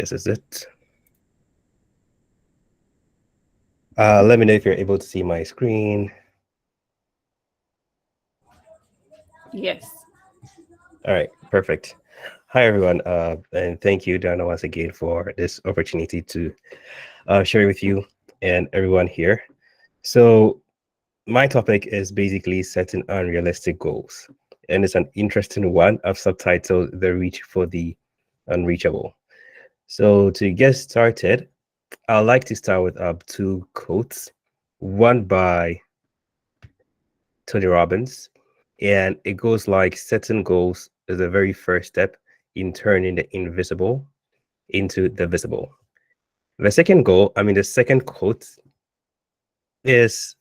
This is it. Let me know if you're able to see my screen. Yes. All right, perfect. Hi, everyone, and thank you, Dana, once again for this opportunity to share with you and everyone here. So my topic is basically setting unrealistic goals, and it's an interesting one. I've subtitled "The Reach for the Unreachable." So to get started, I'd like to start with two quotes, one by Tony Robbins, and it goes like setting goals is the very first step in turning the invisible into the visible. The second quote is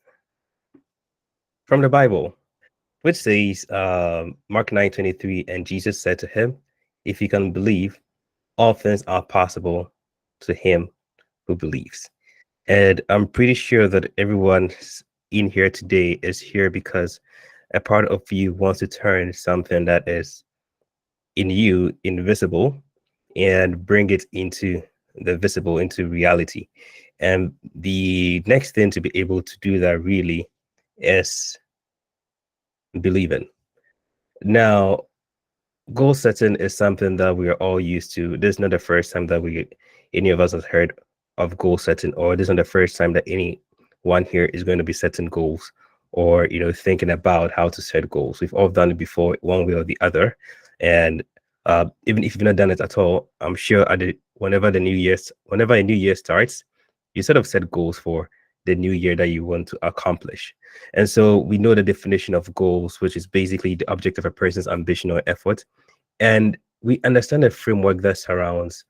from the Bible, which says, Mark 9:23, and Jesus said to him, if you can believe, all things are possible to him who believes. And I'm pretty sure that everyone in here today is here because a part of you wants to turn something that is in you invisible and bring it into the visible, into reality. And the next thing to be able to do that really is believing. Now, goal setting is something that we are all used to. This is not the first time that any of us has heard of goal setting, or this is not the first time that anyone here is going to be setting goals, or thinking about how to set goals. We've all done it before, one way or the other, and even if you've not done it at all, I'm sure whenever a new year starts, you sort of set goals for the new year that you want to accomplish. And so we know the definition of goals, which is basically the object of a person's ambition or effort. And we understand the framework that surrounds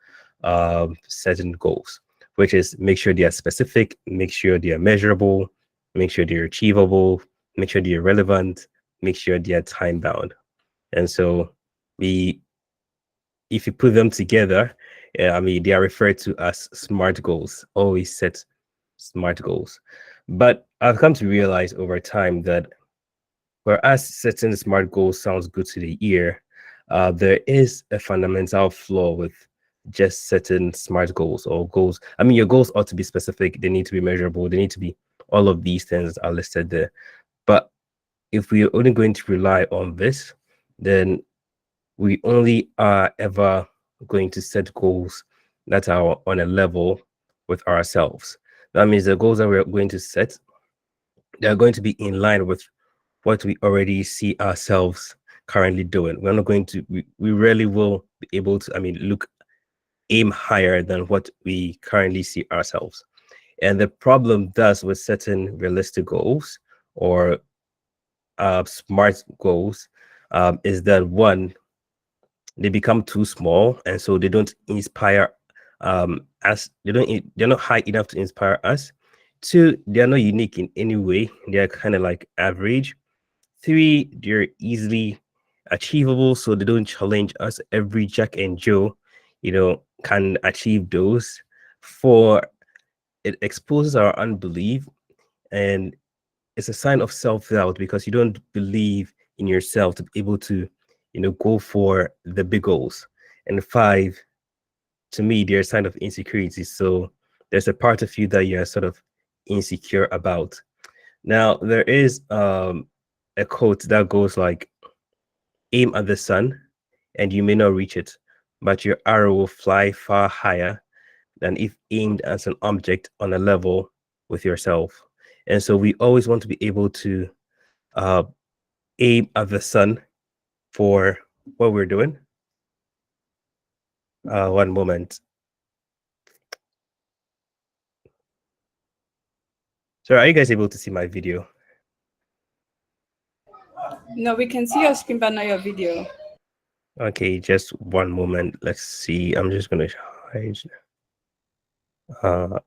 certain goals, which is make sure they are specific, make sure they are measurable, make sure they're achievable, make sure they're relevant, make sure they are time bound. And so we, if you put them together, they are referred to as SMART goals. Always set SMART goals. But I've come to realize over time that whereas setting SMART goals sounds good to the ear, there is a fundamental flaw with just setting SMART goals or goals. Your goals ought to be specific, they need to be measurable, they need to be all of these things are listed there. But if we're only going to rely on this, then we only are ever going to set goals that are on a level with ourselves. That means the goals that we're going to set, they're going to be in line with what we already see ourselves currently doing. We're not going to, we rarely will be able to, aim higher than what we currently see ourselves. And the problem thus with setting realistic goals or smart goals is that one, they become too small, and so they don't inspire us. They're not high enough to inspire us. Two, they are not unique in any way. They are kind of like average. Three, they're easily achievable, so they don't challenge us. Every Jack and Joe, can achieve those. Four, it exposes our unbelief, and it's a sign of self-doubt because you don't believe in yourself to be able to, go for the big goals. And five, to me, they're a sign of insecurity. So there's a part of you that you're sort of insecure about. Now, there is a quote that goes like, aim at the sun and you may not reach it, but your arrow will fly far higher than if aimed at an object on a level with yourself. And so we always want to be able to uh, aim at the sun for what we're doing. One moment. So are you guys able to see my video? No, we can see your screen, but not your video. Okay, just one moment. Let's see. I'm just going to hide. Uh,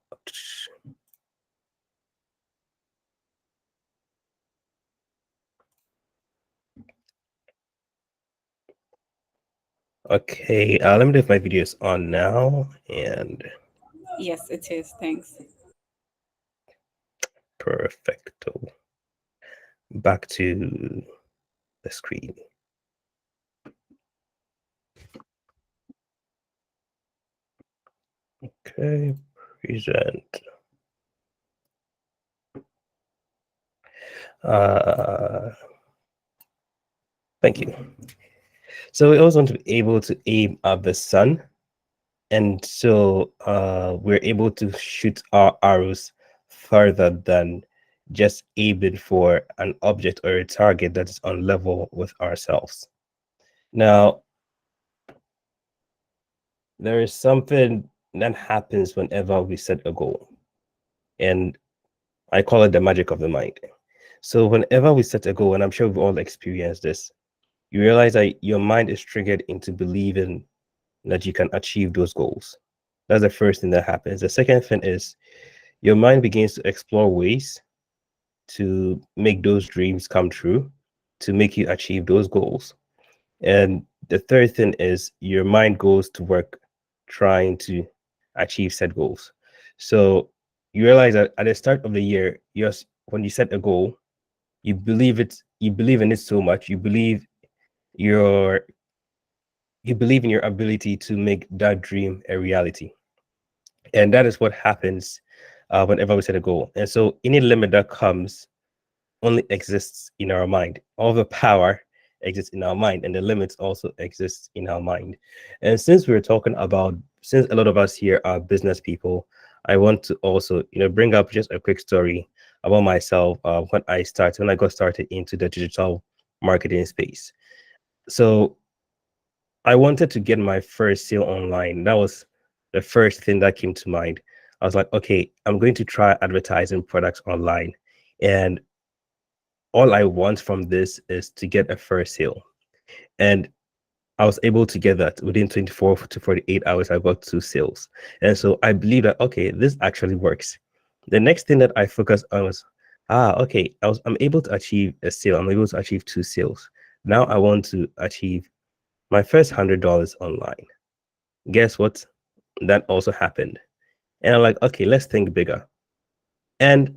okay, let me know if my video is on now. And Yes, it is. Thanks. perfecto. Back to the screen. Okay, present. Uh, Thank you. So we also want to be able to aim at the sun, and so we're able to shoot our arrows further than just aiming for an object or a target that is on level with ourselves. Now, there is something that happens whenever we set a goal, and I call it the magic of the mind. So whenever we set a goal, and I'm sure we've all experienced this, you realize that your mind is triggered into believing that you can achieve those goals. That's the first thing that happens. The second thing is your mind begins to explore ways to make those dreams come true, to make you achieve those goals. And the third thing is your mind goes to work trying to achieve set goals. So you realize that at the start of the year, when you set a goal, you believe in it so much, your you believe in your ability to make that dream a reality. And that is what happens whenever we set a goal. And so any limit that comes only exists in our mind. All the power exists in our mind, and the limits also exist in our mind. And since we're talking about, since a lot of us here are business people, I want to also, bring up just a quick story about myself when I got started into the digital marketing space. So I wanted to get my first sale online. That was the first thing that came to mind. I was like, okay, I'm going to try advertising products online. And all I want from this is to get a first sale. And I was able to get that within 24 to 48 hours. I got 2 sales. And so I believe that, okay, this actually works. The next thing that I focused on was, okay, I'm able to achieve a sale. I'm able to achieve 2 sales. Now I want to achieve my first $100 online. Guess what? That also happened. And I'm like, okay, let's think bigger. And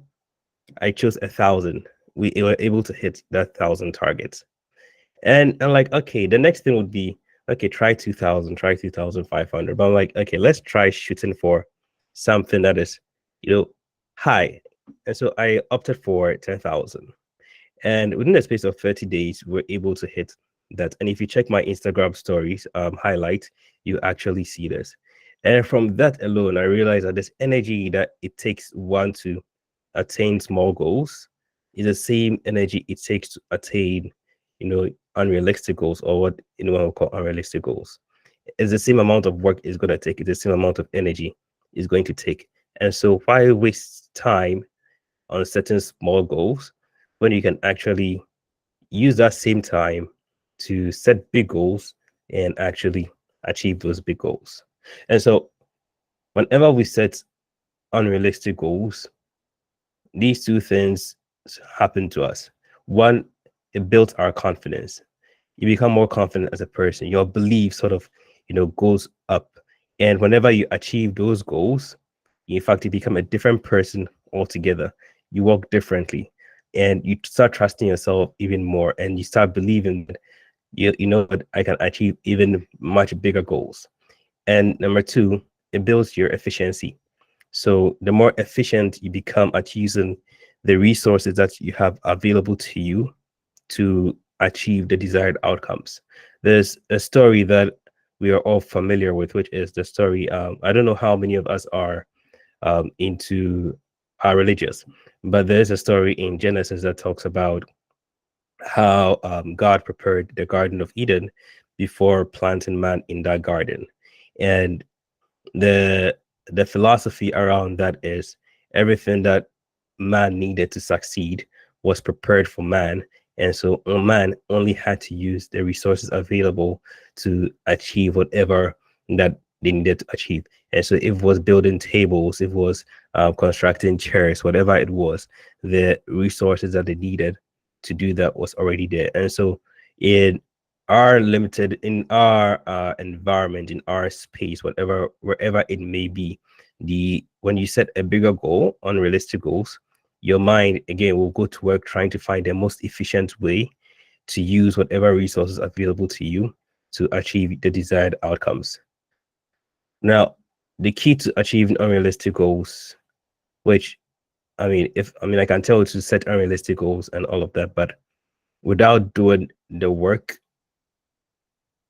I chose 1,000. We were able to hit that 1,000 targets. And I'm like, okay, the next thing would be, okay, try 2,000, try 2,500. But I'm like, okay, let's try shooting for something that is, you know, high. And so I opted for 10,000. And within the space of 30 days, we're able to hit that. And if you check my Instagram stories highlight, you actually see this. And from that alone, I realized that this energy that it takes one to attain small goals is the same energy it takes to attain, unrealistic goals, or what anyone will call unrealistic goals. It's the same amount of work it's going to take. It's the same amount of energy it's going to take. And so why waste time on certain small goals when you can actually use that same time to set big goals and actually achieve those big goals? And so whenever we set unrealistic goals, these two things happen to us. One, it builds our confidence. You become more confident as a person. Your belief sort of, goes up. And whenever you achieve those goals, in fact, you become a different person altogether. You walk differently, and you start trusting yourself even more, and you start believing that you know what, I can achieve even much bigger goals. And number two, it builds your efficiency. So the more efficient you become at using the resources that you have available to you to achieve the desired outcomes. There's a story that we are all familiar with, which is the story. I don't know how many of us are into are religious, but there's a story in Genesis that talks about how God prepared the Garden of Eden before planting man in that garden. And the the philosophy around that is everything that man needed to succeed was prepared for man, and so man only had to use the resources available to achieve whatever that they needed to achieve. And so if it was building tables, if it was constructing chairs, whatever it was, the resources that they needed to do that was already there. And so in in our environment, in our space, whatever, wherever it may be, when you set a bigger goal, unrealistic goals, your mind again will go to work trying to find the most efficient way to use whatever resources available to you to achieve the desired outcomes. Now, the key to achieving unrealistic goals, which I can tell you to set unrealistic goals and all of that, but without doing the work,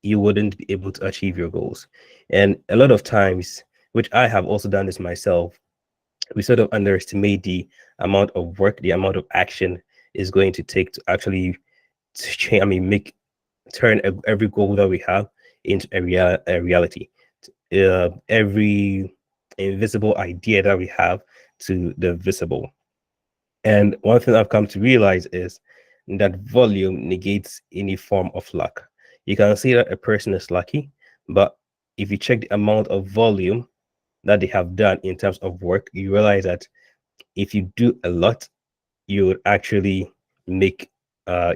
you wouldn't be able to achieve your goals. And a lot of times, which I have also done this myself, we sort of underestimate the amount of work, the amount of action is going to take to actually change, make turn every goal that we have into a reality. Every invisible idea that we have to the visible. And one thing I've come to realize is that volume negates any form of luck. You can see that a person is lucky, but if you check the amount of volume that they have done in terms of work, you realize that if you do a lot, you would actually make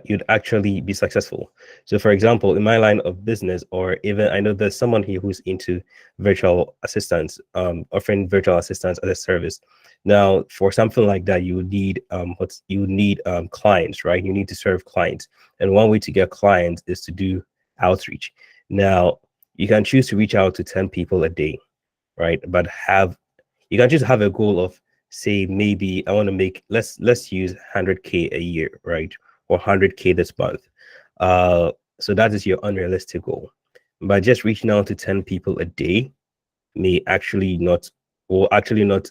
you'd actually be successful. So for example, in my line of business, or even I know there's someone here who's into virtual assistants, offering virtual assistants as a service. Now for something like that, you would need clients, right? You need to serve clients, and one way to get clients is to do outreach. Now you can choose to reach out to 10 people a day, right? But have you can just have a goal of, say, maybe I want to make, let's use 100K a year, right? Or 100K this month. So that is your unrealistic goal. By just reaching out to 10 people a day may actually not, will actually not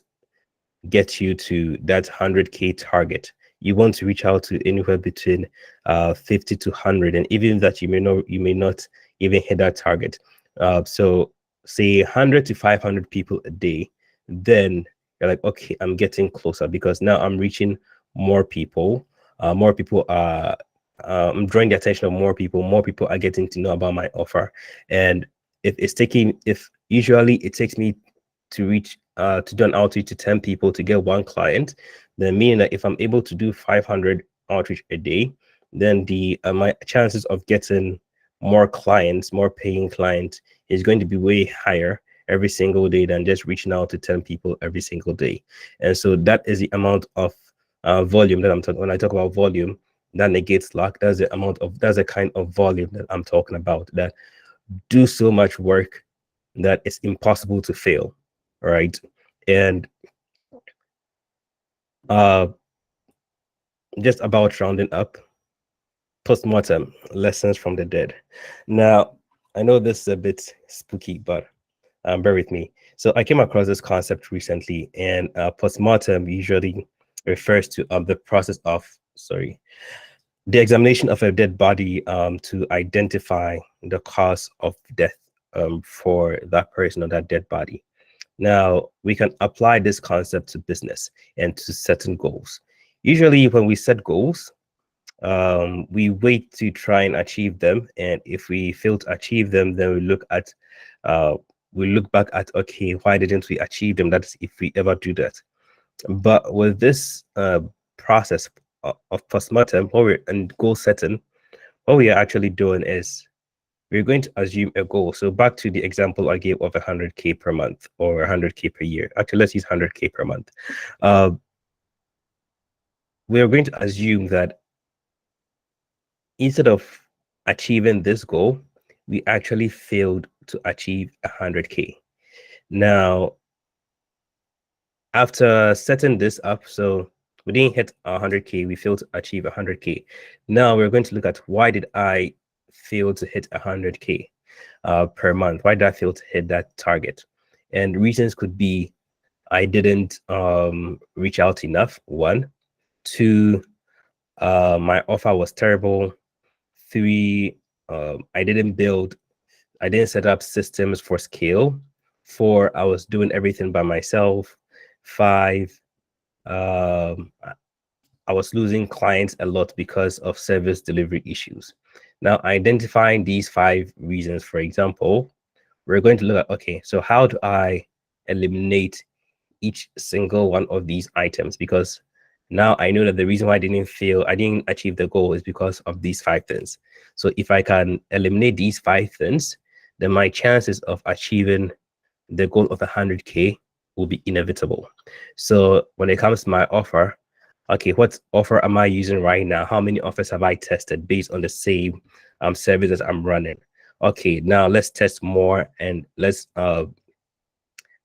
get you to that 100K target. You want to reach out to anywhere between 50 to 100, and even that you may not even hit that target. So say 100 to 500 people a day, then you're like, okay, I'm getting closer because now I'm reaching more people. More people are I'm drawing the attention of more people. More people are getting to know about my offer, and if usually it takes me to reach to do an outreach to 10 people to get one client, then meaning that if I'm able to do 500 outreach a day, then the my chances of getting more clients, more paying clients, is going to be way higher every single day than just reaching out to 10 people every single day. And so that is the amount of volume that I'm talking. When I talk about volume, that negates luck. That's the kind of volume that I'm talking about, that do so much work that it's impossible to fail, right? And uh just about rounding up, postmortem, lessons from the dead. Now I know this is a bit spooky, but bear with me. So I came across this concept recently, and postmortem usually refers to the process of, sorry, the examination of a dead body, to identify the cause of death, for that person or that dead body. Now, we can apply this concept to business and to certain goals. Usually, when we set goals, we wait to try and achieve them, and if we fail to achieve them, then uh, we look back at, okay, why didn't we achieve them? That's if we ever do that. But with this process of postmortem, and goal setting, what we are actually doing is we're going to assume a goal. So back to the example I gave of 100K per month or 100K per year. Actually, let's use 100K per month. Uh, we're going to assume that instead of achieving this goal, we actually failed to achieve 100K. Now, after setting this up, so we didn't hit 100K, we failed to achieve 100K. Now we're going to look at, why did I fail to hit 100K per month? Why did I fail to hit that target? And reasons could be, I didn't reach out enough. One, two, my offer was terrible. Three, I didn't set up systems for scale. Four, I was doing everything by myself. Five, um, I was losing clients a lot because of service delivery issues. Now, identifying these five reasons, for example, we're going to look at, okay, so how do I eliminate each single one of these items? Because now I know that the reason why I didn't achieve the goal is because of these five things. So if I can eliminate these five things, then my chances of achieving the goal of 100K will be inevitable. So when it comes to my offer, okay, what offer am I using right now? How many offers have I tested based on the same services I'm running? Okay, now let's test more, and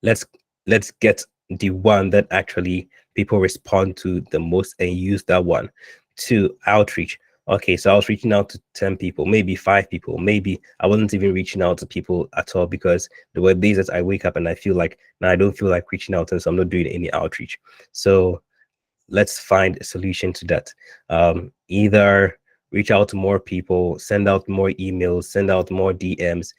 let's let's get the one that actually people respond to the most and use that one to outreach. Okay, so I was reaching out to 10 people, maybe 5 people, maybe I wasn't even reaching out to people at all because there were days that I wake up and I feel like now I don't feel like reaching out, and so I'm not doing any outreach. So let's find a solution to that. Either reach out to more people, send out more emails, send out more DMs,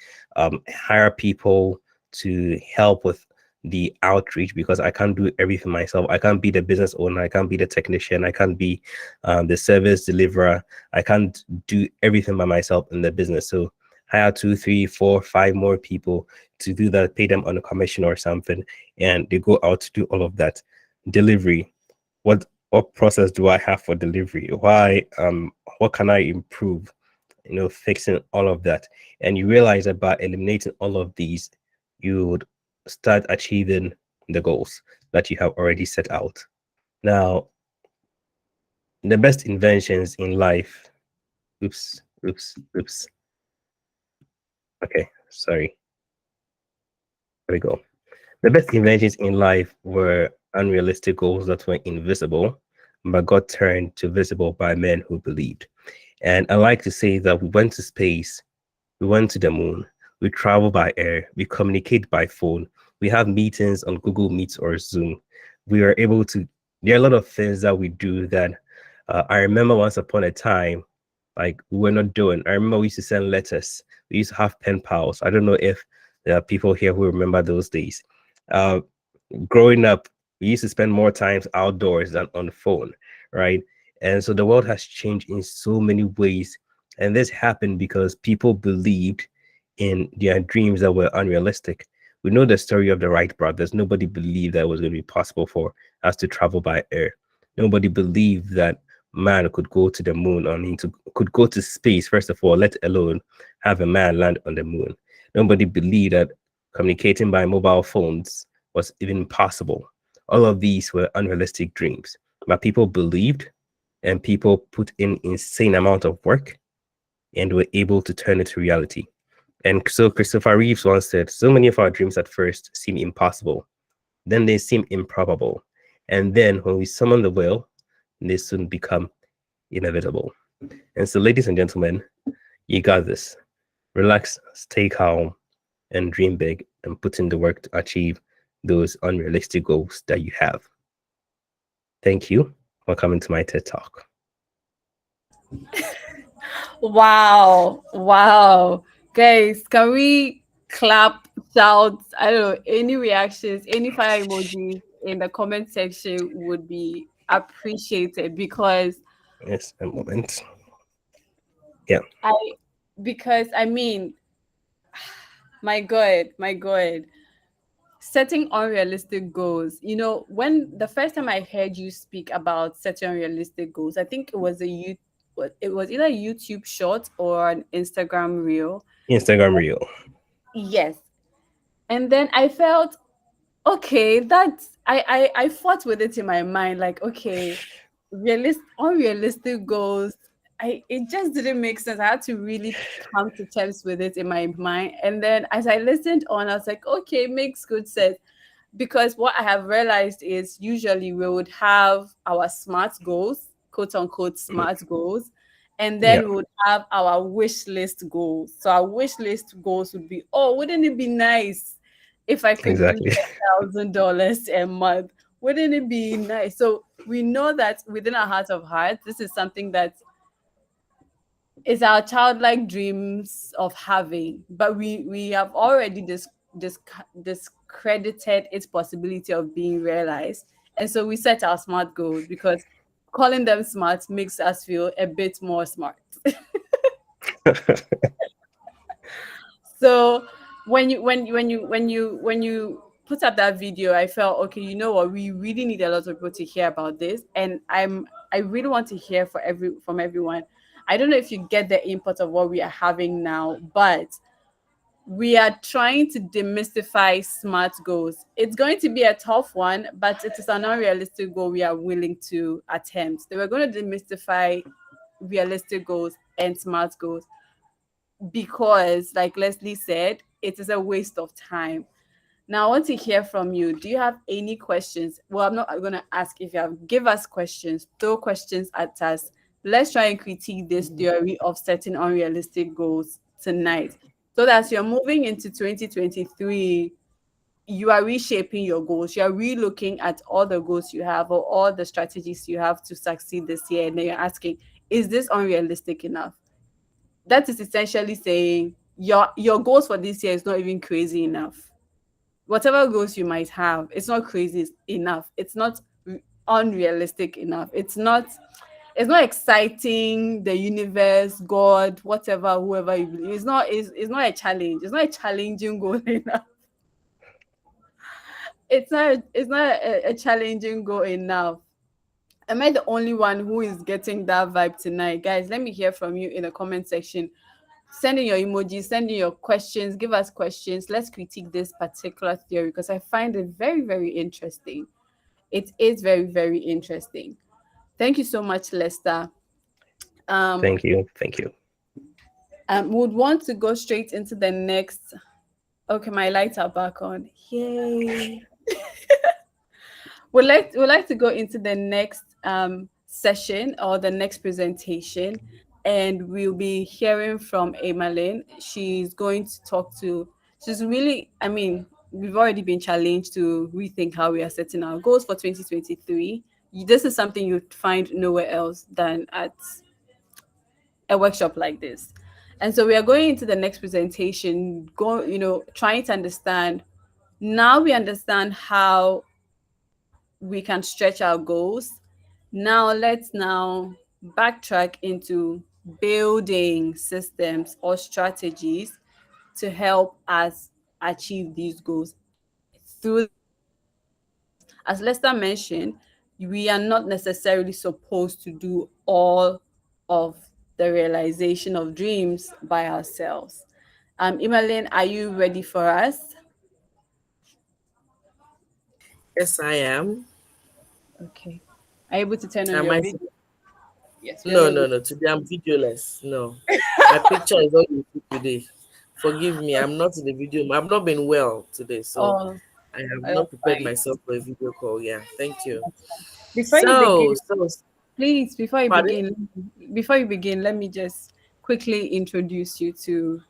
hire people to help with the outreach, because I can't do everything myself. I can't be the business owner, I can't be the technician, I can't be the service deliverer. I can't do everything by myself in the business. So hire 2, 3, 4, 5 more people to do that, pay them on a commission or something, and they go out to do all of that. Delivery, what process do I have for delivery? Why what can I improve? Fixing all of that. And you realize that by eliminating all of these, you would start achieving the goals that you have already set out. Now, the best inventions in life. Oops. Okay, sorry. There we go. The best inventions in life were unrealistic goals that were invisible, but got turned to visible by men who believed. And I like to say that we went to space, we went to the moon, we travel by air, we communicate by phone, we have meetings on Google Meets or Zoom. We are able to, there are a lot of things that we do that I remember once upon a time, like we were not doing. I remember we used to send letters, we used to have pen pals. I don't know if there are people here who remember those days. Uh, Growing up, we used to spend more times outdoors than on the phone, right? And so the world has changed in so many ways. And this happened because people believed in their dreams that were unrealistic. We know the story of the Wright brothers. Nobody believed that it was going to be possible for us to travel by air. Nobody believed that man could go to the moon, could go to space, first of all, let alone have a man land on the moon. Nobody believed that communicating by mobile phones was even possible. All of these were unrealistic dreams, but people believed, and people put in insane amount of work and were able to turn it to reality. And so Christopher Reeves once said, so many of our dreams at first seem impossible, then they seem improbable. And then when we summon the will, they soon become inevitable. And so, ladies and gentlemen, you got this. Relax, stay calm, and dream big, and put in the work to achieve those unrealistic goals that you have. Thank you for coming to my TED Talk. Wow. Wow. Guys, can we clap, shout, I don't know, any reactions, any fire emojis in the comment section would be appreciated because Yes, a moment. Yeah, I I mean, my God, my God. Setting unrealistic goals. You know, when the first time I heard you speak about setting unrealistic goals, I think it was it was either a YouTube short or an Instagram reel. Instagram Reel. Yes. And then I felt, okay, I fought with it in my mind, like, okay, unrealistic goals. It just didn't make sense. I had to really come to terms with it in my mind. And then as I listened on, I was like, okay, makes good sense. Because what I have realized is usually we would have our smart goals, quote unquote Mhm. smart goals, and Yeah, then we would have our wish list goals. So our wish list goals would be, oh, wouldn't it be nice if I could do exactly. $10,000 a month? Wouldn't it be nice? So we know that within our heart of hearts, this is something that is our childlike dreams of having, but we have already discredited its possibility of being realized, and so we set our smart goals because calling them smart makes us feel a bit more smart. So when you put up that video, I felt, okay, you know what, we really need a lot of people to hear about this, and I really want to hear from everyone. I don't know if you get the input of what we are having now, but we are trying to demystify smart goals. It's going to be a tough one, but it is an unrealistic goal we are willing to attempt. So we're going to demystify realistic goals and smart goals because, like Leslie said, it is a waste of time. Now, I want to hear from you. Do you have any questions? Well, I'm not going to ask if you have. Give us questions. Throw questions at us. Let's try and critique this theory of setting unrealistic goals tonight. So that as you're moving into 2023, you are reshaping your goals. You're re-looking at all the goals you have or all the strategies you have to succeed this year. And then you're asking, is this unrealistic enough? That is essentially saying your goals for this year is not even crazy enough. Whatever goals you might have, it's not crazy enough. It's not unrealistic enough. It's not exciting, the universe, God, whatever, whoever you believe. It's not a challenge. It's not a challenging goal enough. It's not a challenging goal enough. Am I the only one who is getting that vibe tonight? Guys, let me hear from you in the comment section. Send in your emojis, send in your questions, give us questions. Let's critique this particular theory because I find it very, very interesting. It is very, very interesting. Thank you so much, Lester. Um, Thank you. Thank you. would want to go straight into the next. Okay, my lights are back on. Yay! We'd like to go into the next session or the next presentation, and we'll be hearing from Emalyn. She's going to talk to. She's really. I mean, we've already been challenged to rethink how we are setting our goals for 2023. This is something you'd find nowhere else than at a workshop like this. And so we are going into the next presentation, trying to understand. Now we understand how we can stretch our goals. Now let's backtrack into building systems or strategies to help us achieve these goals through the realization of dreams. As Lester mentioned, we are not necessarily supposed to do all of the realization of dreams by ourselves. Imelin, are you ready for us? Yes, I am. Okay. Are you able to turn on Am your I? video? Yes, we are No, not no, able. no. Today I'm videoless. No, my picture is all you see today. Forgive me. I'm not in the video. I've not been well today, so Oh, I have not that's prepared fine. myself for a video call. Yeah, thank you. Before you So, begin, so, please, pardon? before you begin, let me just quickly introduce you to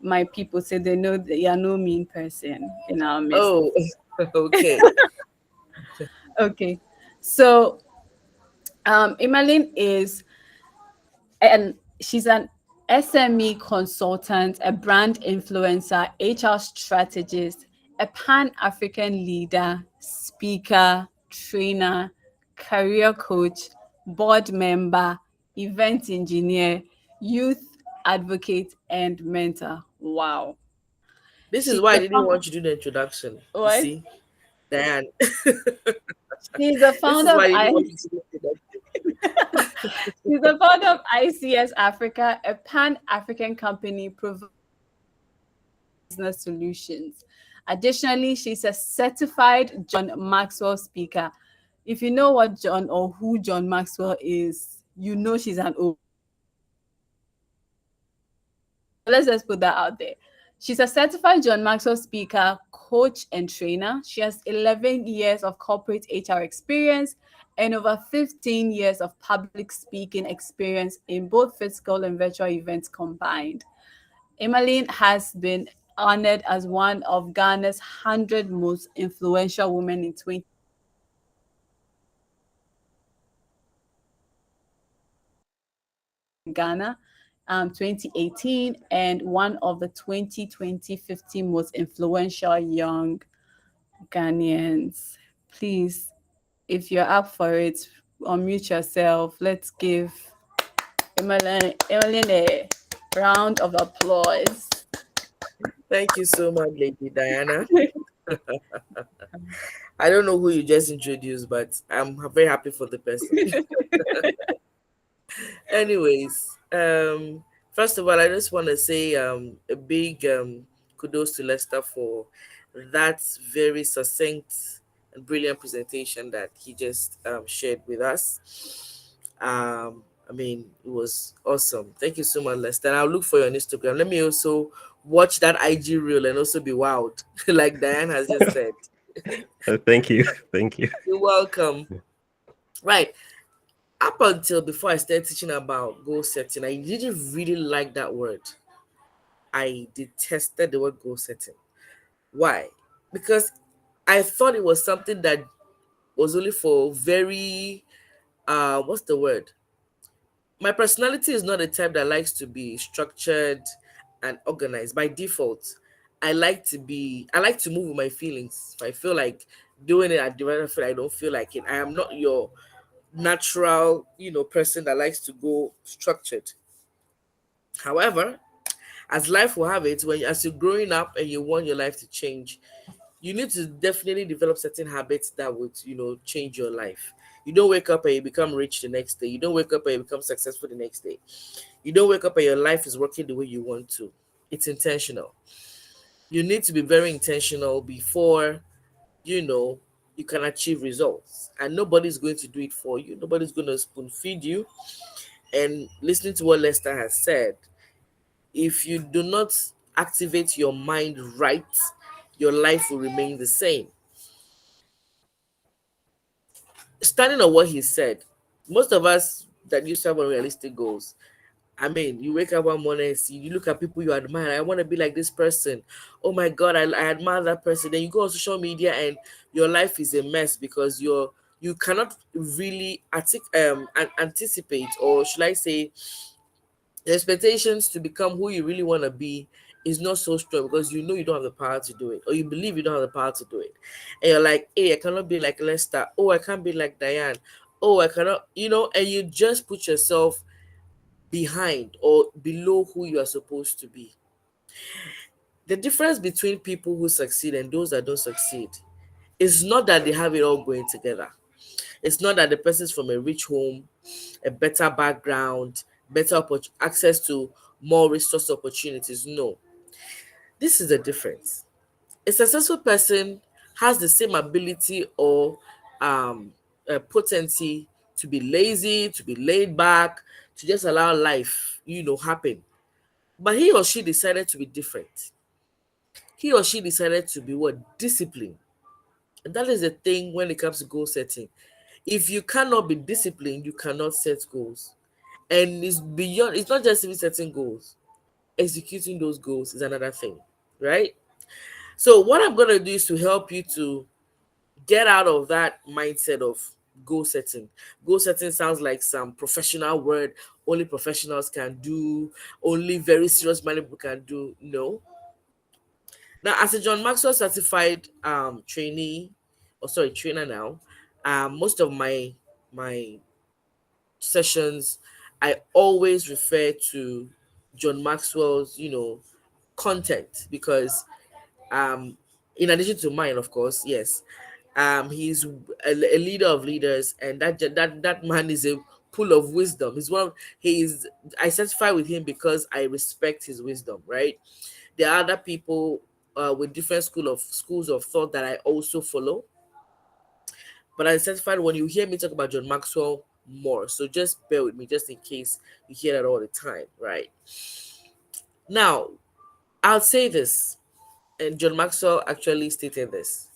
my people so they know that you are no mean person in our midst. Oh, okay. Okay. So, Emmeline is and she's an SME consultant, a brand influencer, HR strategist, a Pan African leader, speaker, trainer, career coach, board member, event engineer, youth advocate, and mentor. Wow. This is She's why I the didn't founder, want you to do the introduction. You what? see, Diane. She's the This founder is of why I didn't I want you to do the introduction. She's the founder of ICS Africa, a pan-African company providing end-to-end business solutions. Additionally, she's a certified John Maxwell speaker. If you know what John or who John Maxwell is, you know she's an So let's just put that out there. She's a certified John Maxwell speaker, coach, and trainer. She has 11 years of corporate HR experience and over 15 years of public speaking experience in both physical and virtual events combined. Emmeline has been honored as one of Ghana's 100 most influential women in 2023, in Ghana, 2018, and one of the 2020 50 most influential young Ghanaians. Please, if you're up for it, unmute yourself. Let's give Emmeline a round of applause. Thank you so much, Lady Diana. I don't know who you just introduced, but I'm very happy for the person. Anyways, first of all, I just want to say a big kudos to Lester for that very succinct and brilliant presentation that he just shared with us. I mean, it was awesome. Thank you so much, Lester. And I'll look for you on Instagram. Let me also watch that IG reel and also be wowed, like Diane has just said. Thank you. Thank you. You're welcome. Right. Up until before I started teaching about goal setting, I didn't really like that word. I detested the word goal setting. Why? Because I thought it was something that was only for very what's the word? My personality is not a type that likes to be structured and organized by default. I like to move with my feelings. If I feel like doing it, I do it. If I don't feel like it, I am not your natural, person that likes to go structured. However, as life will have it, when as you're growing up and you want your life to change, you need to definitely develop certain habits that would, change your life. You don't wake up and you become rich the next day. You don't wake up and you become successful the next day. You don't wake up and your life is working the way you want to. It's intentional. You need to be very intentional before, you know, you can achieve results. And nobody's going to do it for you. Nobody's going to spoon feed you. And listening to what Lester has said, if you do not activate your mind right, your life will remain the same. Standing on what he said, most of us that used to have unrealistic goals. I mean, you wake up one morning and see, you look at people you admire. I want to be like this person. Oh my God, I admire that person. Then you go on social media and your life is a mess because you cannot really anticipate, or should I say, the expectations to become who you really want to be is not so strong because you know you don't have the power to do it, or you believe you don't have the power to do it. And you're like, hey, I cannot be like Lester. Oh, I can't be like Diane. Oh, I cannot, and you just put yourself behind or below who you are supposed to be. The difference between people who succeed and those that don't succeed is not that they have it all going together. It's not that the person's from a rich home, a better background, access to more resource opportunities. No, this is the difference. A successful person has the same ability or potency to be lazy, to be laid back, to just allow life, happen. But he or she decided to be different. He or she decided to be what? Disciplined. And that is the thing when it comes to goal setting. If you cannot be disciplined, you cannot set goals. And it's not just even setting goals, executing those goals is another thing, right? So, what I'm going to do is to help you to get out of that mindset of goal setting. Goal setting sounds like some professional word only professionals can do, only very serious minded people can do. No. Now, as a John Maxwell certified trainer now, most of my sessions, I always refer to John Maxwell's, content because in addition to mine, of course, yes, he's a leader of leaders, and that man is a pool of wisdom. I certify with him because I respect his wisdom, right? There are other people with different schools of thought that I also follow, but I certified when you hear me talk about John Maxwell more. So just bear with me, just in case you hear that all the time, right? Now, I'll say this, and John Maxwell actually stated this: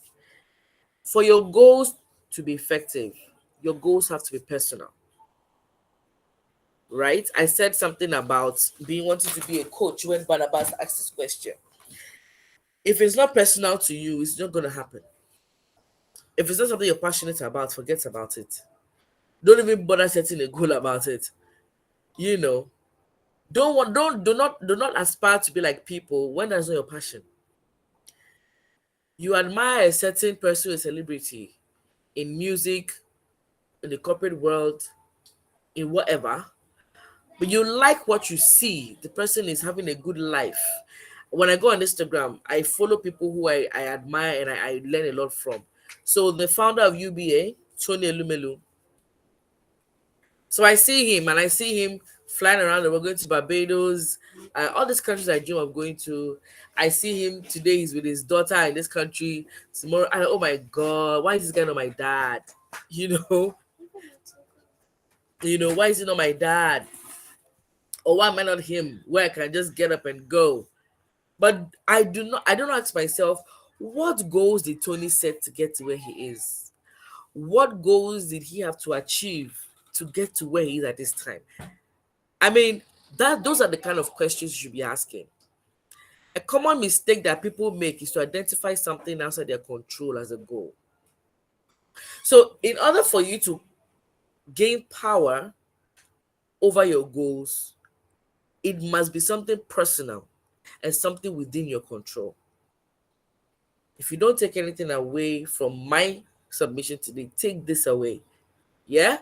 for your goals to be effective, your goals have to be personal, right? I said something about being wanting to be a coach when Barnabas asked this question. If it's not personal to you, it's not going to happen. If it's not something you're passionate about, forget about it. Don't even bother setting a goal about it. You know, do not aspire to be like people when that's not your passion. You admire a certain person, a celebrity in music, in the corporate world, in whatever, but you like what you see. The person is having a good life. When I go on Instagram, I follow people who I admire and I learn a lot from. So the founder of UBA, Tony Elumelu, so I see him and I see him flying around. We're going to Barbados, all these countries I dream of going to. I see him today. He's with his daughter in this country. Tomorrow, oh my God, why is this guy not my dad? You know, why is he not my dad? Or why am I not him? Where I can just get up and go? But I don't ask myself, what goals did Tony set to get to where he is? What goals did he have to achieve to get to where he is at this time? I mean, that those are the kind of questions you should be asking. A common mistake that people make is to identify something outside their control as a goal. So, in order for you to gain power over your goals, it must be something personal and something within your control. If you don't take anything away from my submission today, take this away. Yeah?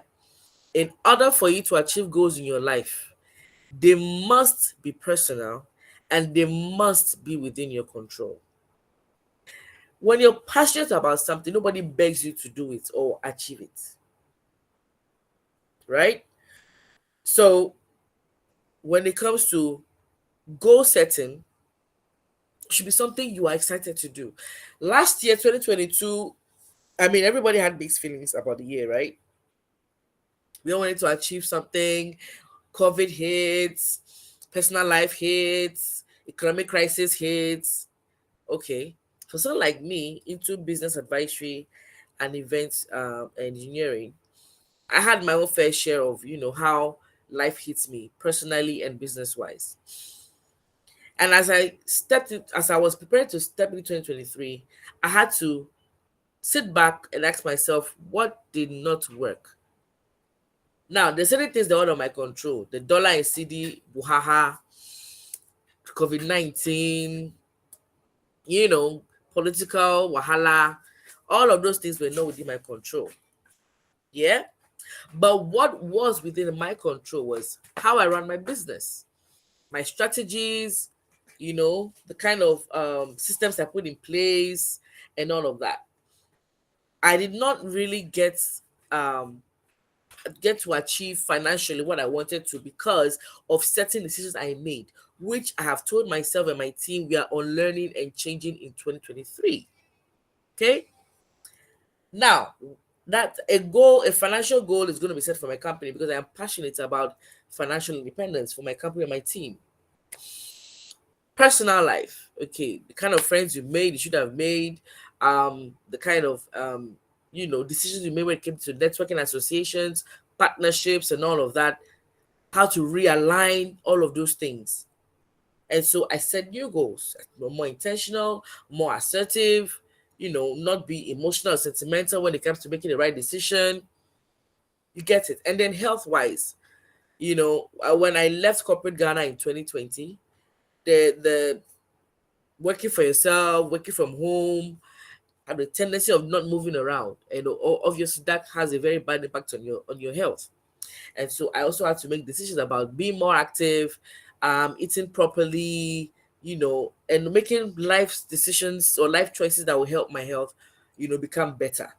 In order for you to achieve goals in your life, they must be personal and they must be within your control. When you're passionate about something, nobody begs you to do it or achieve it, right? So, when it comes to goal setting, it should be something you are excited to do. Last year, 2022, I mean, everybody had mixed feelings about the year, right? We all wanted to achieve something. COVID hits, personal life hits, economic crisis hits. Okay. For someone like me into business advisory and events engineering, I had my own fair share of, how life hits me personally and business wise. And as I was prepared to step into 2023, I had to sit back and ask myself, what did not work? Now, there's certain things that are out of my control. The dollar and CD, Buhaha, COVID-19, you know, political wahala, all of those things were not within my control. Yeah. But what was within my control was how I run my business, my strategies, the kind of systems I put in place and all of that. I did not really um, get to achieve financially what I wanted to because of certain decisions I made, which I have told myself and my team we are unlearning and changing in 2023. Okay. Now, that a financial goal is going to be set for my company because I am passionate about financial independence for my company and my team. Personal life, okay, the kind of friends you made, you should have made, the kind of decisions you made when it came to networking associations, partnerships, and all of that. How to realign all of those things. And so I set new goals, more intentional, more assertive, not be emotional or sentimental when it comes to making the right decision. You get it. And then health wise, when I left corporate Ghana in 2020, the working for yourself, working from home, have the tendency of not moving around. And obviously that has a very bad impact on your health. And so I also had to make decisions about being more active, eating properly, and making life decisions or life choices that will help my health, become better.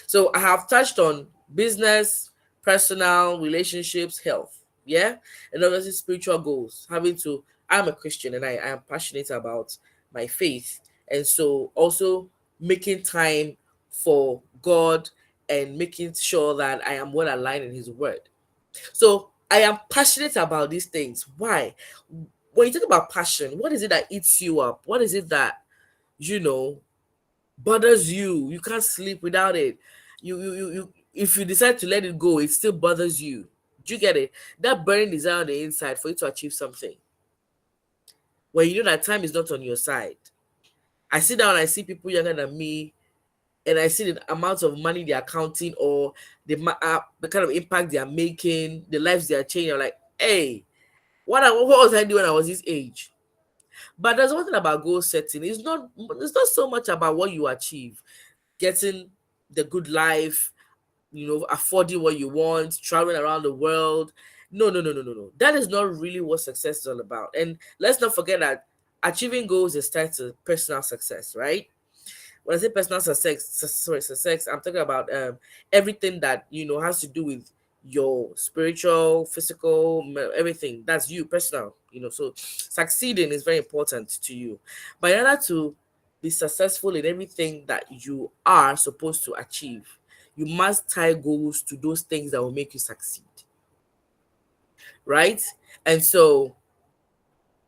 So I have touched on business, personal, relationships, health. Yeah. And obviously spiritual goals. I'm a Christian and I am passionate about my faith. And so also making time for God and making sure that I am well aligned in his word. So I am passionate about these things. Why? When you talk about passion, what is it that eats you up? What is it that, you know, bothers you? You can't sleep without it. You if you decide to let it go, it still bothers you. Do you get it? That burning desire on the inside for you to achieve something. When you know that time is not on your side. I sit down and I see people younger than me and I see the amount of money they're counting or the kind of impact they are making, the lives they are changing. I'm like, hey, what was I doing when I was this age? But there's one thing about goal setting. It's not so much about what you achieve, getting the good life, affording what you want, traveling around the world. No, no, no, no, no, no. That is not really what success is all about. And let's not forget that achieving goals is tied to personal success, right? When I say personal success, I'm talking about everything that has to do with your spiritual, physical, everything. That's you, personal. So succeeding is very important to you. But in order to be successful in everything that you are supposed to achieve, you must tie goals to those things that will make you succeed, right? And so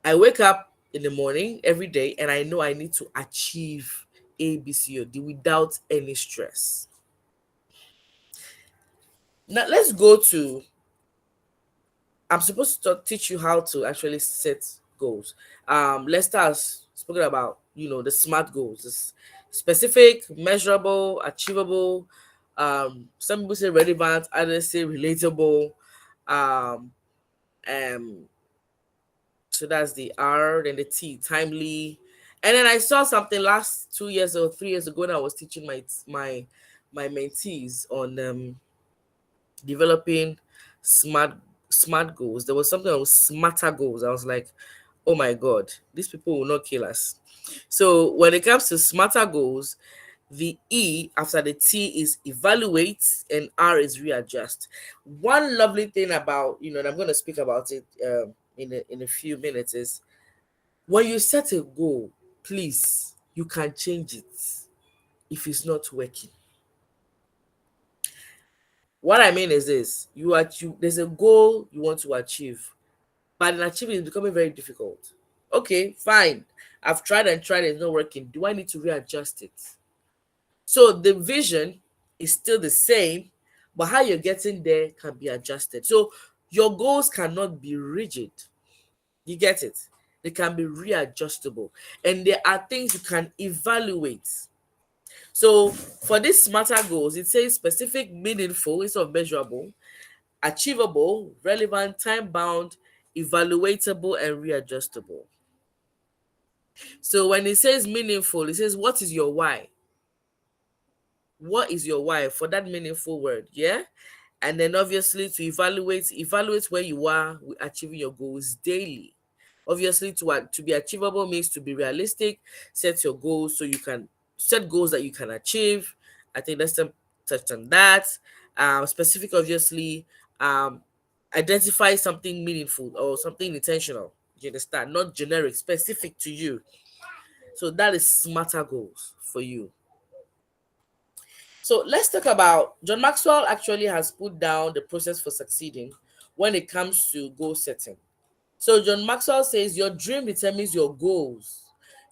I wake up in the morning every day, and I know I need to achieve A, B, C, or D without any stress. Now let's go to, I'm supposed to teach you how to actually set goals. Lester has spoken about, the SMART goals. It's specific, measurable, achievable. Some people say relevant, others say relatable. Um, um, so that's the R, then the T, timely. And then I saw something last 2 years or 3 years ago when I was teaching my mentees on developing smart smart goals. There was something that was smarter goals. I was like, oh my god, these people will not kill us. So when it comes to smarter goals, the E after the T is evaluate and R is readjust. One lovely thing about, and I'm going to speak about it in a few minutes, is when you set a goal, please, you can change it if it's not working. What I mean is this: there's a goal you want to achieve, but in achieving it's becoming very difficult. Okay, fine. I've tried and tried, it's not working. Do I need to readjust it? So the vision is still the same, but how you're getting there can be adjusted. So your goals cannot be rigid. You get it? They can be readjustable. And there are things you can evaluate. So for these smarter goals, it says specific, meaningful, instead of measurable, achievable, relevant, time bound, evaluatable, and readjustable. So when it says meaningful, it says, what is your why? What is your why for that meaningful word? Yeah. And then obviously to evaluate where you are with achieving your goals daily. Obviously, to be achievable means to be realistic. Set your goals so you can set goals that you can achieve. I think let's touch on that. Specific, obviously, identify something meaningful or something intentional. You understand? Not generic, specific to you. So that is smarter goals for you. So let's talk about, John Maxwell actually has put down the process for succeeding when it comes to goal setting. So John Maxwell says your dream determines your goals.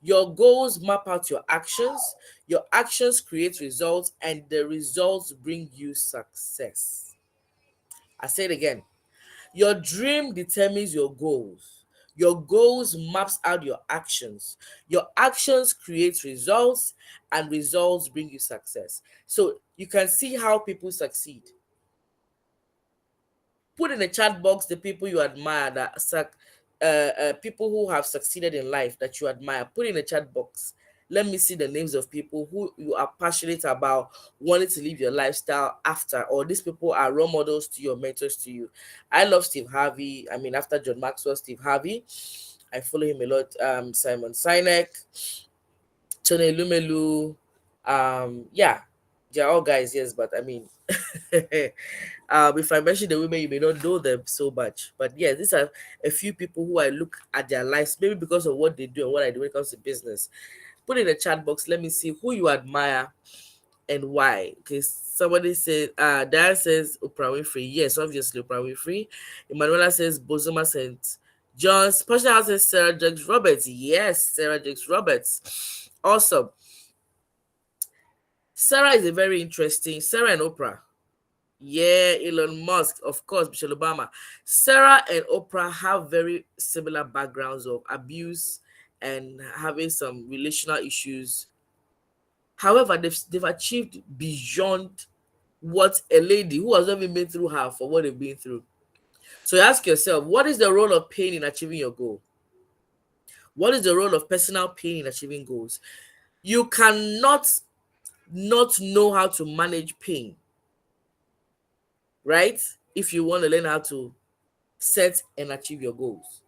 Your goals map out your actions create results, and the results bring you success. I say it again. Your dream determines your goals. Your goals maps out your actions. Your actions create results, and results bring you success. So you can see how people succeed. Put in the chat box the people you admire people who have succeeded in life that you admire. Put in the chat box. Let me see the names of people who you are passionate about wanting to live your lifestyle after, or these people are role models to your mentors to you. I love Steve Harvey. I mean, after John Maxwell, Steve Harvey. I follow him a lot. Simon Sinek, Tony Lumelu. Yeah, they're all guys, yes, but I mean, if I mention the women, you may not know them so much. But yeah, these are a few people who I look at their lives, maybe because of what they do and what I do when it comes to business. Put in the chat box, let me see who you admire and why. Okay, somebody said, Diane says Oprah Winfrey. Yes, obviously Oprah Winfrey. Emanuela says Bozoma St. John's. Passion says Sarah Jakes Roberts. Yes, Sarah Jakes Roberts. Awesome. Sarah is a very interesting, Sarah and Oprah. Yeah, Elon Musk, of course, Michelle Obama. Sarah and Oprah have very similar backgrounds of abuse and having some relational issues. However, they've achieved beyond what a lady who has not even been through half for what they've been through. So ask yourself, what is the role of pain in achieving your goal? What is the role of personal pain in achieving goals? You cannot not know how to manage pain, right? If you want to learn how to set and achieve your goals.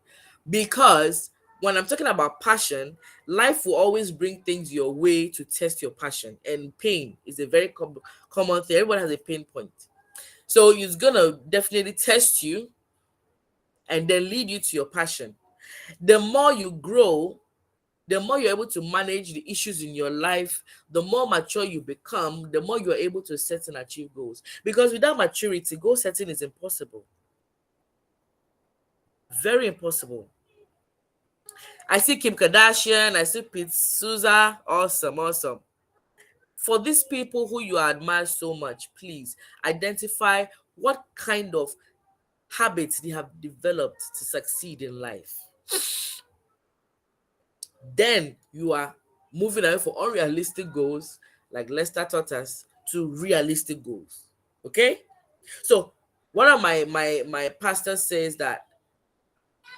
Because when I'm talking about passion, life will always bring things your way to test your passion. And pain is a very common thing. Everyone has a pain point. So it's going to definitely test you and then lead you to your passion. The more you grow, the more you're able to manage the issues in your life, the more mature you become, the more you're able to set and achieve goals. Because without maturity, goal setting is impossible. Very impossible. I see Kim Kardashian, I see Pete Souza. Awesome, awesome. For these people who you admire so much, please identify what kind of habits they have developed to succeed in life. Then you are moving away from unrealistic goals, like Lester taught us, to realistic goals. Okay? So one of my pastors says that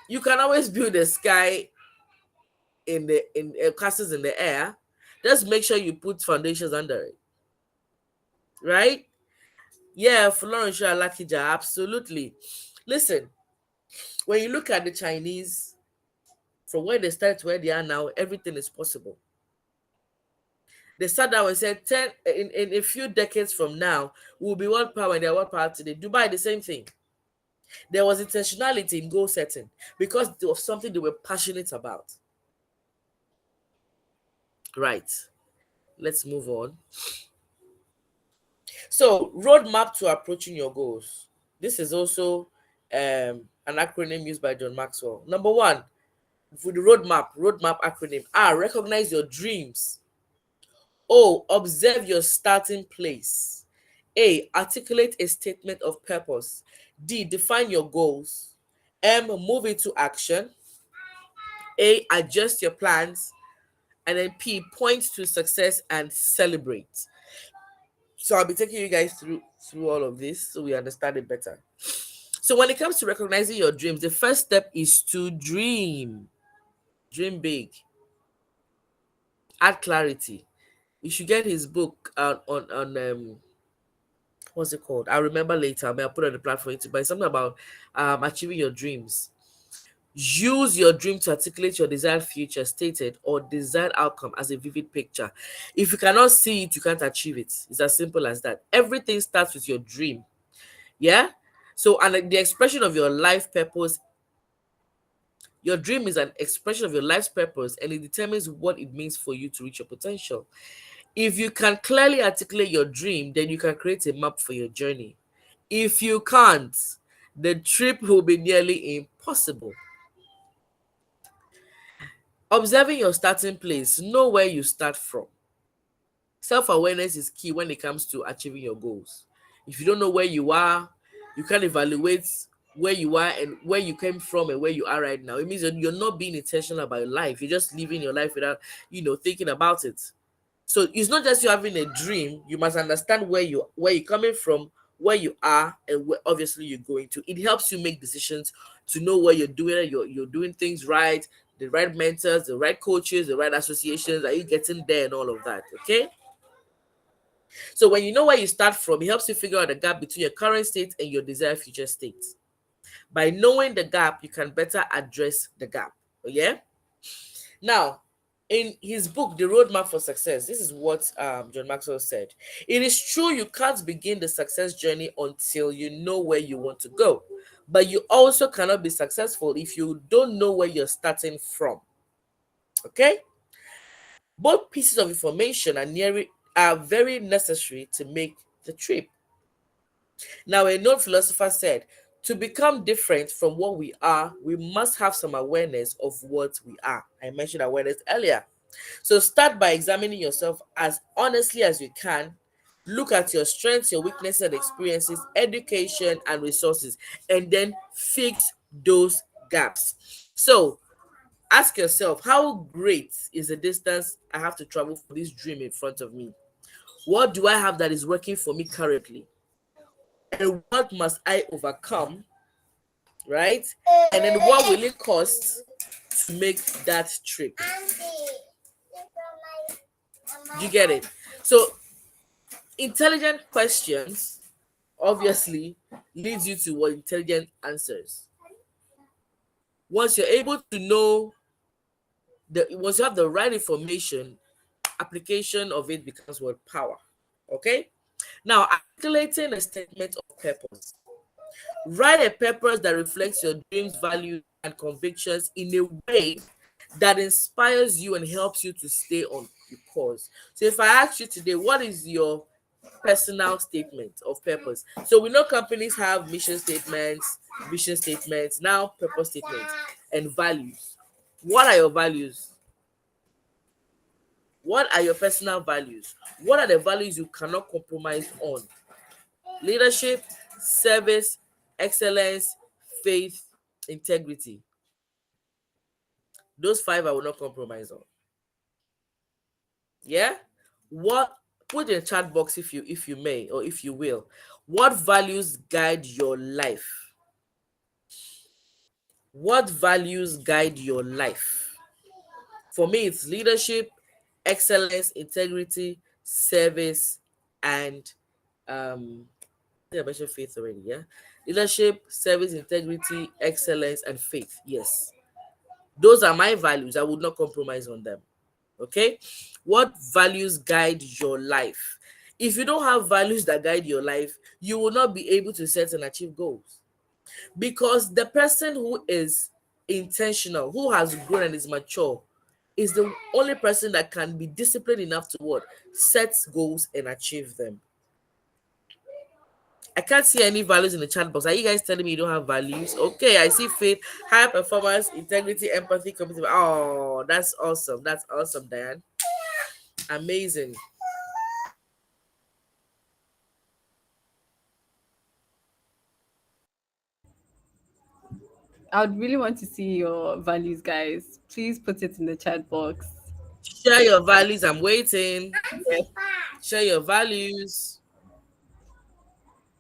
you can always build a sky in castles in the air. Just make sure you put foundations under it. Right? Yeah, Florence Lakija, absolutely. Listen, when you look at the Chinese, from where they started to where they are now, everything is possible. They sat down and said, in a few decades from now, we'll be world power and they're world power today. Dubai, the same thing. There was intentionality in goal setting because it was something they were passionate about. Right. Let's move on. So, roadmap to approaching your goals. This is also an acronym used by John Maxwell. Number one, for the roadmap acronym. R, recognize your dreams. O, observe your starting place. A, articulate a statement of purpose. D, define your goals. M, move into action. A, adjust your plans. And then P, point to success and celebrate. So I'll be taking you guys through all of this so we understand it better. So when it comes to recognizing your dreams, the first step is to dream. Dream big. Add clarity. You should get his book on what's it called? I'll remember later. I'll put it on the platform to buy something about achieving your dreams. Use your dream to articulate your desired future stated or desired outcome as a vivid picture. If you cannot see it, you can't achieve it. It's as simple as that. Everything starts with your dream. Yeah. So, and the expression of your life purpose, your dream is an expression of your life's purpose and it determines what it means for you to reach your potential. If you can clearly articulate your dream, then you can create a map for your journey. If you can't, the trip will be nearly impossible. Observing your starting place, know where you start from. Self-awareness is key when it comes to achieving your goals. If you don't know where you are, you can't evaluate where you are and where you came from and where you are right now. It means that you're not being intentional about your life. You're just living your life without, thinking about it. So it's not just you having a dream. You must understand where you're coming from, where you are, and where obviously you're going to. It helps you make decisions to know where you're doing. You're doing things right, the right mentors, the right coaches, the right associations. Are you getting there and all of that? Okay. So when you know where you start from, it helps you figure out the gap between your current state and your desired future state. By knowing the gap, you can better address the gap. Yeah. Now, in his book, The Roadmap for Success, this is what John Maxwell said. It is true you can't begin the success journey until you know where you want to go. But you also cannot be successful if you don't know where you're starting from. Okay? Both pieces of information are very necessary to make the trip. Now, a known philosopher said, to become different from what we are, we must have some awareness of what we are. I mentioned awareness earlier. So start by examining yourself as honestly as you can. Look at your strengths, your weaknesses and experiences, education and resources, and then fix those gaps. So ask yourself, how great is the distance I have to travel for this dream in front of me? What do I have that is working for me currently? And what must I overcome, right? And then what will it cost to make that trip? You get it? So intelligent questions obviously leads you to what intelligent answers. Once you're able to know once you have the right information, application of it becomes what power. Okay. Now, articulating a statement of purpose. Write a purpose that reflects your dreams, values, and convictions in a way that inspires you and helps you to stay on the course. So if I ask you today, what is your personal statement of purpose? So we know companies have mission statements, vision statements, now purpose statements, and values. What are your values? What are your personal values? What are the values you cannot compromise on? Leadership, service, excellence, faith, integrity. Those five I will not compromise on. Yeah? What, put in the chat box if you may or if you will. What values guide your life? What values guide your life? For me, it's leadership, excellence, integrity, service, and I think I mentioned faith already, yeah? Leadership, service, integrity, excellence, and faith. Yes. Those are my values. I would not compromise on them. Okay? What values guide your life? If you don't have values that guide your life, you will not be able to set and achieve goals. Because the person who is intentional, who has grown and is mature, is the only person that can be disciplined enough to what? Set goals and achieve them. I can't see any values in the chat box. Are you guys telling me you don't have values? Okay, I see faith, high performance, integrity, empathy, commitment. Oh, that's awesome. That's awesome, Diane. Amazing. I would really want to see your values, guys. Please put it in the chat box. Share your values. I'm waiting. Yes. Share your values.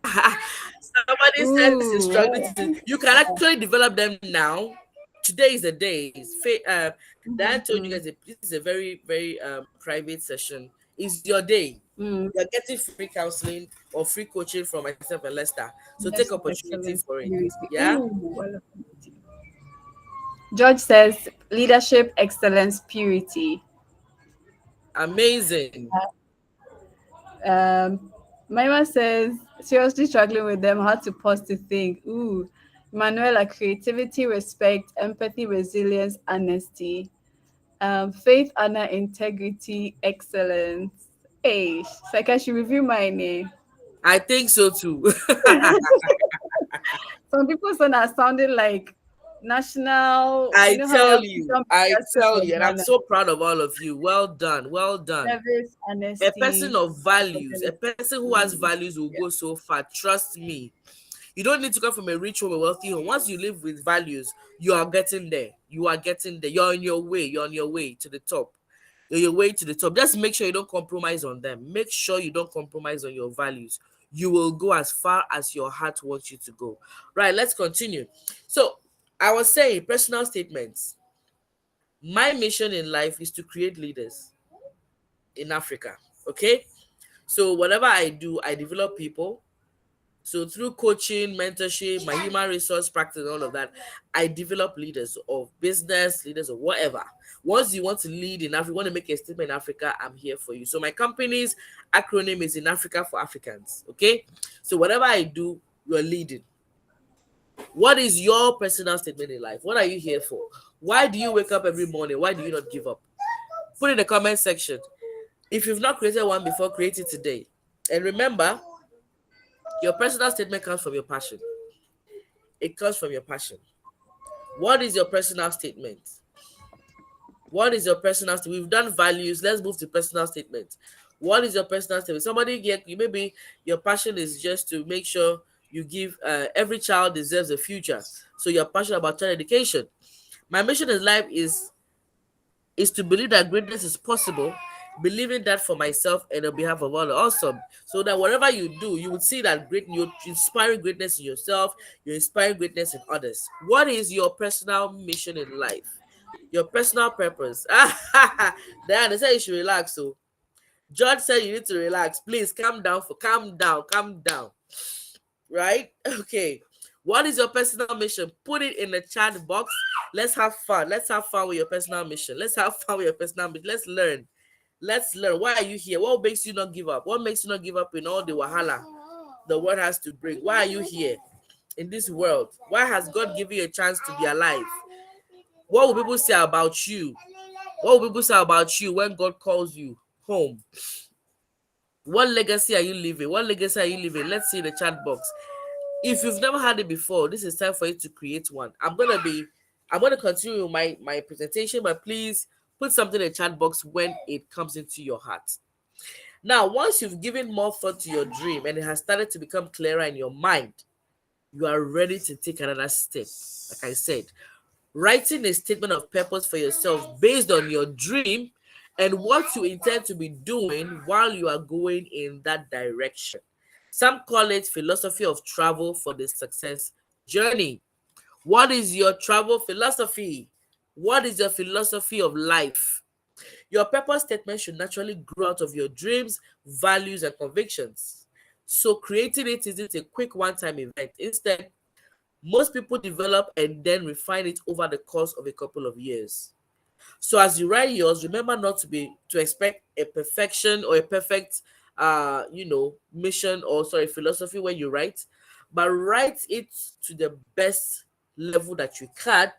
Somebody says it's struggling Ooh. to. You can actually develop them now. Today is the day. Dan told you Mm, guys this is a very, very private session. It's your day. mm. You're getting free counseling or free coaching from myself and Lester. So take Leadership, opportunity excellence, for it. purity. Yeah, Ooh, I love purity. George says leadership, excellence, purity. amazing. Um, Maima says seriously struggling with them. How to pause to think. Ooh, Manuela, creativity, respect, empathy, resilience, honesty. Faith, honor, integrity, excellence. Hey, it's like I should review my name. I think so too. Some people are sounding like national. You I know how we tell have you, freedom I protesters tell for you, and I'm Ghana. so proud of all of you. Well done, well done. Service, A person honesty, of values, a fidelity. person who has Mm, values will yeah. go so far. Trust me. You don't need to come from a rich home, a wealthy home. Once you live with values, you are getting there. You are getting there. You're on your way. You're on your way to the top. You're your way to the top. Just make sure you don't compromise on them. Make sure you don't compromise on your values. You will go as far as your heart wants you to go. Right, let's continue. So, I was saying personal statements. My mission in life is to create leaders in Africa. Okay? So, whatever I do, I develop people. So through coaching, mentorship, my human resource practice, all of that, I develop leaders of business, leaders of whatever. Once you want to lead in Africa, want to make a statement in Africa, I'm here for you. So my company's acronym is In Africa for Africans. Okay. So whatever I do, you're leading. What is your personal statement in life? What are you here for? Why do you wake up every morning? Why do you not give up? Put in the comment section. If you've not created one before, create it today. And remember, your personal statement comes from your passion. It comes from your passion. What is your personal statement? What is your personal statement? We've done values. Let's move to personal statement. What is your personal statement? Somebody get you, maybe your passion is just to make sure you give every child deserves a future. So you're passionate about child education. My mission in life is to believe that greatness is possible, believing that for myself and on behalf of all. Awesome. So that whatever you do, you would see that you're inspiring greatness in yourself, you're inspiring greatness in others. What is your personal mission in life? Your personal purpose. Then they say you should relax. So George said you need to relax. Please calm down. Right? Okay. What is your personal mission? Put it in the chat box. Let's have fun. Let's have fun with your personal mission. Let's have fun with your personal mission. Let's learn. Let's learn. Why are you here? What makes you not give up? What makes you not give up in all the wahala the world has to bring? Why are you here in this world? Why has God given you a chance to be alive? What will people say about you? What will people say about you when God calls you home? What legacy are you leaving? What legacy are you leaving? Let's see in the chat box. If you've never had it before, this is time for you to create one. I'm gonna be I'm going to continue with my presentation, but please put something in the chat box when it comes into your heart. Now, once you've given more thought to your dream and it has started to become clearer in your mind, you are ready to take another step. Like I said, writing a statement of purpose for yourself based on your dream and what you intend to be doing while you are going in that direction. Some call it philosophy of travel for the success journey. What is your travel philosophy? What is your philosophy of life? Your purpose statement should naturally grow out of your dreams, values, and convictions. So creating it isn't a quick one-time event. Instead, most people develop and then refine it over the course of a couple of years. So as you write yours, remember not to expect a perfection or a perfect mission, or sorry, philosophy when you write, but write it to the best level that you can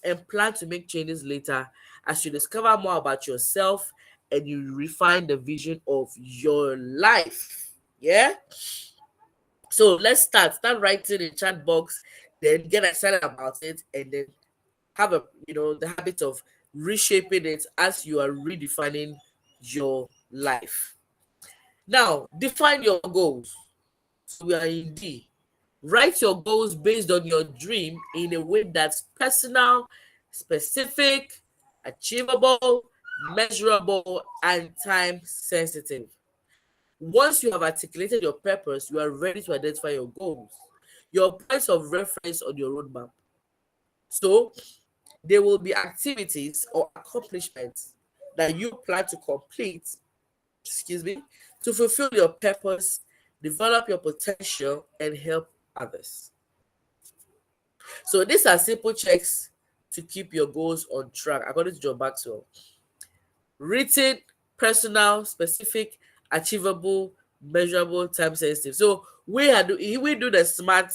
and plan to make changes later as you discover more about yourself and you refine the vision of your life. Yeah. So let's start writing in chat box, then get excited about it, and then have the habit of reshaping it as you are redefining your life. Now, define your goals. So we are in D. Write your goals based on your dream in a way that's personal, specific, achievable, measurable, and time sensitive. Once you have articulated your purpose, you are ready to identify your goals, your points of reference on your roadmap. So there will be activities or accomplishments that you plan to complete, excuse me, to fulfill your purpose, develop your potential, and help others. So these are simple checks to keep your goals on track, according to John Maxwell. Written, personal, specific, achievable, measurable, time sensitive. So we do the smart,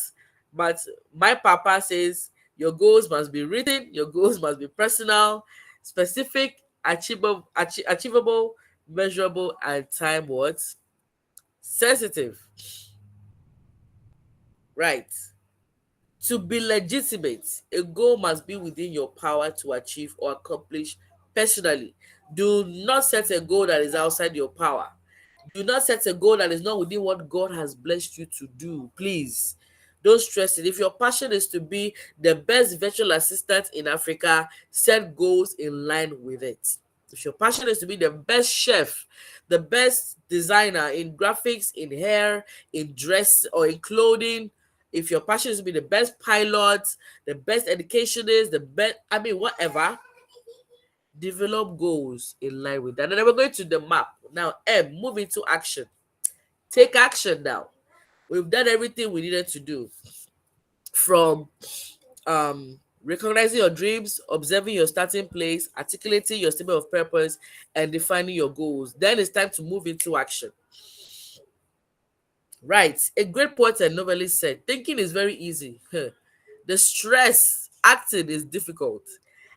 but my papa says your goals must be written, your goals must be personal, specific, achievable, measurable, and time what? Sensitive. Right. To be legitimate, a goal must be within your power to achieve or accomplish personally. Do not set a goal that is outside your power. Do not set a goal that is not within what God has blessed you to do. Please don't stress it. If your passion is to be the best virtual assistant in Africa, set goals in line with it. If your passion is to be the best chef, the best designer in graphics, in hair, in dress, or in clothing, if your passion is to be the best pilot, the best educationist, the best, whatever, develop goals in line with that. And then we're going to the map. Now, M, move into action. Take action now. We've done everything we needed to do, from recognizing your dreams, observing your starting place, articulating your statement of purpose, and defining your goals. Then it's time to move into action. Right. A great poet and novelist said, thinking is very easy. The stress acting is difficult.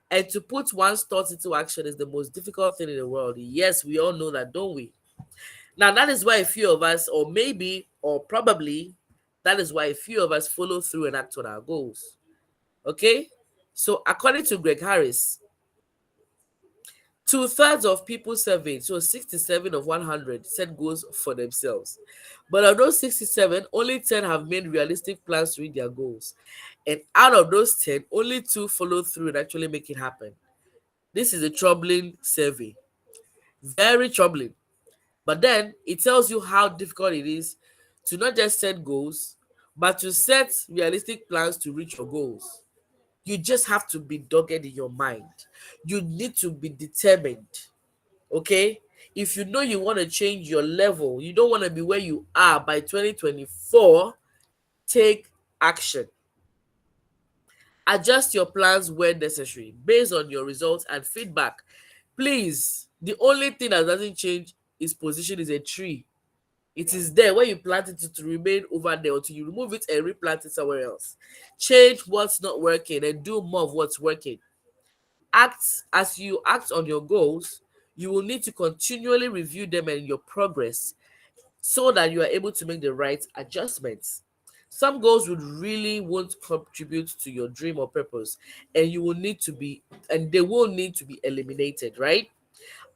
And to put one's thoughts into action is the most difficult thing in the world. Yes, we all know that, don't we? Now, that is why a few of us, or maybe, or probably, that is why a few of us follow through and act on our goals. Okay? So, according to Greg Harris, two-thirds of people surveyed, so 67 of 100, set goals for themselves. But of those 67, only 10 have made realistic plans to reach their goals. And out of those 10, only 2 follow through and actually make it happen. This is a troubling survey. Very troubling. But then it tells you how difficult it is to not just set goals, but to set realistic plans to reach your goals. You just have to be dogged in your mind. You need to be determined. Okay? If you know you want to change your level, you don't want to be where you are by 2024, take action. Adjust your plans where necessary based on your results and feedback. Please, the only thing that doesn't change is position is a tree. It is there when you plant it to remain over there until you remove it and replant it somewhere else. Change what's not working and do more of what's working. As you act on your goals, you will need to continually review them and your progress so that you are able to make the right adjustments. Some goals would really won't contribute to your dream or purpose, and you will need to be, and they will need to be eliminated, right?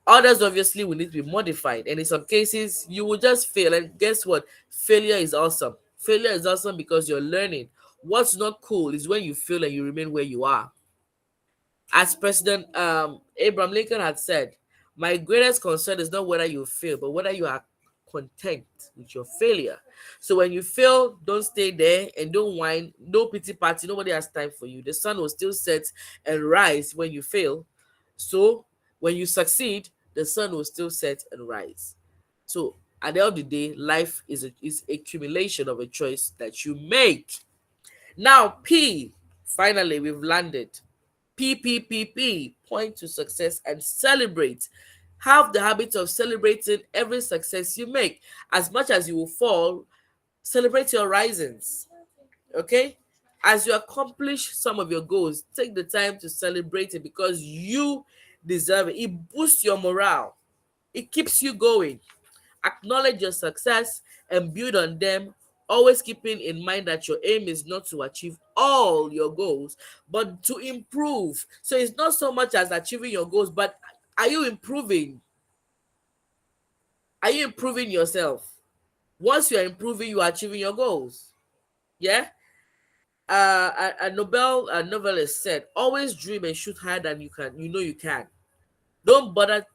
Others obviously will need to be modified, and in some cases, you will just fail. And guess what? Failure is awesome. Failure is awesome because you're learning. What's not cool is when you fail and you remain where you are. As President Abraham Lincoln had said, my greatest concern is not whether you fail, but whether you are content with your failure. So when you fail, don't stay there and don't whine. No pity party. Nobody has time for you. The sun will still set and rise when you fail. So when you succeed, the sun will still set and rise. So at the end of the day, life is accumulation of a choice that you make. Now, P, finally, we've landed. PPPP, point to success and celebrate. Have the habit of celebrating every success you make. As much as you will fall, celebrate your risings. Okay? As you accomplish some of your goals, take the time to celebrate it because you deserve it. It boosts your morale, it keeps you going. Acknowledge your success and build on them, always keeping in mind that your aim is not to achieve all your goals, but to improve. So it's not so much as achieving your goals, but are you improving? Are you improving yourself? Once you are improving, you are achieving your goals. Yeah. A Nobel novelist said, "Always dream and shoot higher than you can. You know you can. Don't bother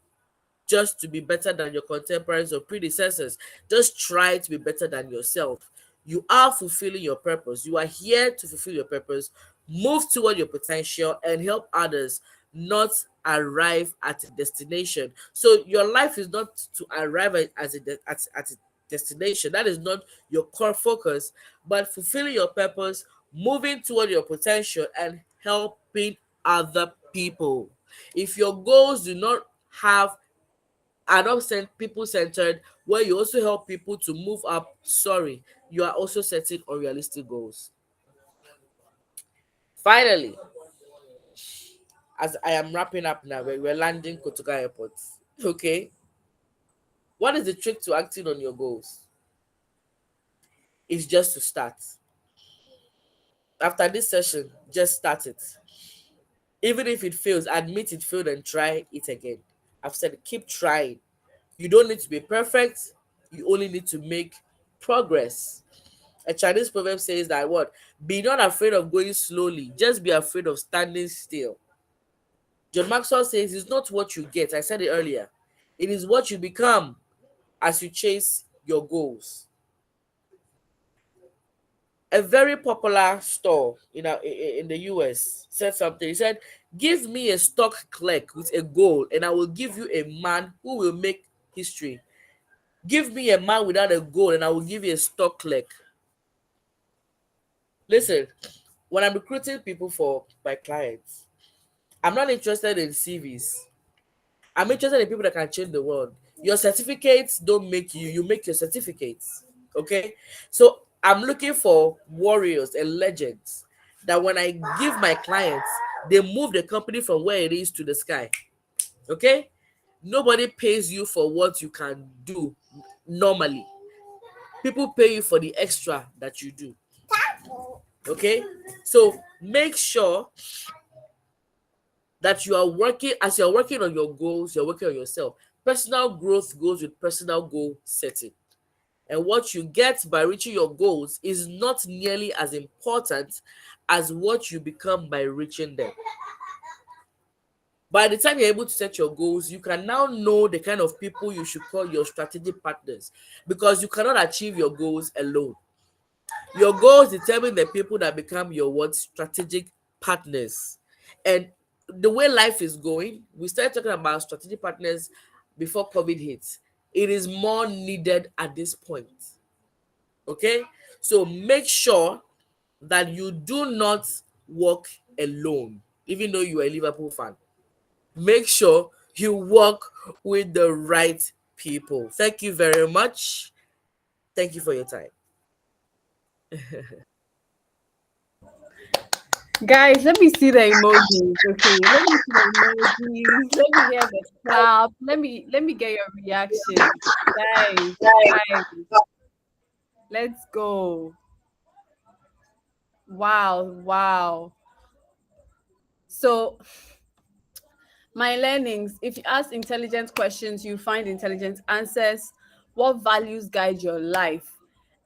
just to be better than your contemporaries or predecessors. Just try to be better than yourself. You are fulfilling your purpose. You are here to fulfill your purpose. Move toward your potential and help others, not arrive at a destination. So your life is not to arrive at a destination. That is not your core focus, but fulfilling your purpose, moving toward your potential, and helping other people. If your goals do not have are not people centered, where you also help people to move up, sorry, you are also setting unrealistic goals. Finally, as I am wrapping up now, we're landing Kotoka Airport. Okay, what is the trick to acting on your goals? It's just to start. After this session, just start it. Even if it fails, admit it failed and try it again. I've said keep trying. You don't need to be perfect, you only need to make progress. A Chinese proverb says that what? Be not afraid of going slowly, just be afraid of standing still. John Maxwell says it's not what you get. I said it earlier. It is what you become as you chase your goals. A very popular store in the US said something. He said, "Give me a stock clerk with a goal, and I will give you a man who will make history. Give me a man without a goal, and I will give you a stock clerk." Listen, when I'm recruiting people for my clients, I'm not interested in CVs. I'm interested in people that can change the world. Your certificates don't make you, you make your certificates. Okay? So I'm looking for warriors and legends that when I give my clients, they move the company from where it is to the sky. Okay? Nobody pays you for what you can do normally. People pay you for the extra that you do. Okay? So make sure that you are working, as you're working on your goals, you're working on yourself. Personal growth goes with personal goal setting. And what you get by reaching your goals is not nearly as important as what you become by reaching them. By the time you're able to set your goals, you can now know the kind of people you should call your strategic partners, because you cannot achieve your goals alone. Your goals determine the people that become your what strategic partners. And the way life is going, we started talking about strategic partners before COVID hit. It is more needed at this point. Okay? So make sure that you do not work alone, even though you are a Liverpool fan. Make sure you work with the right people. Thank you very much. Thank you for your time. Guys, let me see the emojis. Okay, let me see the emojis. Let me hear the clap. Let me get your reaction. Guys, guys, let's go. Wow, wow. So my learnings, if you ask intelligent questions, you find intelligent answers. What values guide your life?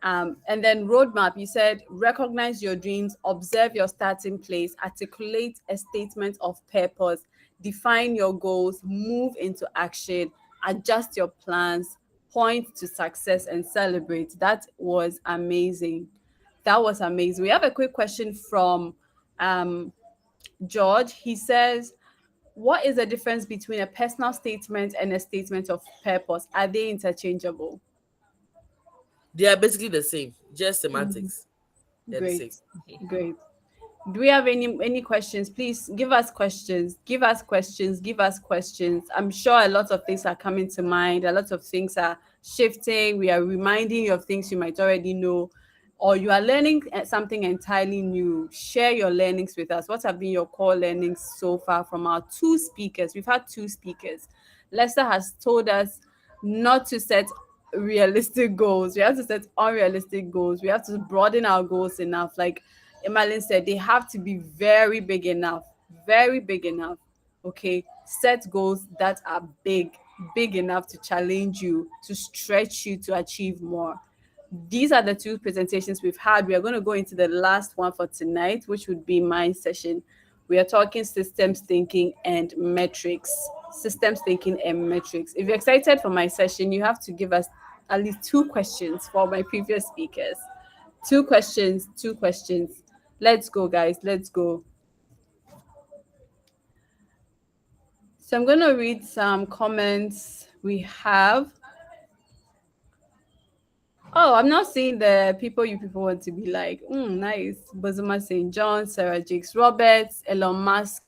And then roadmap, you said recognize your dreams, observe your starting place, articulate a statement of purpose, define your goals, move into action, adjust your plans, point to success, and celebrate. That was amazing. That was amazing. We have a quick question from um, George. He says, what is the difference between a personal statement and a statement of purpose? Are they interchangeable? They are basically the same, just Mhm. semantics. They're the Great, same. great. Do we have any questions? Please give us questions. Give us questions. Give us questions. I'm sure a lot of things are coming to mind. A lot of things are shifting. We are reminding you of things you might already know, or you are learning something entirely new. Share your learnings with us. What have been your core learnings so far from our two speakers? We've had two speakers. Lester has told us not to set realistic goals. We have to set unrealistic goals. We have to broaden our goals enough. Like Emalin said, they have to be very big enough, very big enough. Okay, set goals that are big, big enough to challenge you, to stretch you to achieve more. These are the two presentations we've had. We are going to go into the last one for tonight, which would be my session. We are talking systems thinking and metrics. Systems thinking and metrics. If you're excited for my session, you have to give us at least two questions for my previous speakers. Two questions, two questions. Let's go, guys. Let's go. So I'm going to read some comments we have. Oh, I'm not seeing the people you people want to be like. Nice. Bozuma St. John, Sarah Jakes Roberts, Elon Musk.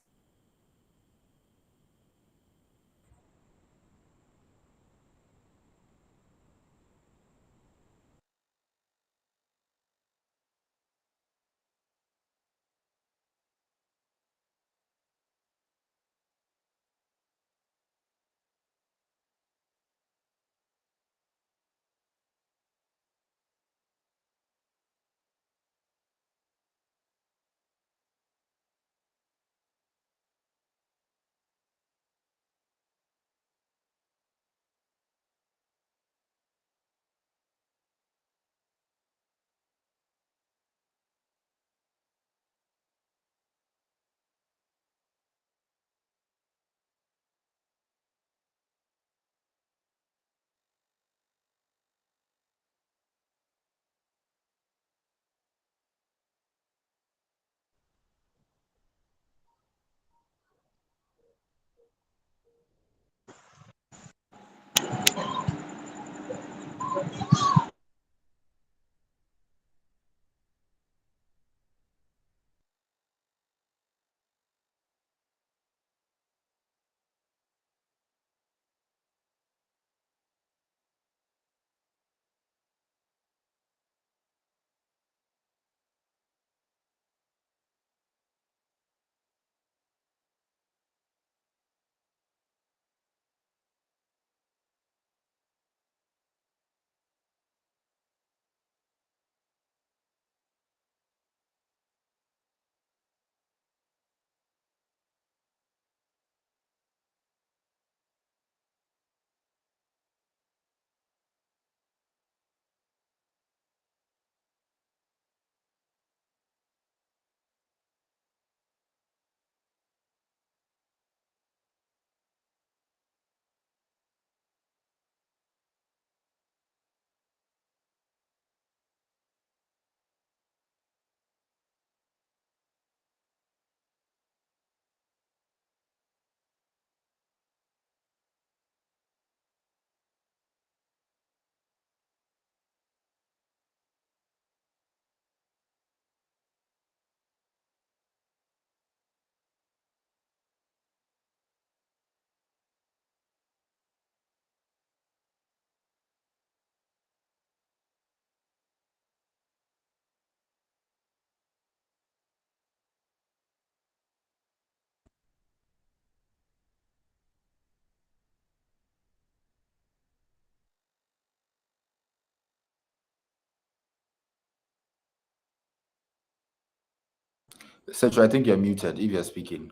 Setra, I think you're muted if you're speaking.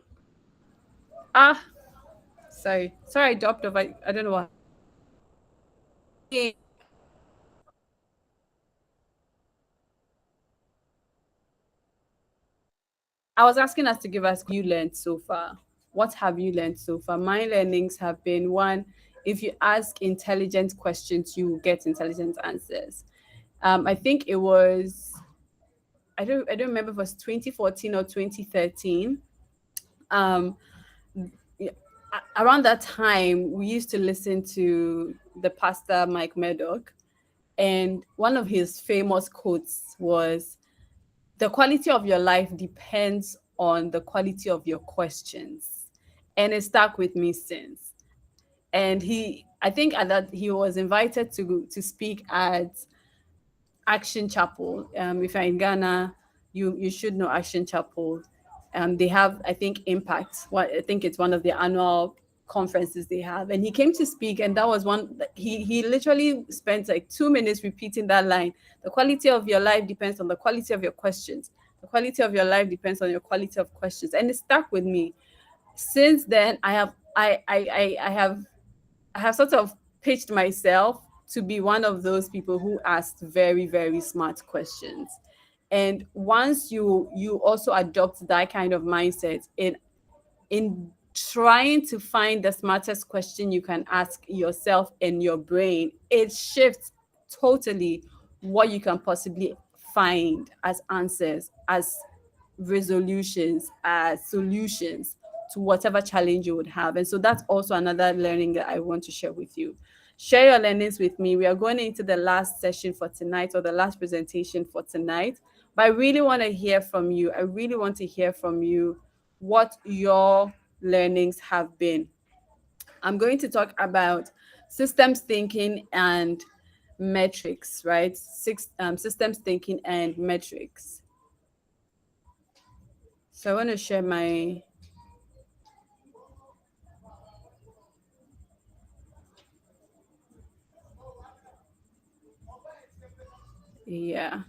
Ah, sorry, I dropped off. I don't know what. I was asking us to give us you learned so far. What have you learned so far? My learnings have been one: if you ask intelligent questions, you will get intelligent answers. I think it was I don't remember if it was 2014 or 2013. Um, yeah, around that time, we used to listen to the pastor Mike Murdoch, and one of his famous quotes was, "The quality of your life depends on the quality of your questions," and it stuck with me since. And I think at that he was invited to speak at Action Chapel. If you're in Ghana, you should know Action Chapel. They have, I think, Impact. What I think it's one of the annual conferences they have, and he came to speak, and that was one. He literally spent like 2 minutes repeating that line. The quality of your life depends on the quality of your questions. The quality of your life depends on your quality of questions, and it stuck with me. Since then, I have sort of pitched myself to be one of those people who asked very, very smart questions. And once you also adopt that kind of mindset in trying to find the smartest question you can ask yourself in your brain, it shifts totally what you can possibly find as answers, as resolutions, as solutions to whatever challenge you would have. And so that's also another learning that I want to share with you. Share your learnings with me. We are going into the last session for tonight, or the last presentation for tonight. But I really want to hear from you. I really want to hear from you what your learnings have been. I'm going to talk about systems thinking and metrics, right? Systems thinking and metrics. So I want to share my, yeah,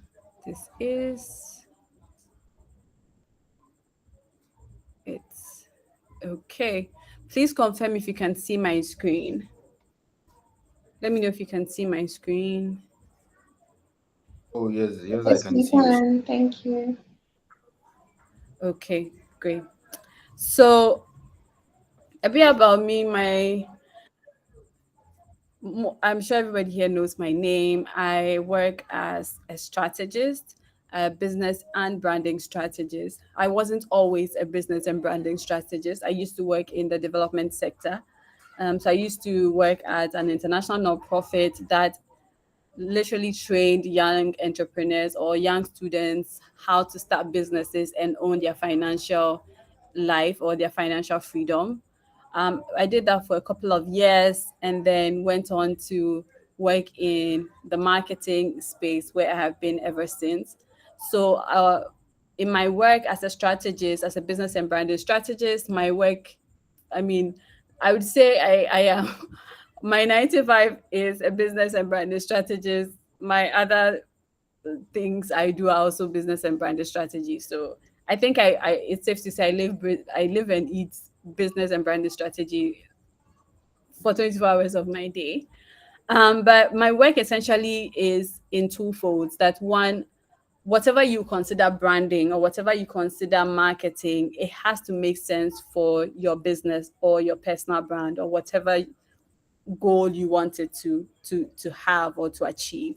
this is, it's okay. Please confirm if you can see my screen. Let me know if you can see my screen. Oh, yes, yes, I Yes, can we see you. can. Thank you. Okay, great. So a bit about me, I'm sure everybody here knows my name. I work as a strategist, a business and branding strategist. I wasn't always a business and branding strategist. I used to work in the development sector. So I used to work at an international nonprofit that literally trained young entrepreneurs or young students how to start businesses and own their financial life or their financial freedom. I did that for a couple of years and then went on to work in the marketing space where I have been ever since. So, in my work as a strategist, as a business and branding strategist, my work, I mean, I would say I am my 95 is a business and branding strategist. My other things I do are also business and branding strategy. So I think I it's safe to say I live and eat business and branding strategy for 24 hours of my day. But my work essentially is in two folds. That one, whatever you consider branding or whatever you consider marketing, it has to make sense for your business or your personal brand or whatever goal you wanted to have or to achieve.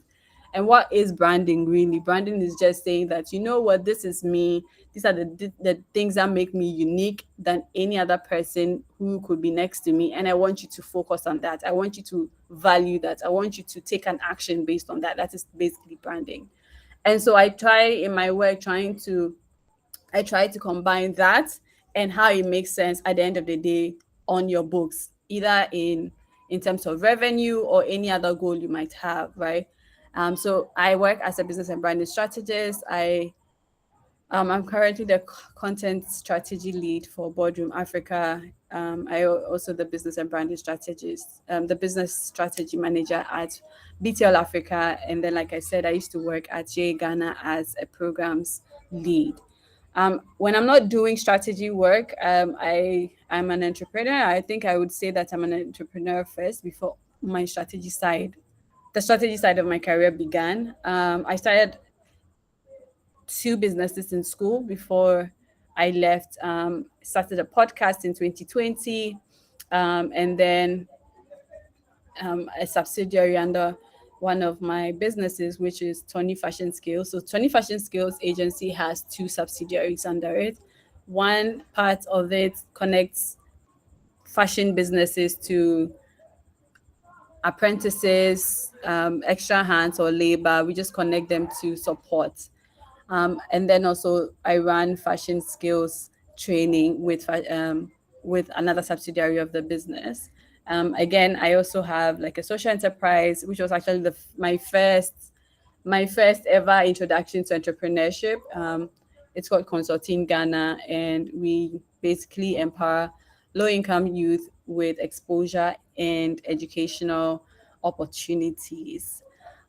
And what is branding really? Branding is just saying that, you know what, this is me. These are the things that make me unique than any other person who could be next to me. And I want you to focus on that. I want you to value that. I want you to take an action based on that. That is basically branding. And so I try in my work I try to combine that and how it makes sense at the end of the day on your books, either in terms of revenue or any other goal you might have, right? So I work as a business and branding strategist. I'm currently the content strategy lead for Boardroom Africa. Also the business and branding strategist, the business strategy manager at BTL Africa. And then, like I said, I used to work at J Ghana as a programs lead. When I'm not doing strategy work, I'm an entrepreneur. I think I would say that I'm an entrepreneur first before my strategy side. The strategy side of my career began. I started two businesses in school before I left. Started a podcast in 2020, and then a subsidiary under one of my businesses, which is Tony Fashion Skills. So Tony Fashion Skills agency has two subsidiaries under it. One part of it connects fashion businesses to apprentices, extra hands or labor. We just connect them to support. And then also I ran fashion skills training with another subsidiary of the business. Again, I also have like a social enterprise, which was actually my first ever introduction to entrepreneurship. It's called Consulting Ghana, and we basically empower low income youth with exposure and educational opportunities.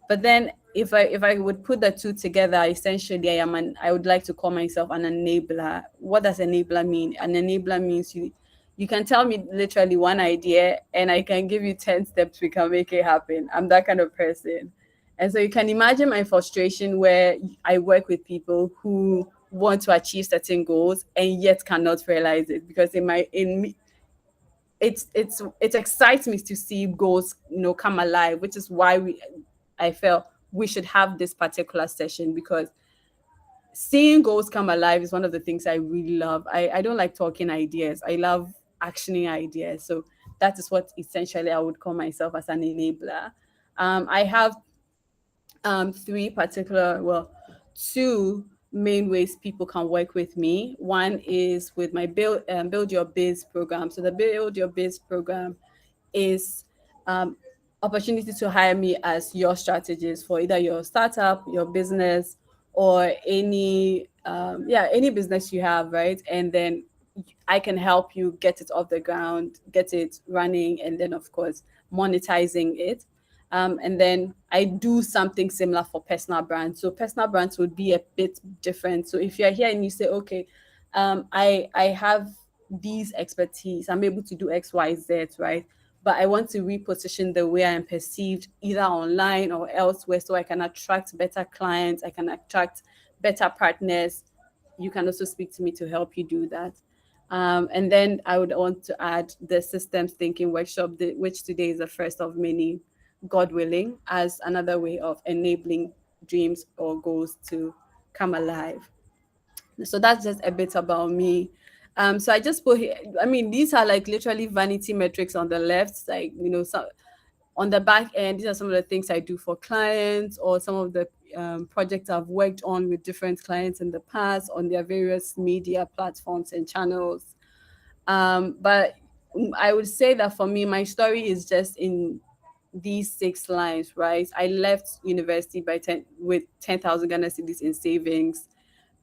But then if I would put the two together, essentially I would like to call myself an enabler. What does enabler mean? An enabler means you can tell me literally one idea and I can give you 10 steps we can make it happen. I'm that kind of person. And so you can imagine my frustration where I work with people who want to achieve certain goals and yet cannot realize it because it excites me to see goals come alive, which is why I felt we should have this particular session because seeing goals come alive is one of the things I really love. I don't like talking ideas. I love actioning ideas. So that is what essentially I would call myself as an enabler. I have three particular, well, two main ways people can work with me. One is with my build your biz program. So the build your biz program is um, opportunity to hire me as your strategist for either your startup, your business, or any business you have, right? And then I can help you get it off the ground, get it running, and then of course monetizing it. And then I do something similar for personal brands. So personal brands would be a bit different. So if you're here and you say, okay, I have these expertise, I'm able to do X, Y, Z, right? But I want to reposition the way I am perceived either online or elsewhere so I can attract better clients, I can attract better partners. You can also speak to me to help you do that. And then I would want to add the systems thinking workshop, which today is the first of many, God willing, as another way of enabling dreams or goals to come alive. So that's just a bit about me. So I just put here, I mean, these are like literally vanity metrics on the left, like, so on the back end, these are some of the things I do for clients or some of the projects I've worked on with different clients in the past on their various media platforms and channels. But I would say that for me, my story is just in these 6 lines, right? I left university with 10,000 Ghana cedis in savings,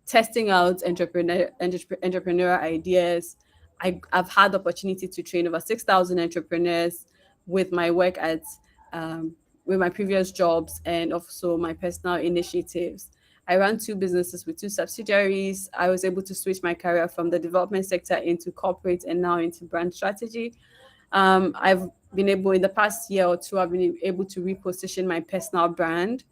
testing out entrepreneurial ideas. I've had the opportunity to train over 6,000 entrepreneurs with my work at um, with my previous jobs and also my personal initiatives. I ran two businesses with two subsidiaries. I was able to switch my career from the development sector into corporate and now into brand strategy. I've been able in the past year or two, I've been able to reposition my personal brand.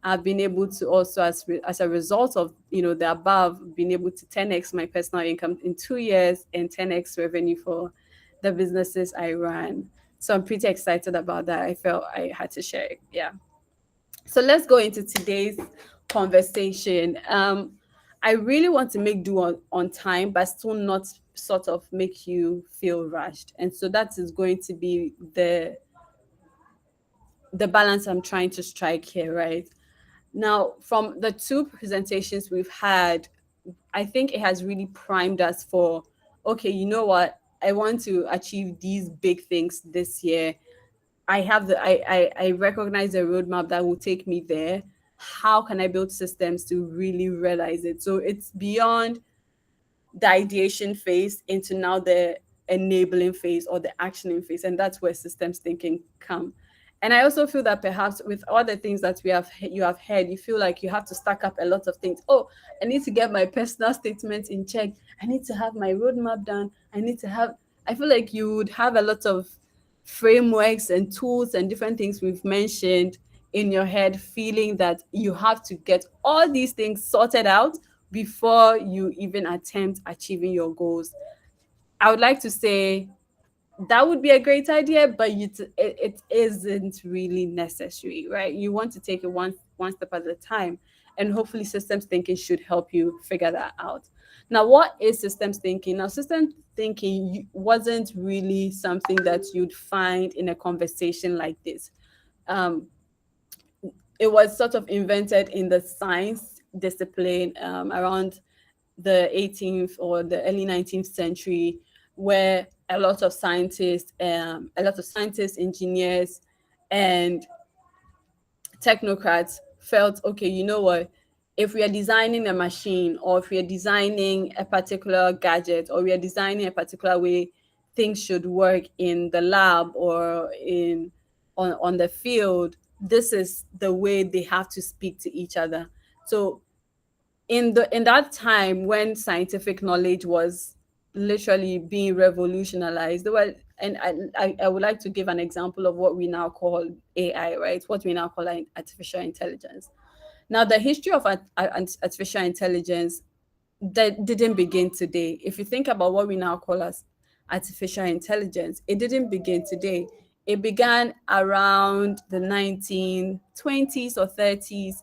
I've been able to also, as a result of the above, been able to 10x my personal income in 2 years and 10x revenue for the businesses I ran. So I'm pretty excited about that. I felt I had to share it. Yeah. So let's go into today's conversation. I really want to make do on time, but still not sort of make you feel rushed. And so that is going to be the balance I'm trying to strike here, right? Now, from the two presentations we've had, I think it has really primed us for, okay, you know what? I want to achieve these big things this year. I recognize a roadmap that will take me there. How can I build systems to really realize it? So it's beyond the ideation phase into now the enabling phase or the actioning phase, and that's where systems thinking come. And I also feel that perhaps with all the things that you have heard, you feel like you have to stack up a lot of things. Oh, I need to get my personal statements in check. I need to have my roadmap done. I feel like you would have a lot of frameworks and tools and different things we've mentioned in your head, feeling that you have to get all these things sorted out before you even attempt achieving your goals. I would like to say that would be a great idea, but it isn't really necessary, right? You want to take it one step at a time, and hopefully systems thinking should help you figure that out. Now, what is systems thinking? Now, systems thinking wasn't really something that you'd find in a conversation like this. um, it was sort of invented in the science discipline around the 18th or the early 19th century, where a lot of scientists, engineers, and technocrats felt, okay, you know what? If we are designing a machine, or if we are designing a particular gadget, or we are designing a particular way things should work in the lab or on the field, this is the way they have to speak to each other. So in that time when scientific knowledge was literally being revolutionized, there were, and I would like to give an example of what we now call AI, right? What we now call artificial intelligence. Now, the history of artificial intelligence that didn't begin today. If you think about what we now call as artificial intelligence, it didn't begin today. It began around the 1920s or 30s,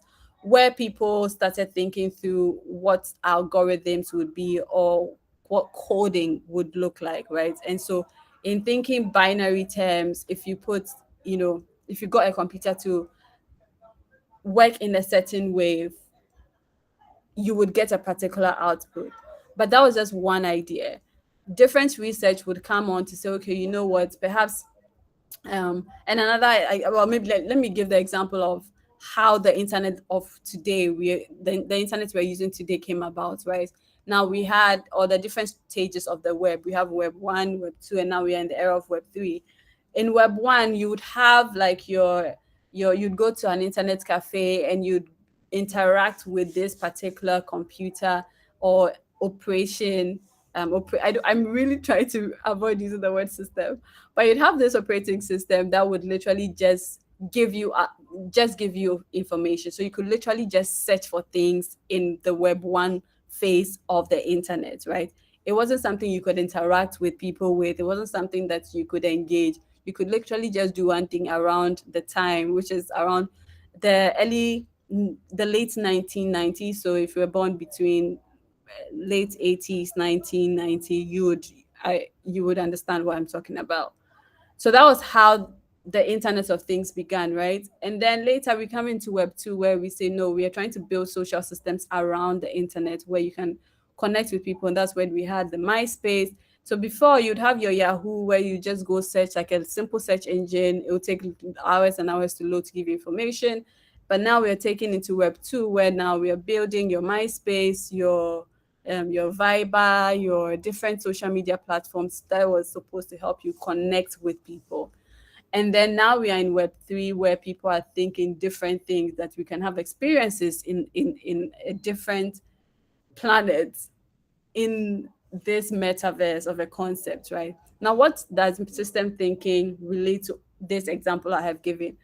where people started thinking through what algorithms would be, or what coding would look like, right? And so, in thinking binary terms, if you put, if you got a computer to work in a certain way, you would get a particular output. But that was just one idea. Different research would come on to say, okay, you know what, perhaps and another, well, maybe let me give the example of how the internet of today, the internet we're using today came about, right? Now we had all the different stages of the web. We have web 1, web 2, and now we're in the era of web 3. In web 1, you would have like you'd go to an internet cafe and you'd interact with this particular computer or operation. I'm really trying to avoid using the word system, but you'd have this operating system that would literally give you just give you information. So you could literally just search for things in the web 1 phase of the internet, right? It wasn't something you could interact with people with. It wasn't something that you could engage. You could literally just do one thing around the time, which is around the late 1990s. So if you were born between late 80s, 1990, you would understand what I'm talking about. So that was how the Internet of Things began, right? And then later we come into Web 2, where we say, no, we are trying to build social systems around the internet where you can connect with people. And that's when we had the MySpace. So before, you'd have your Yahoo, where you just go search, like a simple search engine. It will take hours and hours to load to give you information. But now we are taking into Web 2, where now we are building your MySpace, your Viber, your different social media platforms that was supposed to help you connect with people. And then now we are in Web 3, where people are thinking different things, that we can have experiences in a different planet in this metaverse of a concept, right? Now, what does system thinking relate to this example I have given?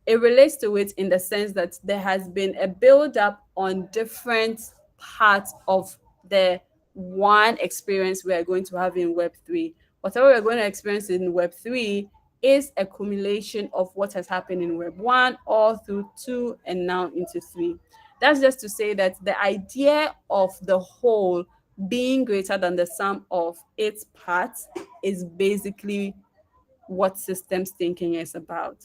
It relates to it in the sense that there has been a build up on different parts of the one experience we are going to have in Web 3. Whatever we're going to experience in Web 3 is accumulation of what has happened in Web 1 all through 2 and now into 3. That's just to say that the idea of the whole being greater than the sum of its parts is basically what systems thinking is about.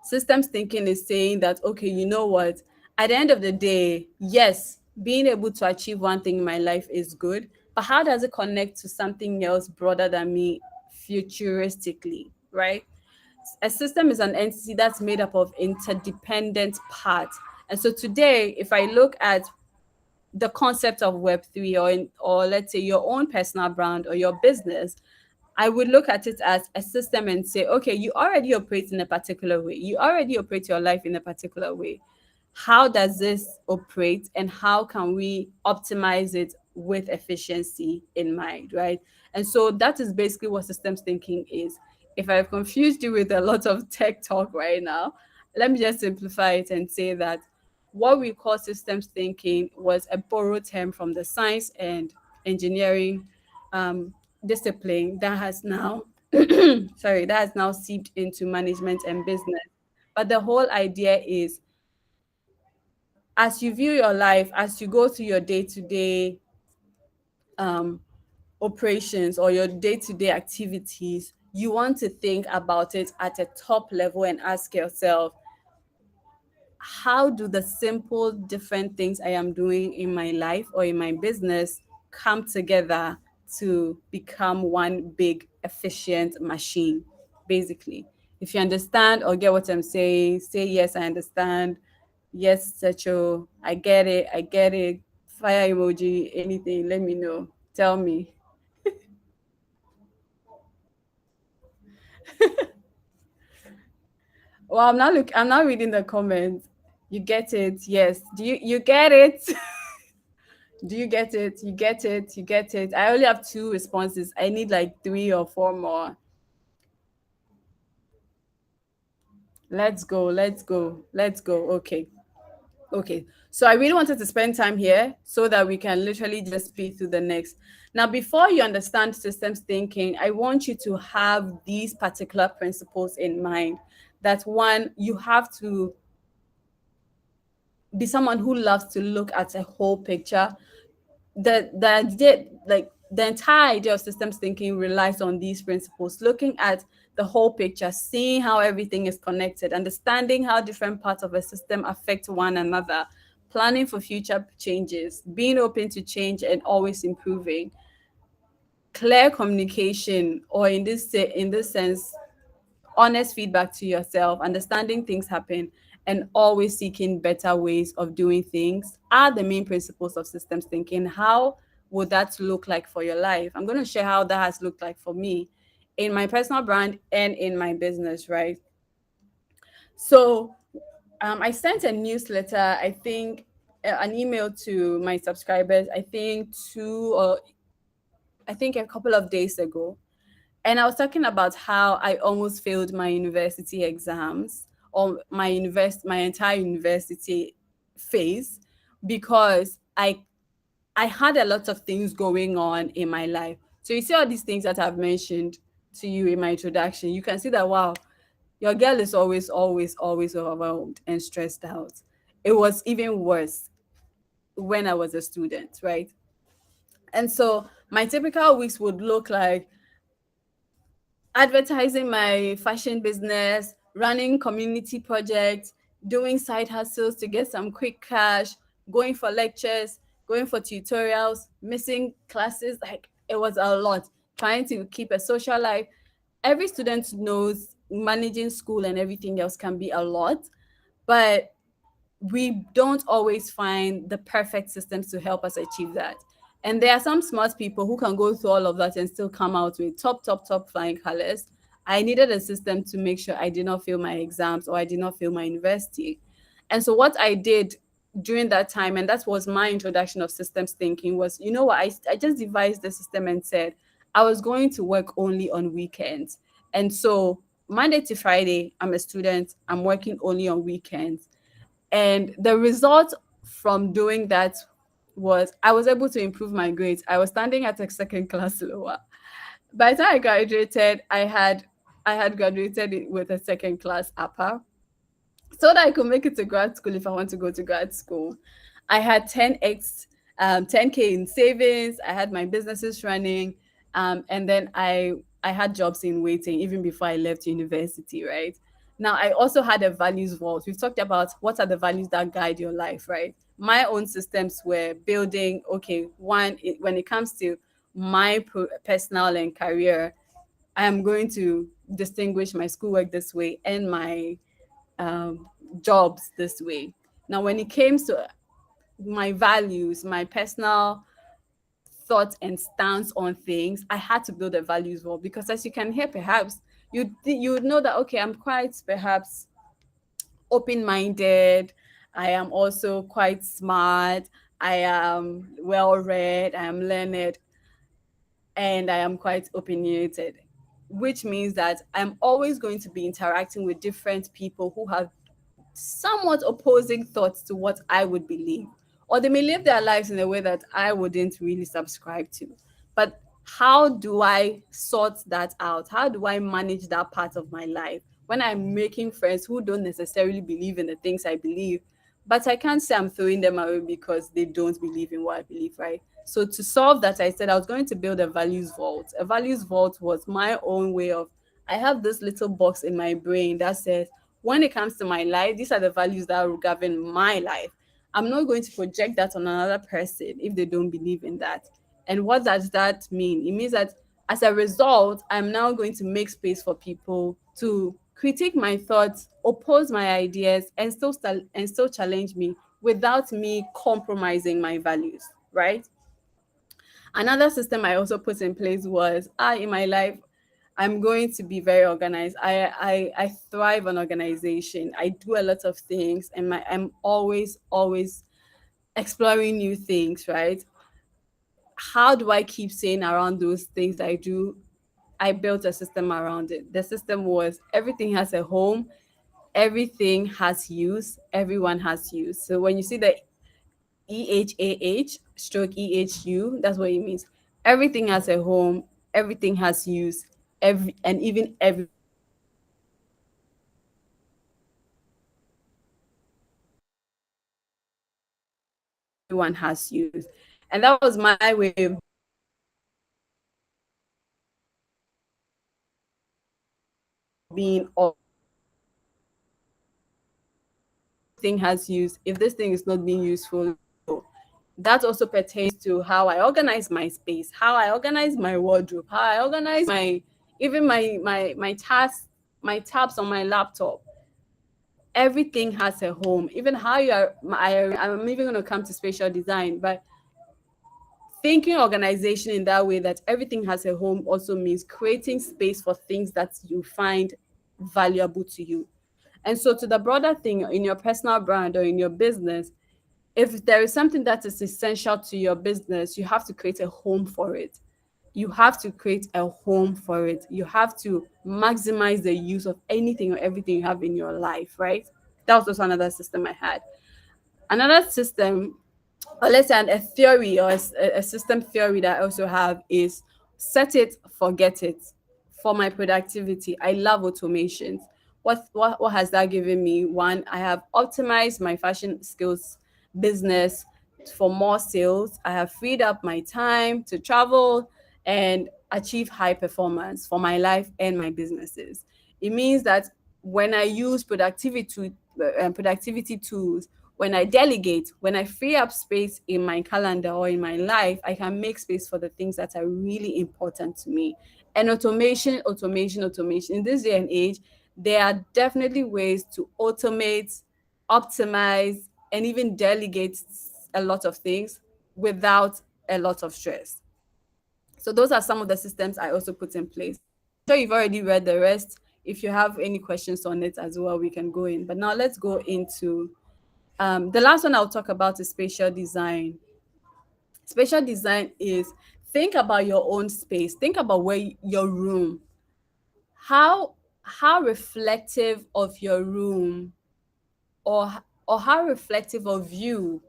Systems thinking is saying that, okay, you know what, at the end of the day, yes, being able to achieve one thing in my life is good, but how does it connect to something else broader than me futuristically, right? A system is an entity that's made up of interdependent parts. And so today, if I look at the concept of Web3, or let's say your own personal brand or your business, I would look at it as a system and say, okay, you already operate in a particular way. You already operate your life in a particular way. How does this operate, and how can we optimize it with efficiency in mind, right? And so that is basically what systems thinking is. If I've confused you with a lot of tech talk right now, let me just simplify it and say that what we call systems thinking was a borrowed term from the science and engineering um, discipline that has now that has now seeped into management and business. But the whole idea is, as you view your life, as you go through your day-to-day um, operations or your day-to-day activities, you want to think about it at a top level and ask yourself, how do the simple different things I am doing in my life or in my business come together to become one big efficient machine, basically? If you understand or get what I'm saying, say yes, I understand. Yes, Secho, I get it, I get it. Fire emoji, anything, let me know. Tell me. Well, I'm not reading the comments. You get it? Yes. Do you get it? Do you get it? You get it? You get it? I only have two responses. I need like three or four more. Let's go. Let's go. Let's go. Okay. Okay. So I really wanted to spend time here so that we can literally just speed through the next. Now, before you understand systems thinking, I want you to have these particular principles in mind. That one, you have to be someone who loves to look at a whole picture. The idea, like the entire idea of systems thinking relies on these principles, looking at the whole picture, seeing how everything is connected, understanding how different parts of a system affect one another, planning for future changes, being open to change and always improving, clear communication, or in this sense, honest feedback to yourself, understanding things happen, and always seeking better ways of doing things are the main principles of systems thinking. How would that look like for your life? I'm going to share how that has looked like for me in my personal brand and in my business, right? So I sent a newsletter, I think, an email to my subscribers, I think a couple of days ago. And I was talking about how I almost failed my university exams or my entire university phase because I had a lot of things going on in my life. So you see all these things that I've mentioned to you in my introduction, you can see that wow, your girl is always, always, always overwhelmed and stressed out. It was even worse when I was a student, right? And so my typical weeks would look like advertising my fashion business, running community projects, doing side hustles to get some quick cash, going for lectures, going for tutorials, missing classes. Like it was a lot. Trying to keep a social life. Every student knows managing school and everything else can be a lot, but we don't always find the perfect systems to help us achieve that. And there are some smart people who can go through all of that and still come out with top flying colors. I needed a system to make sure I did not fail my exams or I did not fail my university. And so what I did during that time, and that was my introduction of systems thinking, was, you know what, I just devised the system and said I was going to work only on weekends. And so Monday to Friday, I'm a student, I'm working only on weekends. And the result from doing that was I was able to improve my grades. I was standing at a second class lower. By the time I graduated, I had graduated with a second class upper so that I could make it to grad school if I want to go to grad school. I had 10K in savings. I had my businesses running. And then I had jobs in waiting even before I left university, right? Now, I also had a values vault. We've talked about what are the values that guide your life, right? My own systems were building, okay, when it comes to my personal and career, I am going to distinguish my schoolwork this way and my um, jobs this way. Now, when it came to my values, my personal thought and stance on things, I had to build a values wall, because as you can hear, perhaps you would know that, okay, I'm quite perhaps open-minded. I am also quite smart. I am well read. I am learned, and I am quite opinionated, which means that I'm always going to be interacting with different people who have somewhat opposing thoughts to what I would believe. Or they may live their lives in a way that I wouldn't really subscribe to. But how do I sort that out? How do I manage that part of my life when I'm making friends who don't necessarily believe in the things I believe? But I can't say I'm throwing them away because they don't believe in what I believe, right? So to solve that, I said I was going to build a values vault. A values vault was my own way of, I have this little box in my brain that says, when it comes to my life, these are the values that will govern my life. I'm not going to project that on another person if they don't believe in that. And what does that mean? It means that as a result, I'm now going to make space for people to critique my thoughts, oppose my ideas, and still challenge me without me compromising my values, right? Another system I also put in place was, in my life, I'm going to be very organized. I thrive on organization. I do a lot of things, and I'm always exploring new things, right? How do I keep saying around those things I do? I built a system around it. The system was, everything has a home, everything has use, everyone has use. So when you see the EHAH stroke EHU, that's what it means. Everything has a home, everything has use, and even everyone has use. Everyone has use. Everyone has use. And that was my way of being organized. That was my way of being everything has use. If this thing is not being useful, let it go. That also pertains to how I organize my space, how I organize my wardrobe, how I organize my, even my tasks, my tabs on my laptop. Everything has a home. Even how you are, I'm even going to come to spatial design, but thinking organization in that way, that everything has a home, also means creating space for things that you find valuable to you. And so, to the broader thing, in your personal brand or in your business, if there is something that is essential to your business, you have to create a home for it. You have to create a home for it. You have to maximize the use of anything or everything you have in your life, right? That was also another system I had. Another system, or let's say a theory, or a system theory that I also have, is set it, forget it. For my productivity, I love automations. What has that given me? One, I have optimized my fashion skills business for more sales. I have freed up my time to travel and achieve high performance for my life and my businesses. It means that when I use productivity tools, when I delegate, when I free up space in my calendar or in my life, I can make space for the things that are really important to me. And automation. In this day and age, there are definitely ways to automate, optimize, and even delegate a lot of things without a lot of stress. So those are some of the systems I also put in place. I'm sure you've already read the rest. If you have any questions on it as well, we can go in. But now let's go into the last one I'll talk about is spatial design. Spatial design is, think about your own space. Think about where your room, how how reflective of your room, or how reflective of you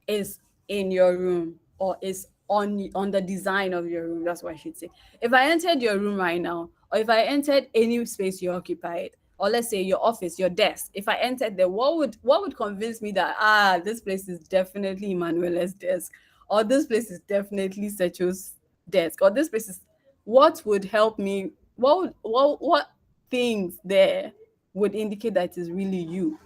is in your room, or is on the design of your room. That's what I should say. If I entered your room right now, or if I entered any space you occupied, or let's say your office, your desk, if I entered there, what would convince me that, this place is definitely Manuela's desk, or this place is definitely Secho's desk, or this place is, what would help me, what things there would indicate that it is really you?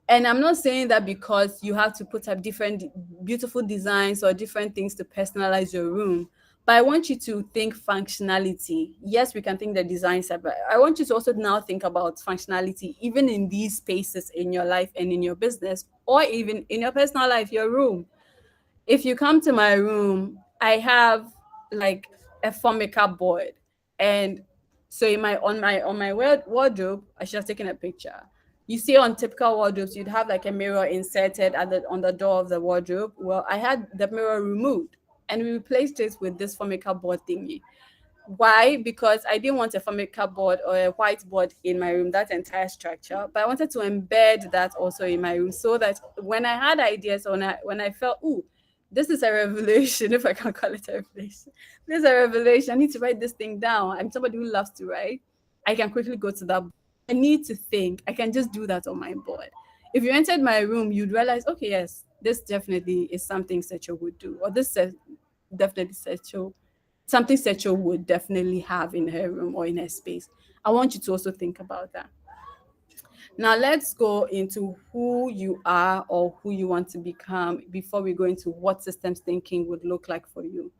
And I'm not saying that because you have to put up different beautiful designs or different things to personalize your room, but I want you to think functionality. Yes, we can think the design side, but I want you to also now think about functionality, even in these spaces in your life and in your business, or even in your personal life, your room. If you come to my room, I have like a formica board, and so in my on my wardrobe, I should have taken a picture. You see, on typical wardrobes, you'd have like a mirror inserted at the on the door of the wardrobe. Well, I had the mirror removed, and we replaced it with this formica board thingy. Why? Because I didn't want a formica board or a whiteboard in my room, that entire structure, but I wanted to embed that also in my room so that when I had ideas, when I felt, ooh, this is a revelation, if I can call it a revelation, this is a revelation, I need to write this thing down. I'm somebody who loves to write. I can quickly go to that. I need to think. I can just do that on my board. If you entered my room, you'd realize, okay, yes, this definitely is something Secho would do, or this is definitely Secho something Secho would definitely have in her room or in her space. I want you to also think about that. Now, let's go into who you are or who you want to become before we go into what systems thinking would look like for you.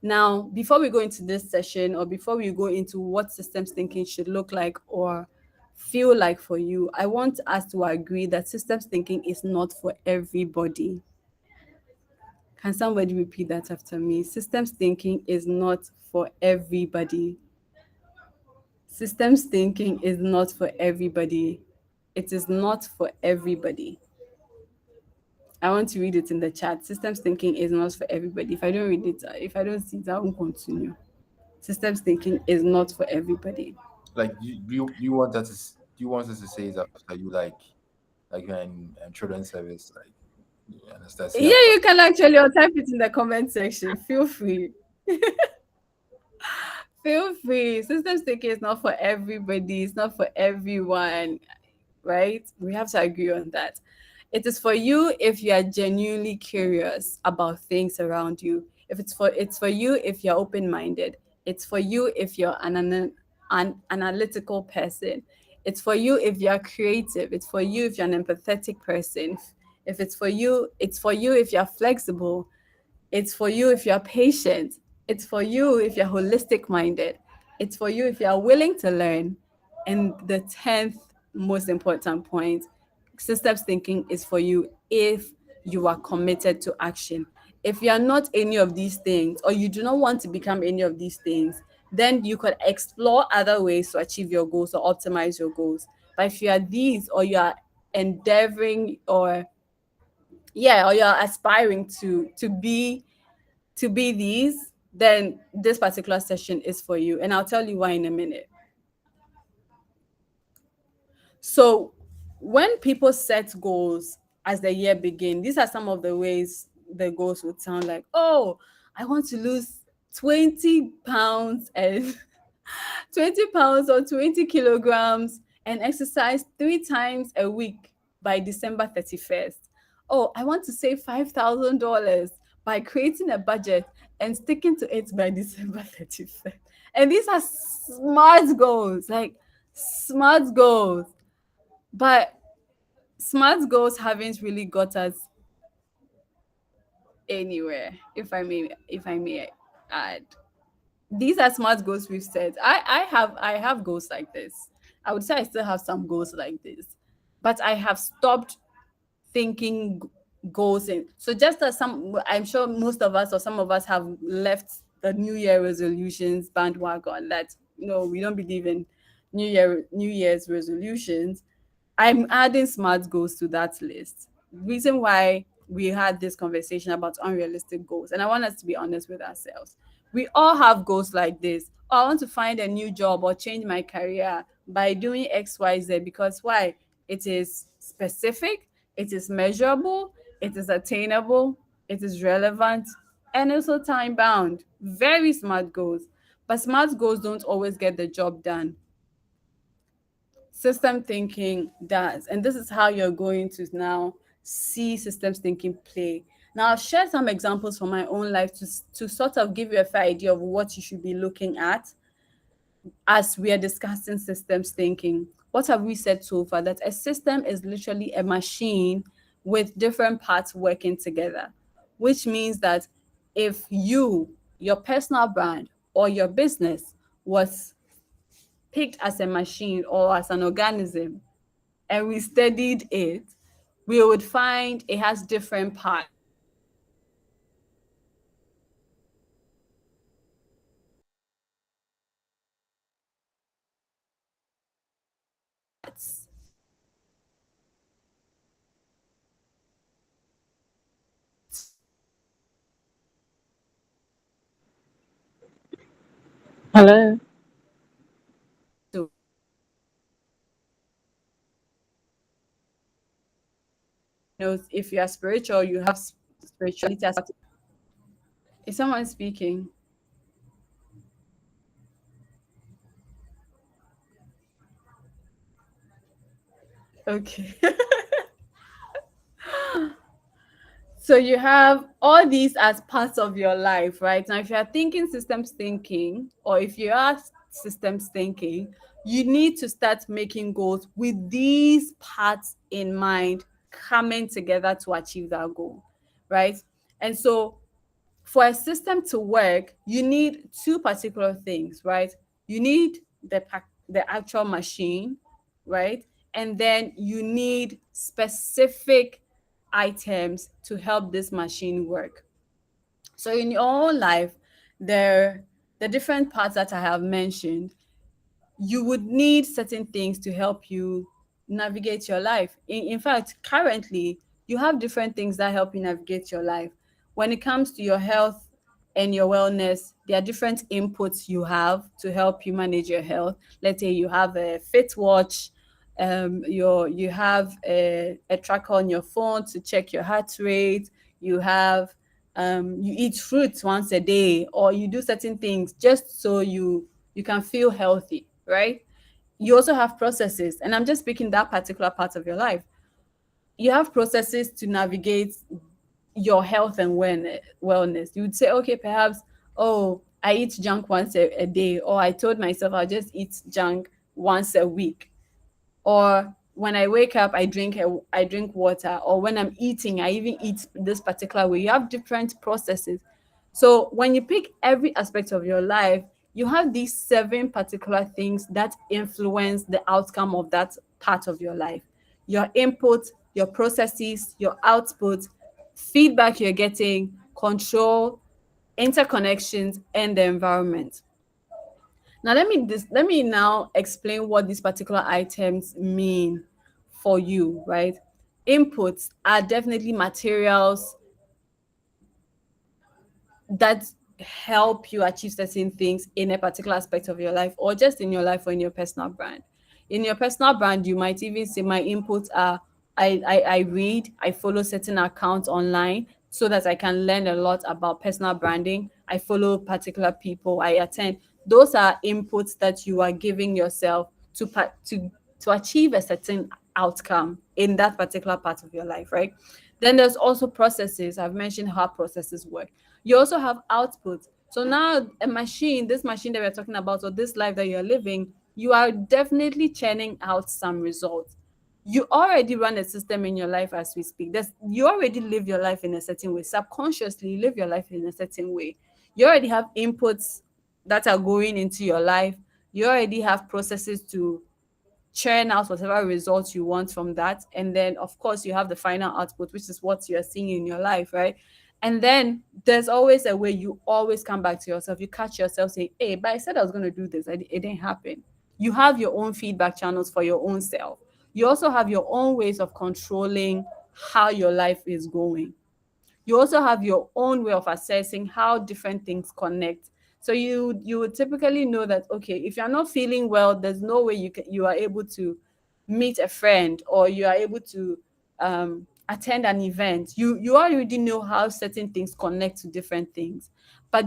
Now, before we go into this session or before we go into what systems thinking should look like or feel like for you, I want us to agree that systems thinking is not for everybody. Can somebody repeat that after me? Systems thinking is not for everybody. Systems thinking is not for everybody. It is not for everybody. I want to read it in the chat. Systems thinking is not for everybody. If I don't read it, if I don't see it, I won't continue. Systems thinking is not for everybody. Like, do you want us to do you want us to say it after you, like you're in children's service, like Yeah, Anastasia? you can actually or type it in the comment section. Feel free. Feel free. Systems thinking is not for everybody. It's not for everyone, right? We have to agree on that. It is for you if you are genuinely curious about things around you. If it's for you if you're open-minded. It's for you if you're an analytical person. It's for you if you're creative. It's for you if you're an empathetic person. If it's for you if you're flexible. It's for you if you're patient. It's for you if you're holistic minded. It's for you if you're willing to learn. And the 10th most important point, systems thinking is for you if you are committed to action. If you are not any of these things, or you do not want to become any of these things, then you could explore other ways to achieve your goals or optimize your goals. But if you are these, or you are endeavoring, or yeah, or you're aspiring to be these, then this particular session is for you. And I'll tell you why in a minute. So, when people set goals as the year begin, these are some of the ways the goals would sound like. Oh, I want to lose 20 pounds and 20 pounds or 20 kilograms and exercise 3 times a week by December 31st. Oh, I want to save $5,000 by creating a budget and sticking to it by December 31st. And these are smart goals, like smart goals. But smart goals haven't really got us anywhere, if I may add. These are smart goals we've set. I have goals like this. I would say I still have some goals like this, but I have stopped thinking goals in. So just as I'm sure most of us or some of us have left the New Year resolutions bandwagon. That no, we don't believe in New Year's resolutions. I'm adding smart goals to that list. Reason why we had this conversation about unrealistic goals, and I want us to be honest with ourselves. We all have goals like this. Oh, I want to find a new job or change my career by doing XYZ, because why? It is specific, it is measurable, it is attainable, it is relevant, and also time bound. Very smart goals. But smart goals don't always get the job done. System thinking does. And this is how you're going to now see systems thinking play. Now, I'll share some examples from my own life to sort of give you a fair idea of what you should be looking at as we are discussing systems thinking. What have we said so far? That a system is literally a machine with different parts working together, which means that if your personal brand or your business was picked as a machine or as an organism and we studied it, we would find it has different parts Hello. So if you are spiritual, you have spirituality as is someone speaking? Okay. So you have all these as parts of your life, right? Now, if you are thinking systems thinking, or if you are systems thinking, you need to start making goals with these parts in mind, coming together to achieve that goal, right? And so for a system to work, you need two particular things, right? You need the actual machine, right? And then you need specific items to help this machine work. So in your own life, there the different parts that I have mentioned, you would need certain things to help you navigate your life. In fact, currently, you have different things that help you navigate your life. When it comes to your health and your wellness, there are different inputs you have to help you manage your health. Let's say you have a fit watch, you have a tracker on your phone to check your heart rate, you have you eat fruits once a day, or you do certain things just so you can feel healthy, right? You also have processes, and I'm just speaking that particular part of your life. You have processes to navigate your health and wellness. You would say, okay, perhaps, oh, I eat junk once a day, or I told myself I'll just eat junk once a week, or when I wake up, I drink water, or when I'm eating, I even eat this particular way. You have different processes. So when you pick every aspect of your life, you have these seven particular things that influence the outcome of that part of your life: your input, your processes, your output, feedback you're getting, control, interconnections, and the environment. Now let me now explain what these particular items mean for you, right? Inputs are definitely materials that help you achieve certain things in a particular aspect of your life, or just in your life or in your personal brand. In your personal brand, you might even say my inputs are I read, I follow certain accounts online so that I can learn a lot about personal branding. I follow particular people, I attend. Those are inputs that you are giving yourself to achieve a certain outcome in that particular part of your life, right? Then there's also processes. I've mentioned how processes work. You also have output. So now this machine that we're talking about, or this life that you're living, you are definitely churning out some results. You already run a system in your life as we speak. You already live your life in a certain way. Subconsciously, you live your life in a certain way. You already have inputs that are going into your life. You already have processes to churn out whatever results you want from that. And then, of course, you have the final output, which is what you're seeing in your life, right? And then there's always a way you always come back to yourself. You catch yourself saying, hey, but I said I was going to do this. It didn't happen. You have your own feedback channels for your own self. You also have your own ways of controlling how your life is going. You also have your own way of assessing how different things connect. So you would typically know that, okay, if you're not feeling well, there's no way you are able to meet a friend, or you are able to attend an event. You already know how certain things connect to different things, but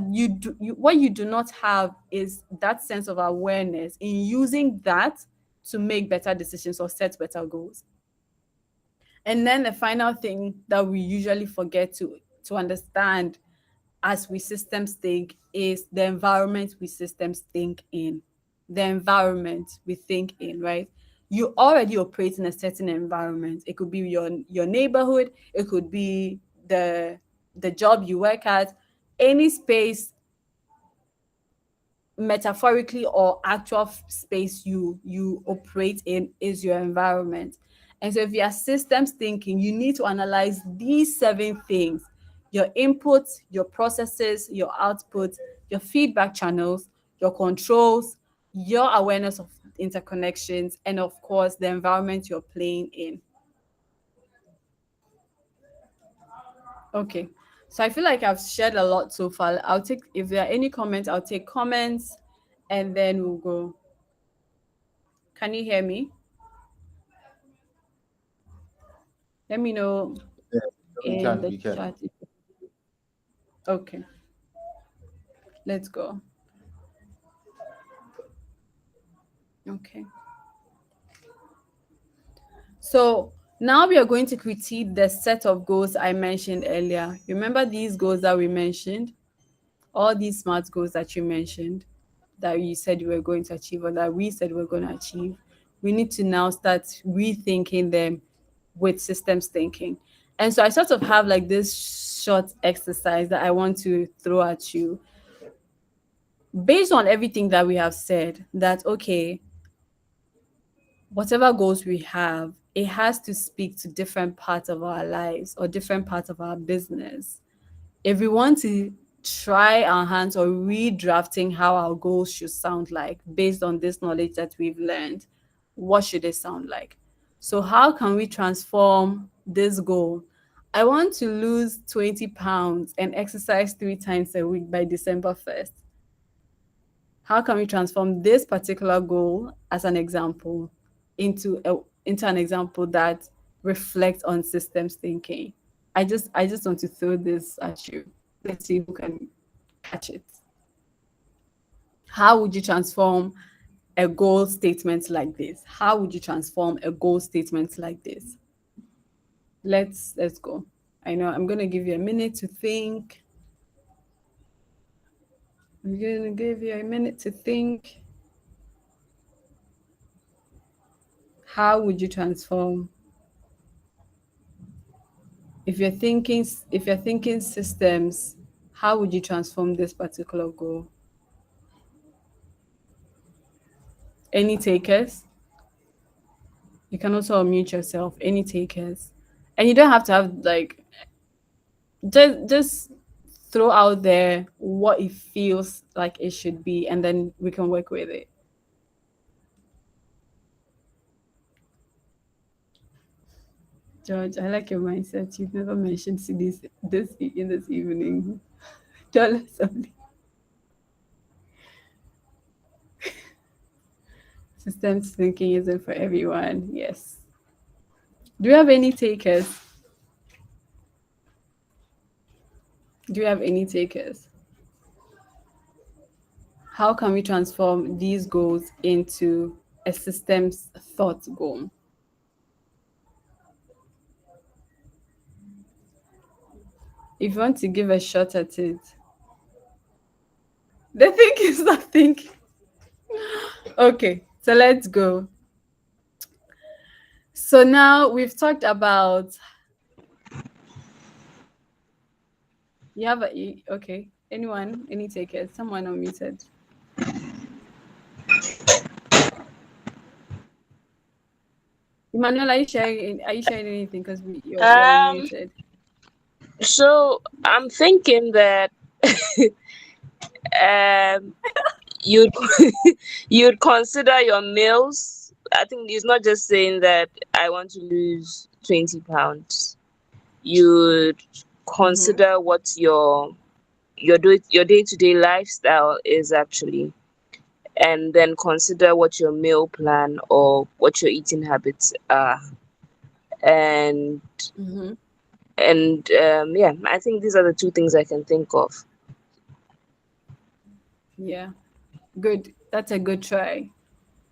what you do not have is that sense of awareness in using that to make better decisions or set better goals. And then the final thing that we usually forget to understand as we systems think is the environment we systems think in. The environment we think in, right? You already operate in a certain environment. It could be your neighborhood, it could be the job you work at, any space, metaphorically or actual space you operate in is your environment. And so if you are systems thinking, you need to analyze these seven things: your inputs, your processes, your outputs, your feedback channels, your controls, your awareness of interconnections, and of course the environment you're playing in. Okay, so I feel like I've shared a lot so far. I'll take, if there are any comments, I'll take comments. and then we'll go. Can you hear me? Let me know Yeah, we in can, the we can. chat. Okay, let's go. Okay. So now we are going to critique the set of goals I mentioned earlier. Remember these goals that we mentioned? All these smart goals that you mentioned that you said you were going to achieve or that we said we're going to achieve. We need to now start rethinking them with systems thinking. And so I sort of have like this short exercise that I want to throw at you based on everything that we have said that okay, whatever goals we have, it has to speak to different parts of our lives or different parts of our business. If we want to try our hands or redrafting how our goals should sound like based on this knowledge that we've learned, what should it sound like? So, how can we transform this goal? I want to lose 20 pounds and exercise 3 times a week by December 1st. How can we transform this particular goal as an example into an example that reflects on systems thinking? I just want to throw this at you. Let's see who can catch it. How would you transform a goal statement like this? How would you transform a goal statement like this? Let's go. I know I'm gonna give you a minute to think. I'm gonna give you a minute to think. How would you transform if you're thinking systems, how would you transform this particular goal? Any takers? You can also unmute yourself. Any takers? And you don't have to have like just throw out there what it feels like it should be and then we can work with it. George, I like your mindset. You've never mentioned CDs in this evening. Dollars only. Systems thinking isn't for everyone. Yes. Do you have any takers? Do you have any takers? How can we transform these goals into a systems thought goal? If you want to give a shot at it, the thing is not thinking. Okay, so let's go. So now we've talked about you have a okay. Anyone? Any takers? Someone unmuted. Emmanuel, are you sharing anything? Because you're Um, unmuted. so I'm thinking that um you'd you'd consider your meals. I think it's not just saying that I want to lose 20 pounds. You'd Mm-hmm. consider what your day-to-day lifestyle is actually, and then consider what your meal plan or what your eating habits are. And Mm-hmm. yeah, I think these are the two things I can think of. Yeah. Good. That's a good try.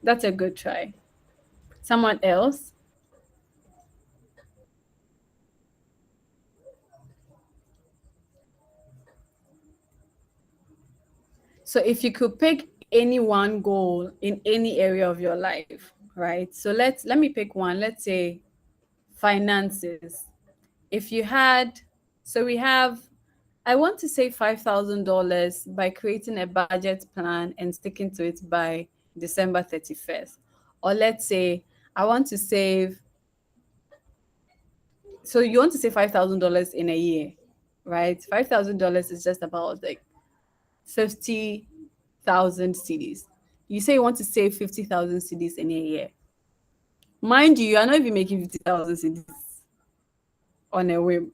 That's a good try. Someone else? So if you could pick any one goal in any area of your life, right? So let me pick one. Let's say finances. If you had so we have I want to save $5,000 by creating a budget plan and sticking to it by December 31st. Or let's say I want to save so you want to save $5,000 in a year, right? $5,000 is just about like 50,000 CDs. You say you want to save 50,000 CDs in a year. Mind you, you are not even making 50,000 CDs on a whim,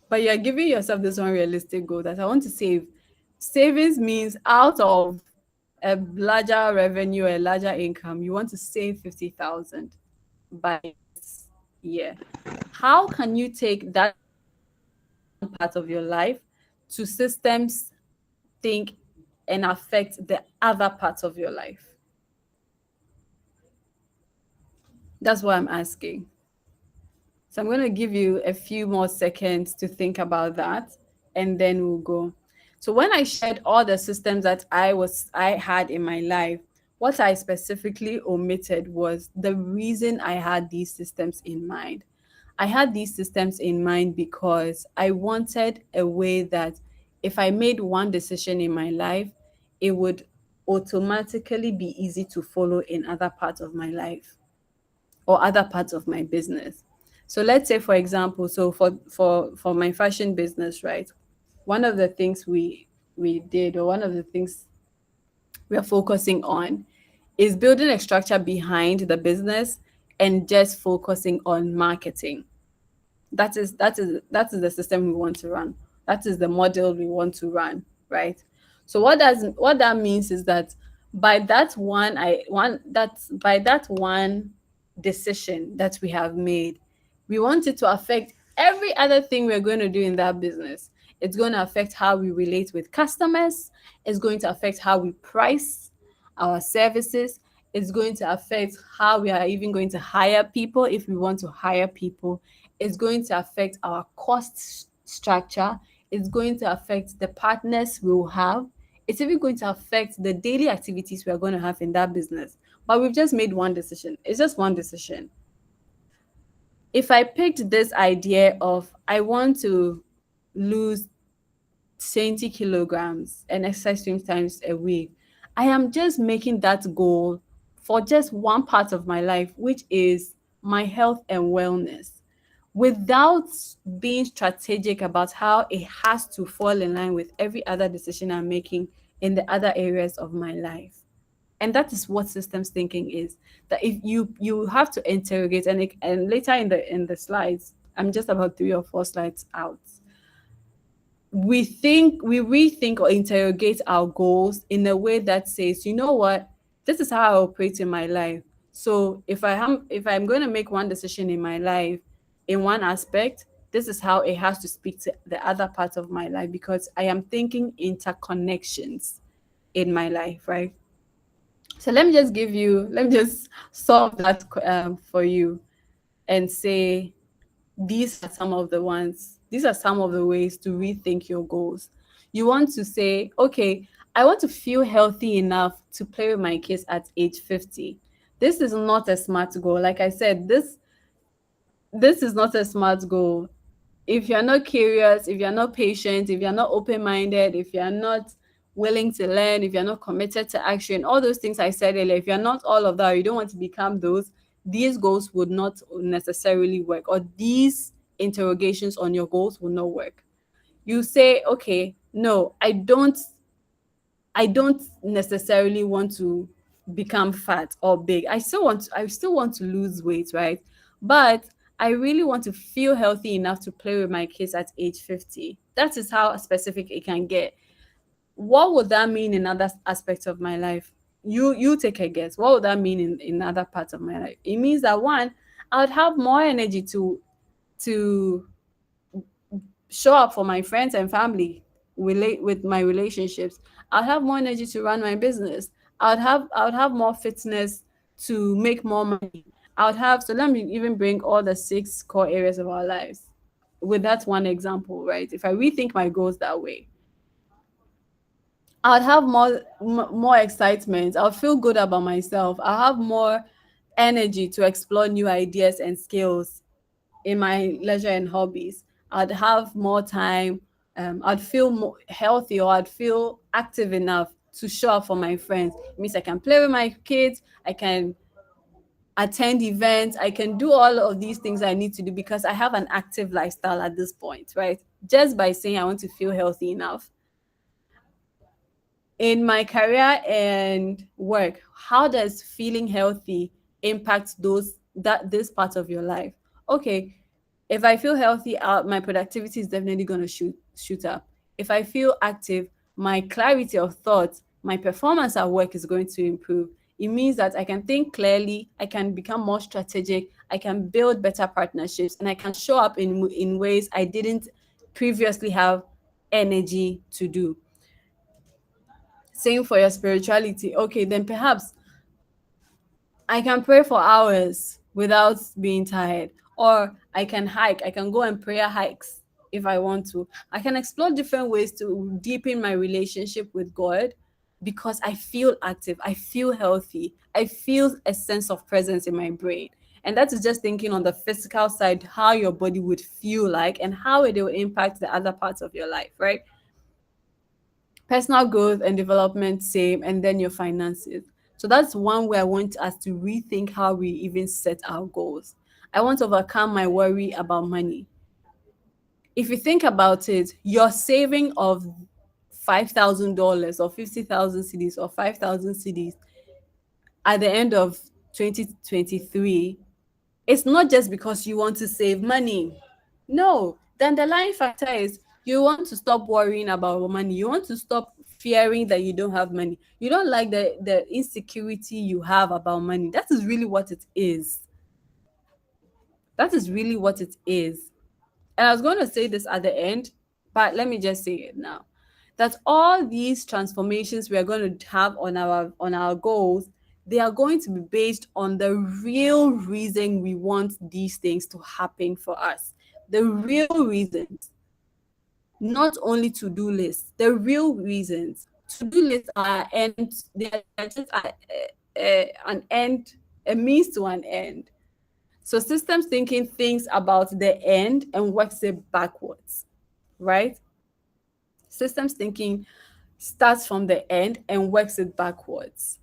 but you're giving yourself this unrealistic goal that I want to save. Savings means out of a larger revenue, a larger income, you want to save 50,000 by this year. How can you take that one part of your life to systems think and affect the other parts of your life? That's what I'm asking. So I'm going to give you a few more seconds to think about that, and then we'll go. So when I shared all the systems that I had in my life, what I specifically omitted was the reason I had these systems in mind. I had these systems in mind because I wanted a way that if I made one decision in my life, it would automatically be easy to follow in other parts of my life or other parts of my business. So let's say, for example, so for my fashion business, right? One of the things we did, or one of the things we are focusing on, is building a structure behind the business and just focusing on marketing. That is the system we want to run. That is the model we want to run, right? So what that means is that by that one decision that we have made, we want it to affect every other thing we're going to do in that business. It's going to affect how we relate with customers. It's going to affect how we price our services. It's going to affect how we are even going to hire people if we want to hire people. It's going to affect our cost structure. It's going to affect the partners we will have. It's even going to affect the daily activities we are going to have in that business. But we've just made one decision. It's just one decision. If I picked this idea of I want to lose 20 kilograms and exercise 3 times a week, I am just making that goal for just one part of my life, which is my health and wellness, without being strategic about how it has to fall in line with every other decision I'm making in the other areas of my life. And that is what systems thinking is. That if you have to interrogate, and later in the slides, I'm just about 3 or 4 slides out, we rethink or interrogate our goals in a way that says, you know what, this is how I operate in my life. So if I'm going to make one decision in my life in one aspect, this is how it has to speak to the other part of my life, because I am thinking interconnections in my life, right? So let me just solve that for you and say these are some of the ways to rethink your goals. You want to say, okay, I want to feel healthy enough to play with my kids at age 50. This is not a smart goal. Like I said, this is not a smart goal. If you're not curious, if you're not patient, if you're not open-minded, if you're not willing to learn, if you're not committed to action, all those things I said earlier, if you're not all of that, you don't want to become those, these goals would not necessarily work, or these interrogations on your goals will not work. You say, okay, no, I don't necessarily want to become fat or big. I still want to lose weight, right? But I really want to feel healthy enough to play with my kids at age 50. That is how specific it can get. What would that mean in other aspects of my life? You take a guess. What would that mean in other parts of my life? It means that one, I would have more energy to show up for my friends and family, relate with my relationships. I'd have more energy to run my business. I would have more fitness to make more money. So let me even bring all the 6 core areas of our lives with that one example, right? If I rethink my goals that way, I'd have more excitement. I'll feel good about myself. I'll have more energy to explore new ideas and skills in my leisure and hobbies. I'd have more time. I'd feel more healthy, or I'd feel active enough to show up for my friends. It means I can play with my kids. I can attend events. I can do all of these things I need to do because I have an active lifestyle at this point, right? Just by saying I want to feel healthy enough in my career and work. How does feeling healthy impact this part of your life? Okay, if I feel healthy, my productivity is definitely going to shoot up. If I feel active, my clarity of thought my performance at work is going to improve. It means that I can think clearly, I can become more strategic, I can build better partnerships, and I can show up in ways I didn't previously have energy to do. Same for your spirituality. Okay, then perhaps I can pray for hours without being tired. Or I can hike. I can go on prayer hikes if I want to. I can explore different ways to deepen my relationship with God because I feel active. I feel healthy. I feel a sense of presence in my brain. And that is just thinking on the physical side, how your body would feel like and how it will impact the other parts of your life, right? Personal growth and development, same, and then your finances. So that's one way I want us to rethink how we even set our goals. I want to overcome my worry about money. If you think about it, your saving of $5,000 or 50,000 CDs or 5,000 CDs at the end of 2023, it's not just because you want to save money. No, the underlying factor is you want to stop worrying about money. You want to stop fearing that you don't have money. You don't like the insecurity you have about money. That is really what it is. That is really what it is. And I was going to say this at the end, but let me just say it now. That all these transformations we are going to have on our goals, they are going to be based on the real reason we want these things to happen for us. The real reasons, not only to-do lists, the real reasons. To-do lists are ends, they're just an end, a means to an end. So systems thinking thinks about the end and works it backwards, right? Systems thinking starts from the end and works it backwards.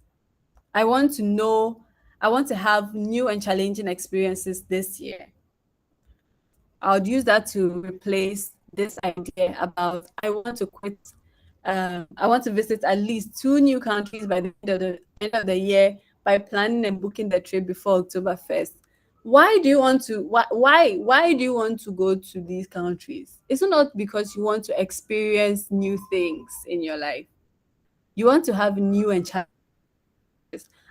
I want to know, I want to have new and challenging experiences this year. I would use that to replace this idea about I want to quit. I want to visit at least 2 new countries by the end of the year by planning and booking the trip before October 1st. Why do you want to why do you want to go to these countries? It's not because you want to experience new things in your life. You want to have new and challenging.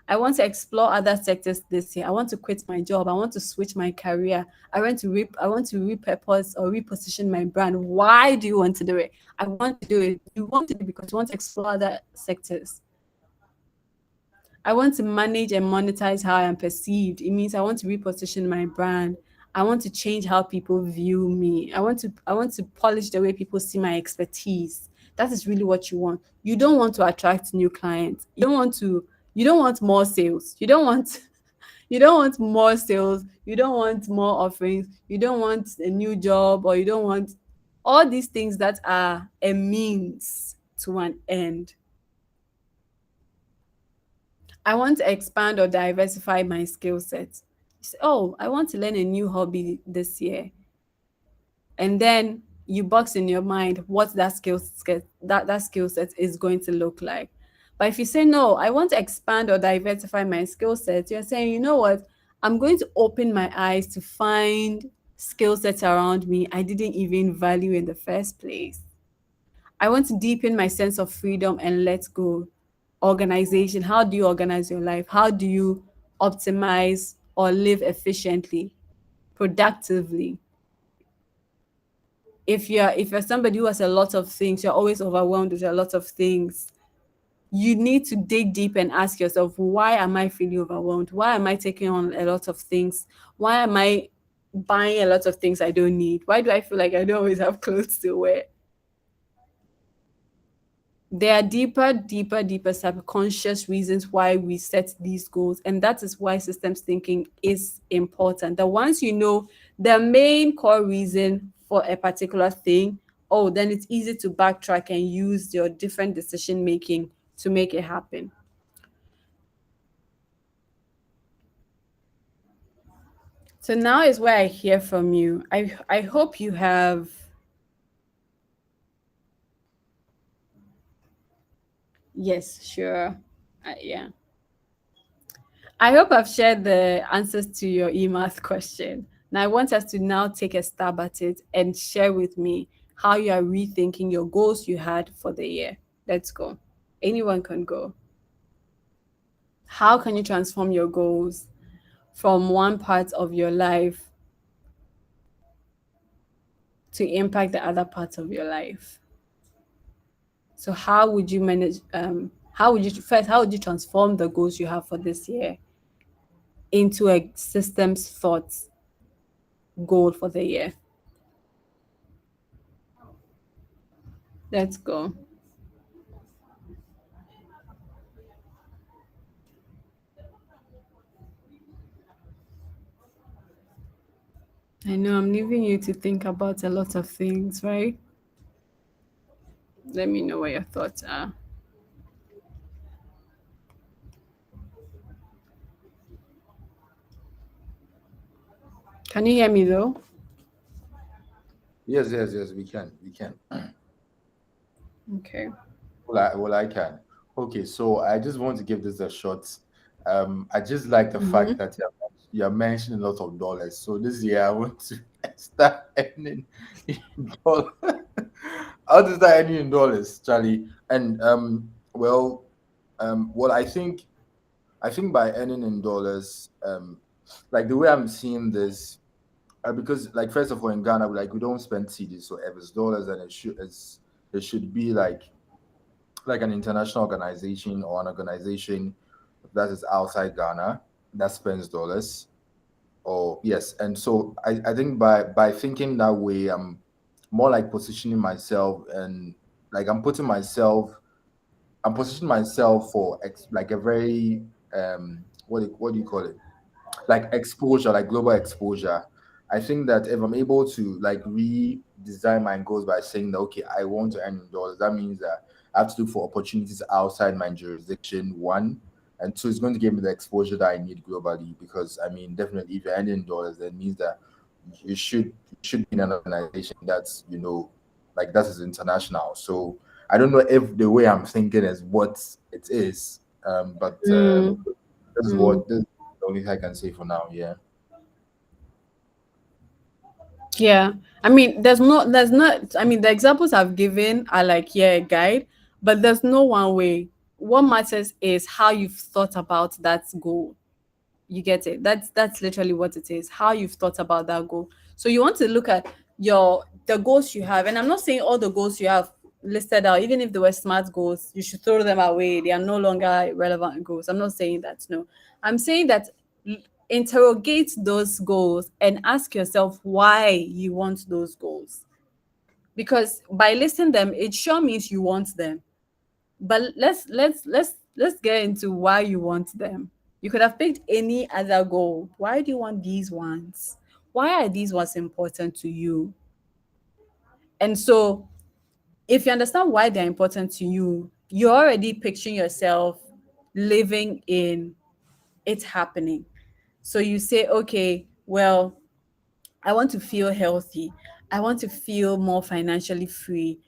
I want to explore other sectors this year. I want to quit my job. I want to switch my career. I want to repurpose or reposition my brand. Why do you want to do it? I want to do it. You want to do it because you want to explore other sectors. I want to manage and monetize how I am perceived. It means I want to reposition my brand. I want to change how people view me. I want to polish the way people see my expertise. That is really what you want. You don't want to attract new clients. You don't want more sales. You don't want you don't want more sales. You don't want more offerings. You don't want a new job or you don't want all these things that are a means to an end. I want to expand or diversify my skill set. Oh, I want to learn a new hobby this year. And then you box in your mind what that skill set is going to look like. But if you say no, I want to expand or diversify my skill set, you're saying, you know what? I'm going to open my eyes to find skill sets around me I didn't even value in the first place. I want to deepen my sense of freedom and let go. Organization. How do you organize your life? How do you optimize or live efficiently, productively? If you're somebody who has a lot of things, you're always overwhelmed with a lot of things, you need to dig deep and ask yourself, why am I feeling overwhelmed? Why am I taking on a lot of things? Why am I buying a lot of things I don't need? Why do I feel like I don't always have clothes to wear? There are deeper subconscious reasons why we set these goals. And that is why systems thinking is important. That once you know the main core reason for a particular thing, oh, then it's easy to backtrack and use your different decision making to make it happen. So now is where I hear from you. I hope you have yes, sure. Yeah. I hope I've shared the answers to your emath question. Now I want us to now take a stab at it and share with me how you are rethinking your goals you had for the year. Let's go. Anyone can go. How can you transform your goals from one part of your life to impact the other parts of your life? So how would you manage how would you transform the goals you have for this year into a systems thoughts goal for the year? Let's go. I know I'm leaving you to think about a lot of things, right? Let me know what your thoughts are. Can you hear me though? Yes, yes, yes. We can. Okay. Well, I can. Okay, so I just want to give this a shot. I just like the Mm-hmm. fact that you're mentioning a lot of dollars. So this year I want to start earning in dollars. I want to start earning in dollars, Charlie. And well, I think by earning in dollars, like the way I'm seeing this, because like first of all in Ghana, like we don't spend cedis, so if it's dollars, then it should be like an international organization or an organization that is outside Ghana that spends dollars. Or yes, and so I think by thinking that way, I'm more like positioning myself and like I'm positioning myself for like a very what do you call it, like exposure, like global exposure. I think that if I'm able to like redesign my goals by saying that okay, I want to earn in dollars, that means that I have to look for opportunities outside my jurisdiction. One, and two, it's going to give me the exposure that I need globally. Because I mean, definitely, if you're earning in dollars, that means that you should be in an organization that's like that is international. So I don't know if the way I'm thinking is what it is, but Mm, this is the only thing I can say for now. Yeah. yeah. I mean, there's not, I mean, the examples I've given are like, yeah, a guide, but there's no one way. What matters is how you've thought about that goal. You get it? That's literally what it is. How you've thought about that goal. So you want to look at the goals you have, and I'm not saying all the goals you have listed out, even if they were smart goals, you should throw them away. They are no longer relevant goals. I'm not saying that. No, I'm saying that l- interrogate those goals and ask yourself why you want those goals. Because by listing them, it sure means you want them, but let's get into why you want them. You could have picked any other goal. Why do you want these ones? Why are these ones important to you? And so if you understand why they're important to you, you're already picturing yourself living in it happening. So you say, okay, well, I want to feel healthy. I want to feel more financially free.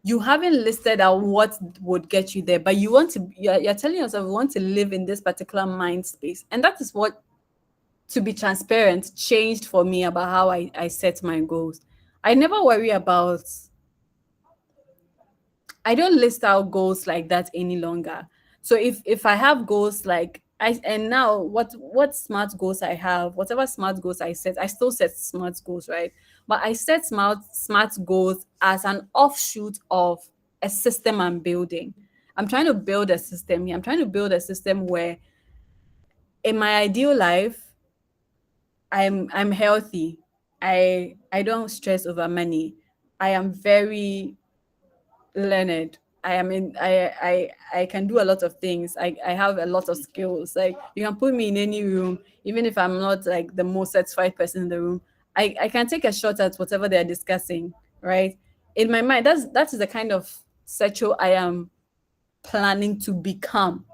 You haven't listed out what would get you there, but you're telling yourself you want to live in this particular mind space. And that is what, to be transparent, changed for me about how I set my goals. I never worry about, I don't list out goals like that any longer. So if I have goals like I and now what smart goals I have, whatever smart goals I set, I still set smart goals, right? But I set smart goals as an offshoot of a system I'm building. I'm trying to build a system here. I'm trying to build a system where in my ideal life, I'm healthy. I don't stress over money. I am very learned. I am in I can do a lot of things. I have a lot of skills. Like you can put me in any room, even if I'm not like the most satisfied person in the room. I can take a shot at whatever they're discussing, right? In my mind, that is the kind of sexual I am planning to become,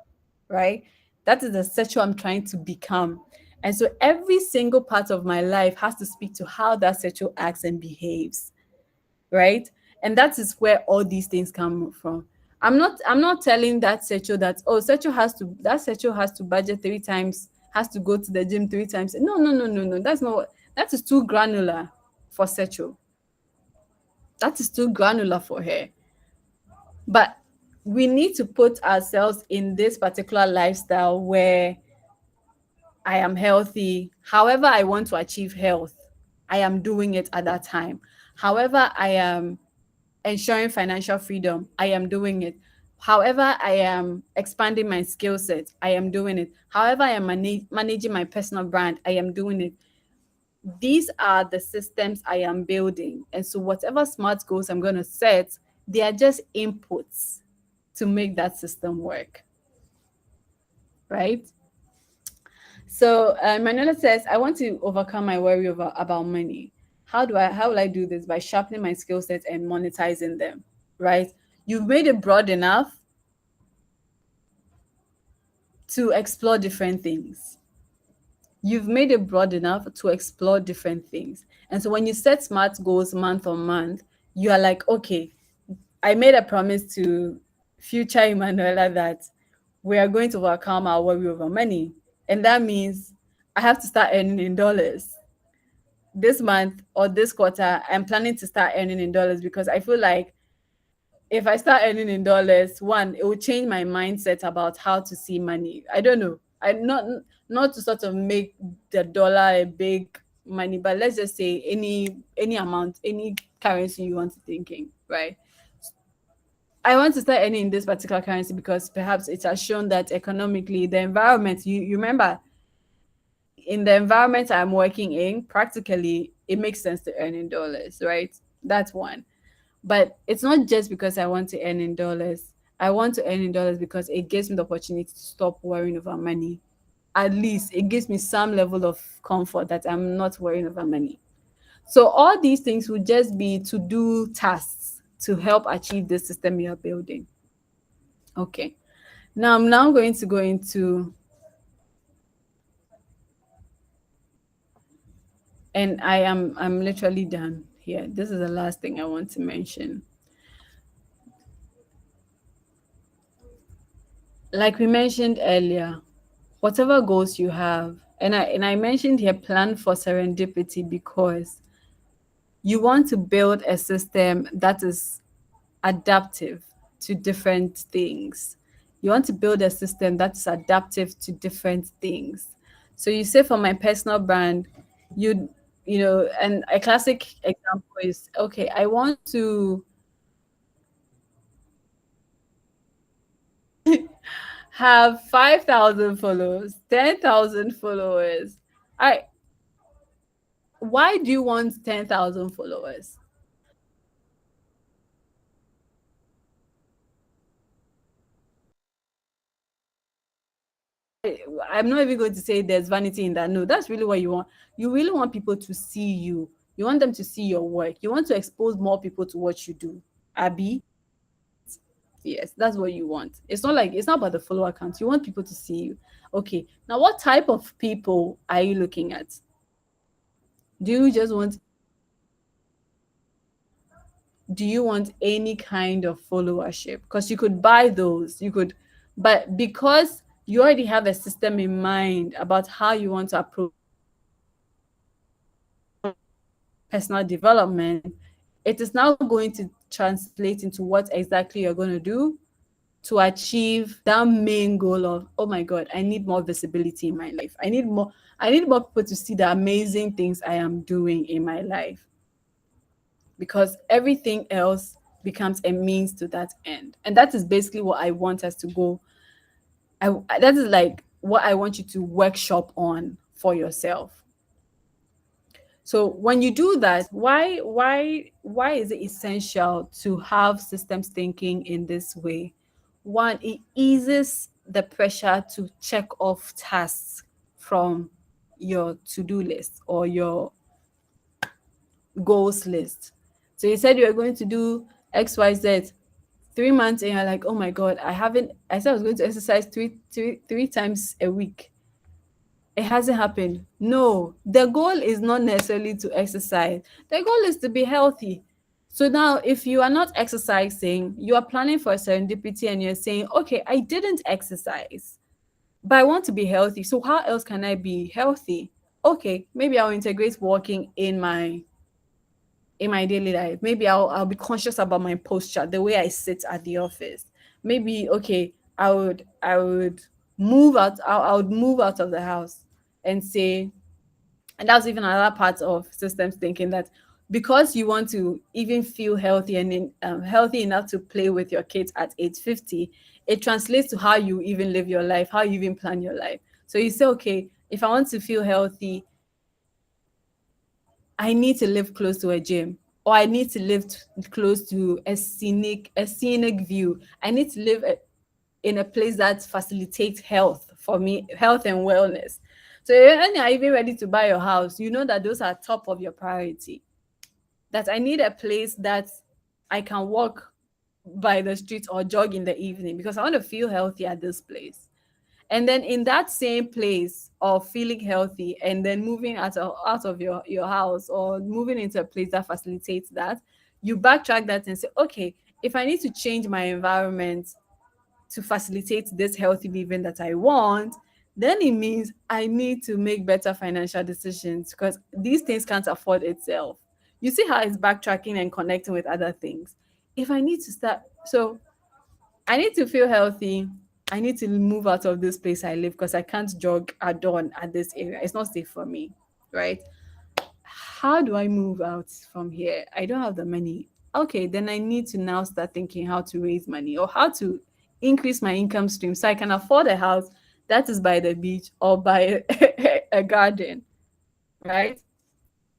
right? That is the sexual I'm trying to become. And so every single part of my life has to speak to how that sexual acts and behaves, right? And that is where all these things come from. I'm not telling that Secho that, oh, Secho has to budget 3 times, has to go to the gym 3 times. No, no, no, no, no. That's not what, that is too granular for Secho. That is too granular for her. But we need to put ourselves in this particular lifestyle where I am healthy. However, I want to achieve health, I am doing it at that time. However, I am ensuring financial freedom, I am doing it. However, I am expanding my skill set, I am doing it. However, I am managing my personal brand, I am doing it. These are the systems I am building. And so, whatever smart goals I'm going to set, they are just inputs to make that system work, right? So Manuela says, I want to overcome my worry about money. How will I do this? By sharpening my skill sets and monetizing them, right? You've made it broad enough to explore different things. You've made it broad enough to explore different things. And so when you set smart goals month on month, you are like, okay, I made a promise to future Emanuela that we are going to overcome our worry over money. And that means I have to start earning in dollars. This month or this quarter, I'm planning to start earning in dollars because I feel like if I start earning in dollars, one, it will change my mindset about how to see money. I don't know. I not to sort of make the dollar a big money, but let's just say any amount, any currency you want to thinking, right? I want to start earning in this particular currency because perhaps it has shown that economically the environment, you remember in the environment I'm working in, practically it makes sense to earn in dollars, right? That's one. But it's not just because I want to earn in dollars. I want to earn in dollars because it gives me the opportunity to stop worrying over money. At least it gives me some level of comfort that I'm not worrying over money. So all these things would just be to do tasks to help achieve the system you're building. Okay. Now I'm now going to go into, and I'm literally done here. This is the last thing I want to mention. Like we mentioned earlier, whatever goals you have, and I mentioned here, plan for serendipity because you want to build a system that is adaptive to different things. You want to build a system that's adaptive to different things. So you say for my personal brand, you you know, and a classic example is, okay, I want to have 5,000 followers, 10,000 followers. I Why do you want 10,000 followers? I'm not even going to say there's vanity in that. No, that's really what you want. You really want people to see you. You want them to see your work. You want to expose more people to what you do. Abby, yes, that's what you want. It's not about the follower count. You want people to see you. Okay, now what type of people are you looking at? Do you just want do you want any kind of followership? Because you could buy those, you could, but because you already have a system in mind about how you want to approach personal development, it is now going to translate into what exactly you're going to do to achieve that main goal of, oh my god, I need more visibility in my life. I need more people to see the amazing things I am doing in my life, because everything else becomes a means to that end. And that is basically what I want us to go. That is like what I want you to workshop on for yourself. So when you do that, why is it essential to have systems thinking in this way? One, it eases the pressure to check off tasks from your to-do list or your goals list. So you said you were going to do XYZ. 3 months and you're like, oh my god, I said I was going to exercise three times a week. It hasn't happened. No, the goal is not necessarily to exercise. The goal is to be healthy. So now, if you are not exercising, you are planning for a serendipity and you're saying, okay, I didn't exercise, but I want to be healthy. So how else can I be healthy? Okay, maybe I'll integrate walking in my daily life. Maybe I'll be conscious about my posture, the way I sit at the office. Maybe okay, I would move out. I would move out of the house and say, and that's even another part of systems thinking, that because you want to even feel healthy and healthy enough to play with your kids at age 50, it translates to how you even live your life, how you even plan your life. So you say, okay, if I want to feel healthy, I need to live close to a gym, or I need to live close to a scenic view. I need to live in a place that facilitates health for me, health and wellness. So when you're even ready to buy your house, you know that those are top of your priority. That I need a place that I can walk by the street or jog in the evening because I want to feel healthy at this place. And then in that same place of feeling healthy and then moving out of your house or moving into a place that facilitates that, you backtrack that and say, okay, if I need to change my environment to facilitate this healthy living that I want, then it means I need to make better financial decisions because these things can't afford itself. You see how it's backtracking and connecting with other things. If I need to start, so I need to feel healthy. I need to move out of this place I live because I can't jog at dawn at this area. It's not safe for me, right? How do I move out from here? I don't have the money. Okay, then I need to now start thinking how to raise money or how to increase my income stream so I can afford a house that is by the beach or by a garden, right?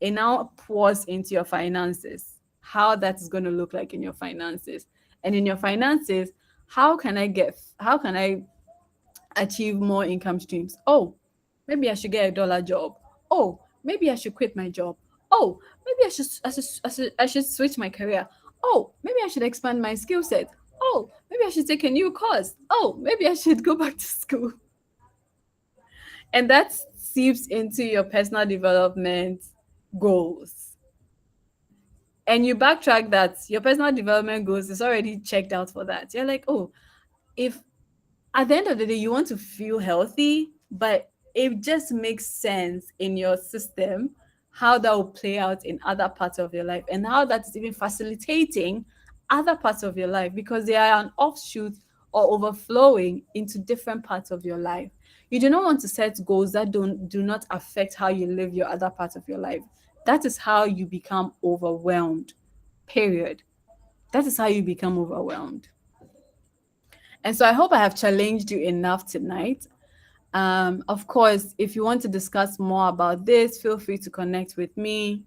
It now pours into your finances, how that's going to look like in your finances. And in your finances, how can I achieve more income streams? Oh, maybe I should get a dollar job. Oh, maybe I should quit my job. Oh, maybe I should switch my career. Oh, maybe I should expand my skill set. Oh, maybe I should take a new course. Oh, maybe I should go back to school. And that seeps into your personal development goals. And you backtrack that your personal development goals is already checked out for that. You're like, oh, if at the end of the day you want to feel healthy, but it just makes sense in your system how that will play out in other parts of your life and how that is even facilitating other parts of your life because they are an offshoot or overflowing into different parts of your life. You do not want to set goals that do not affect how you live your other parts of your life. That is how you become overwhelmed. Period. That is how you become overwhelmed. And so I hope I have challenged you enough tonight. Of course, if you want to discuss more about this, feel free to connect with me.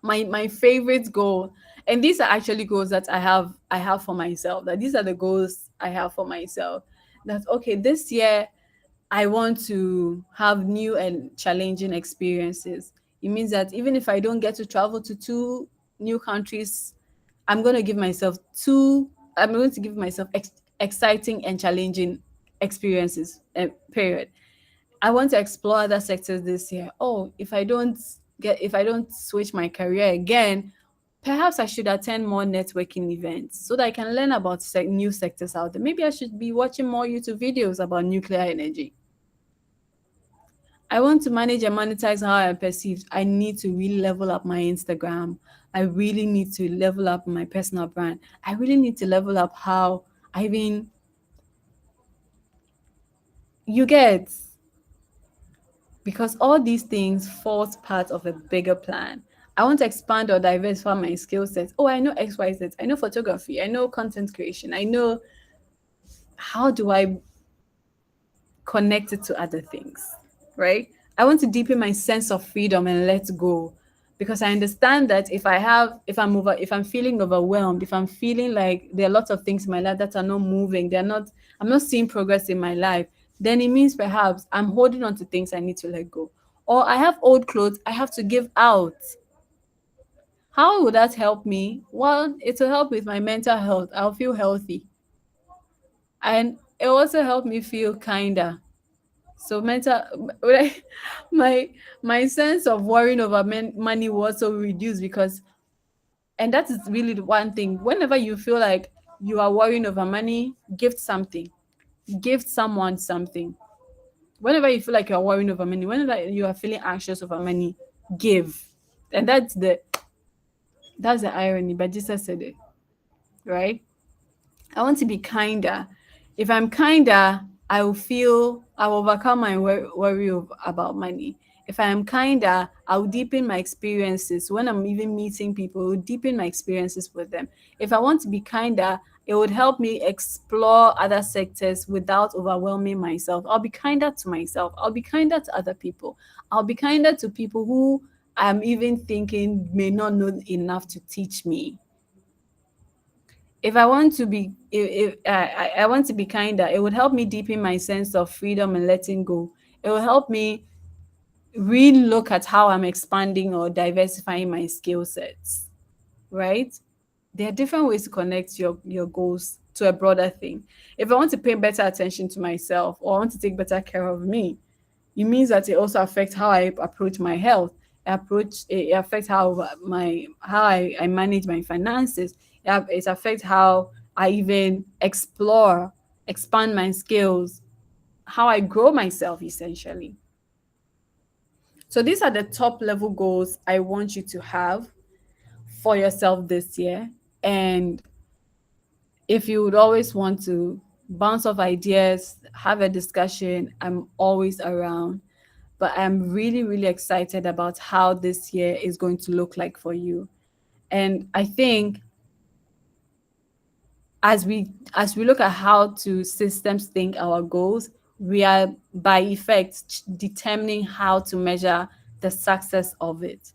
My favorite goal, and these are actually goals that I have for myself. That these are the goals I have for myself. That okay, this year I want to have new and challenging experiences. It means that even if I don't get to travel to two new countries, I'm going to give myself two, I'm going to give myself exciting and challenging experiences, period. I want to explore other sectors this year. Oh, if I don't switch my career again, perhaps I should attend more networking events so that I can learn about new sectors out there. Maybe I should be watching more YouTube videos about nuclear energy. I want to manage and monetize how I'm perceived. I need to really level up my Instagram. I really need to level up my personal brand. I really need to level up how I even you get because all these things forms part of a bigger plan. I want to expand or diversify my skill sets. Oh, I know XYZ. I know photography. I know content creation. I know how do I connect it to other things, right? I want to deepen my sense of freedom and let go because I understand that if I'm feeling overwhelmed, if I'm feeling like there are lots of things in my life that are not moving, I'm not seeing progress in my life, then it means perhaps I'm holding on to things I need to let go. Or I have old clothes I have to give out. How would that help me? Well, it will help with my mental health. I'll feel healthy. And it also help me feel kinder. So mental, my my sense of worrying over money will also reduce because, and that is really the one thing. Whenever you feel like you are worrying over money, gift something, gift someone something. Whenever you feel like you are worrying over money, whenever you are feeling anxious over money, give, and that's the irony. But Jesus said it, right? I want to be kinder. If I'm kinder, I will overcome my worry about money. If I am kinder, I'll deepen my experiences. When I'm even meeting people, it will deepen my experiences with them. If I want to be kinder, it would help me explore other sectors without overwhelming myself. I'll be kinder to myself. I'll be kinder to other people. I'll be kinder to people who I'm even thinking may not know enough to teach me. If I want to be if I want to be kinder, it would help me deepen my sense of freedom and letting go. It will help me really look at how I'm expanding or diversifying my skill sets, right? There are different ways to connect your goals to a broader thing. If I want to pay better attention to myself or I want to take better care of me, it means that it also affects how I approach my health. It affects how I manage my finances. It affects how I even expand my skills, how I grow myself essentially. So these are the top level goals I want you to have for yourself this year. And if you would always want to bounce off ideas, have a discussion, I'm always around. But I'm really, really excited about how this year is going to look like for you. And I think as we look at how to systems think our goals, we are by effect determining how to measure the success of it.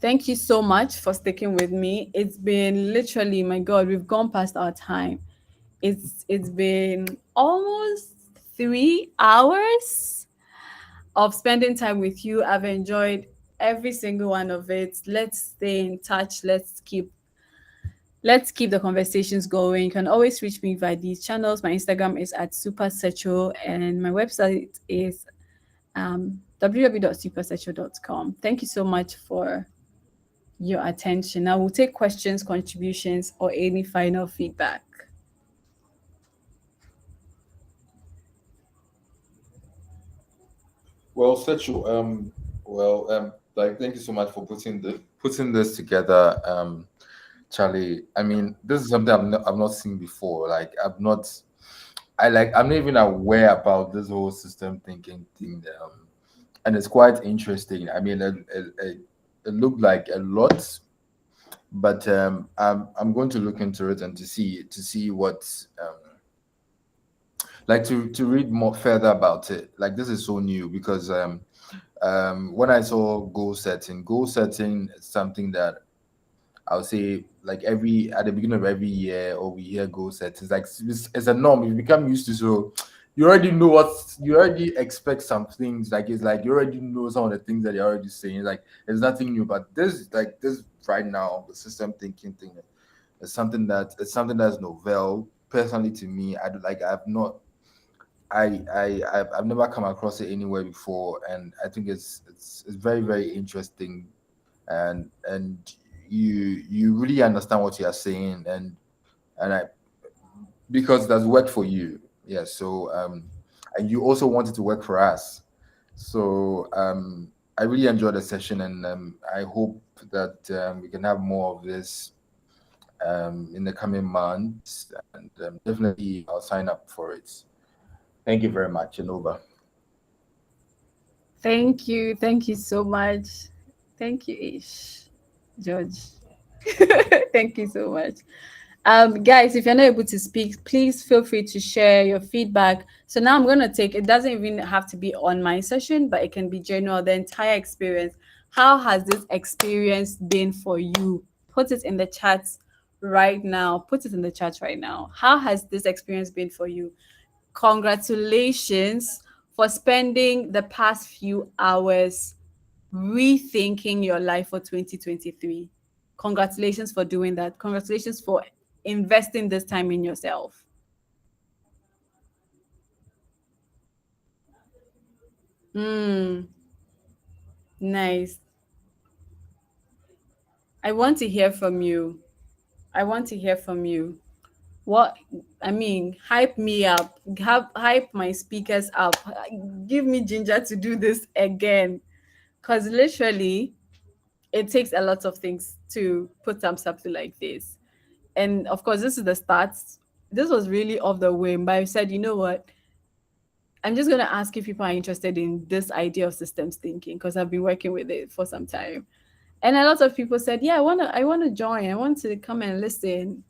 Thank you so much for sticking with me. It's been literally, my God, we've gone past our time. It's been almost 3 hours of spending time with you. I've enjoyed every single one of it. Let's stay in touch. Let's keep the conversations going. You can always reach me via these channels. My Instagram is at supersecho and my website is www.supersecho.com. Thank you so much for your attention. I will take questions, contributions, or any final feedback. Well, Sechu, like thank you so much for putting this together, Charlie. I mean, this is something I've not seen before. Like I'm not even aware about this whole system thinking thing, and it's quite interesting. I mean, it looked like a lot, but I'm going to look into it and to see what like to read more further about it. Like this is so new because when I saw goal setting is something that I would say like every at the beginning of every year or we hear goal settings like it's a norm. You become used to, so you already know what you already expect some things. Like it's like you already know some of the things that you're already saying. Like there's nothing new, but this right now the system thinking thing is something that it's something that's novel. Personally, to me, I do like I've not I've never come across it anywhere before, and I think it's very very interesting, and you really understand what you are saying, and I because that's worked for you, yeah. So and you also wanted to work for us, so I really enjoyed the session, and I hope that we can have more of this in the coming months, and definitely I'll sign up for it. Thank you very much, and over. Thank you. Thank you so much. Thank you, Ish. George. Thank you so much. Guys, if you're not able to speak, please feel free to share your feedback. So now I'm gonna take it doesn't even have to be on my session, but it can be general, the entire experience. How has this experience been for you? Put it in the chat right now. Put it in the chat right now. How has this experience been for you? Congratulations for spending the past few hours rethinking your life for 2023. Congratulations for doing that. Congratulations for investing this time in yourself. Mm, nice. I want to hear from you. I want to hear from you. What I mean, hype me up, hype my speakers up, give me ginger to do this again. Because literally, it takes a lot of things to put up something like this. And of course, this is the start. This was really off the whim, but I said, you know what? I'm just gonna ask if people are interested in this idea of systems thinking because I've been working with it for some time. And a lot of people said, yeah, I wanna join. I want to come and listen.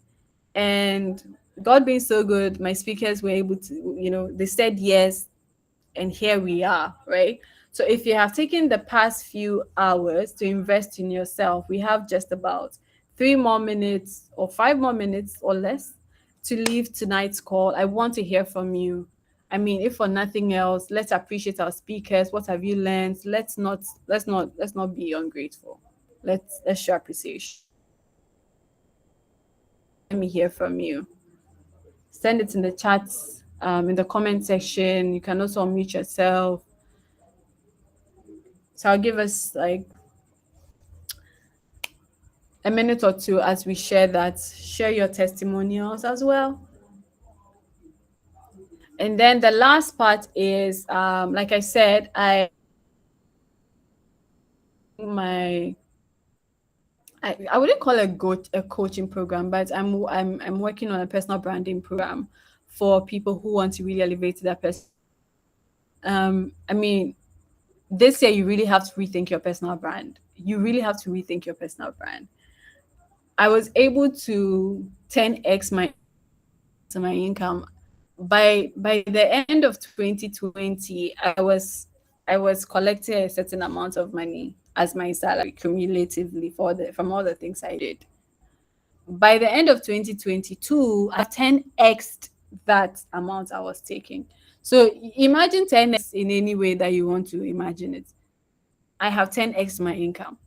And God being so good, my speakers were able to, they said yes, and here we are, right? So if you have taken the past few hours to invest in yourself, we have just about 3 more minutes or 5 more minutes or less to leave tonight's call. I want to hear from you. I mean, if for nothing else, let's appreciate our speakers. What have you learned? Let's not be ungrateful. Let's show appreciation. Let me hear from you. Send it in the chats, in the comment section. You can also unmute yourself. So I'll give us like a minute or two as we share that. Share your testimonials as well. And then the last part is, like I said, my I wouldn't call it a coaching program, but I'm working on a personal branding program for people who want to really elevate their personal. I mean, this year you really have to rethink your personal brand. You really have to rethink your personal brand. I was able to 10x my income by the end of 2020. I was collecting a certain amount of money as my salary cumulatively from all the things I did. By the end of 2022, I 10xed that amount I was taking. So imagine 10x in any way that you want to imagine it. I have 10x my income.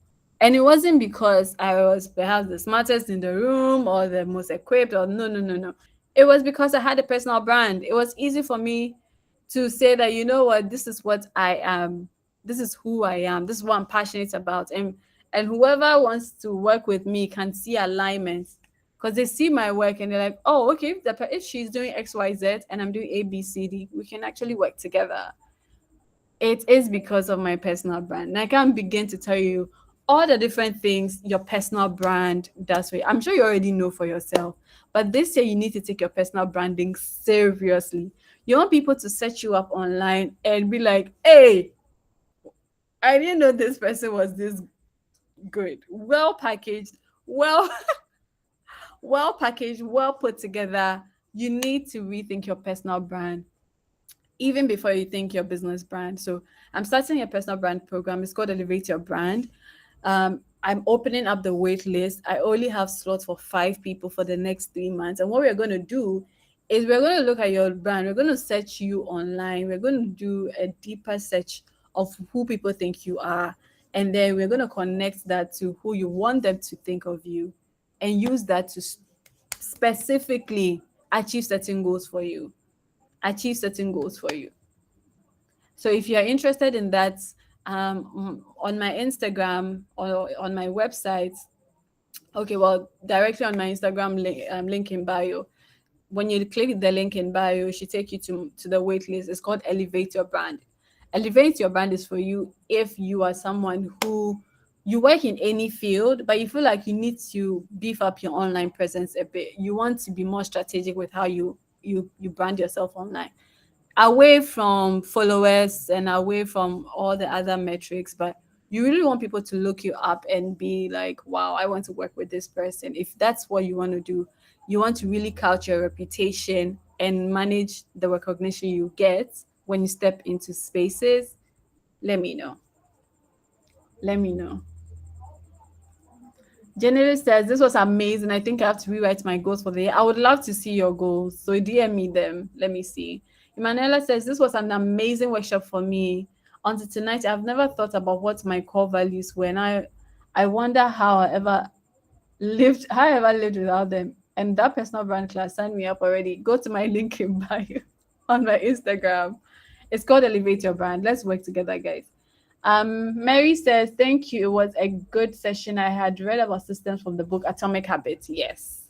And it wasn't because I was perhaps the smartest in the room or the most equipped, or no, no, no, no. It was because I had a personal brand. It was easy for me to say that, you know what, this is what I am. This is who I am. This is what I'm passionate about. And whoever wants to work with me can see alignments because they see my work and they're like, oh, okay, if she's doing XYZ and I'm doing ABCD, we can actually work together. It is because of my personal brand. And I can't begin to tell you all the different things your personal brand does for you. I'm sure you already know for yourself. But this year, you need to take your personal branding seriously. You want people to set you up online and be like, hey, I didn't know this person was this good. Well packaged, well, well packaged, well put together. You need to rethink your personal brand even before you think your business brand. So I'm starting a personal brand program. It's called Elevate Your Brand. I'm opening up the wait list. I only have slots for 5 people for the next 3 months. And what we're going to do is we're going to look at your brand. We're going to search you online. We're going to do a deeper search of who people think you are. And then we're going to connect that to who you want them to think of you and use that to specifically achieve certain goals for you. Achieve certain goals for you. So if you are interested in that, on my Instagram or on my website, okay, well, directly on my Instagram link in bio. When you click the link in bio, it should take you to the wait list. It's called Elevate Your Brand. Elevate Your Brand is for you if you are someone who you work in any field, but you feel like you need to beef up your online presence a bit. You want to be more strategic with how you brand yourself online, away from followers and away from all the other metrics, but you really want people to look you up and be like, wow, I want to work with this person. If that's what you want to do, you want to really couch your reputation and manage the recognition you get when you step into spaces. Let me know. Let me know. Jenny says, this was amazing. I think I have to rewrite my goals for the year. I would love to see your goals. So DM me them. Let me see. Emanuela says, this was an amazing workshop for me. Until tonight, I've never thought about what my core values were. And I wonder how I ever lived without them. And that personal brand class signed me up already. Go to my link in bio on my Instagram. It's called Elevate Your Brand. Let's work together, guys. Mary says, thank you. It was a good session. I had read about systems from the book Atomic Habits. Yes.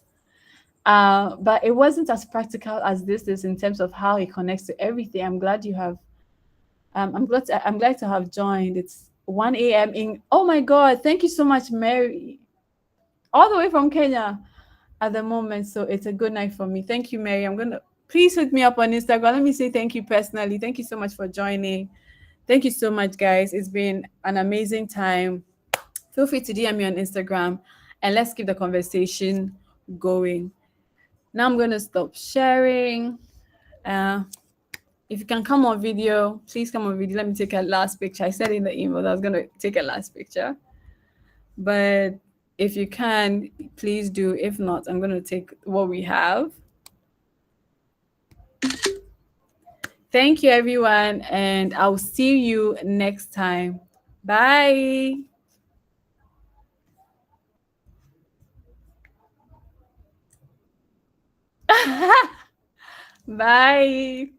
But it wasn't as practical as this is in terms of how it connects to everything. I'm glad you have I'm glad to have joined. It's 1 a.m. in, oh my God, thank you so much, Mary. All the way from Kenya. at the moment, so it's a good night for me. Thank you, Mary. I'm gonna please hit me up on Instagram. Let me say thank you personally. Thank you so much for joining. Thank you so much, guys. It's been an amazing time. Feel free to DM me on Instagram and let's keep the conversation going. Now I'm gonna stop sharing. Uh, if you can come on video, please come on video. Let me take a last picture. I said in the email that I was gonna take a last picture, but if you can, please do. If not, I'm gonna take what we have. Thank you, everyone, and I'll see you next time. Bye. Bye.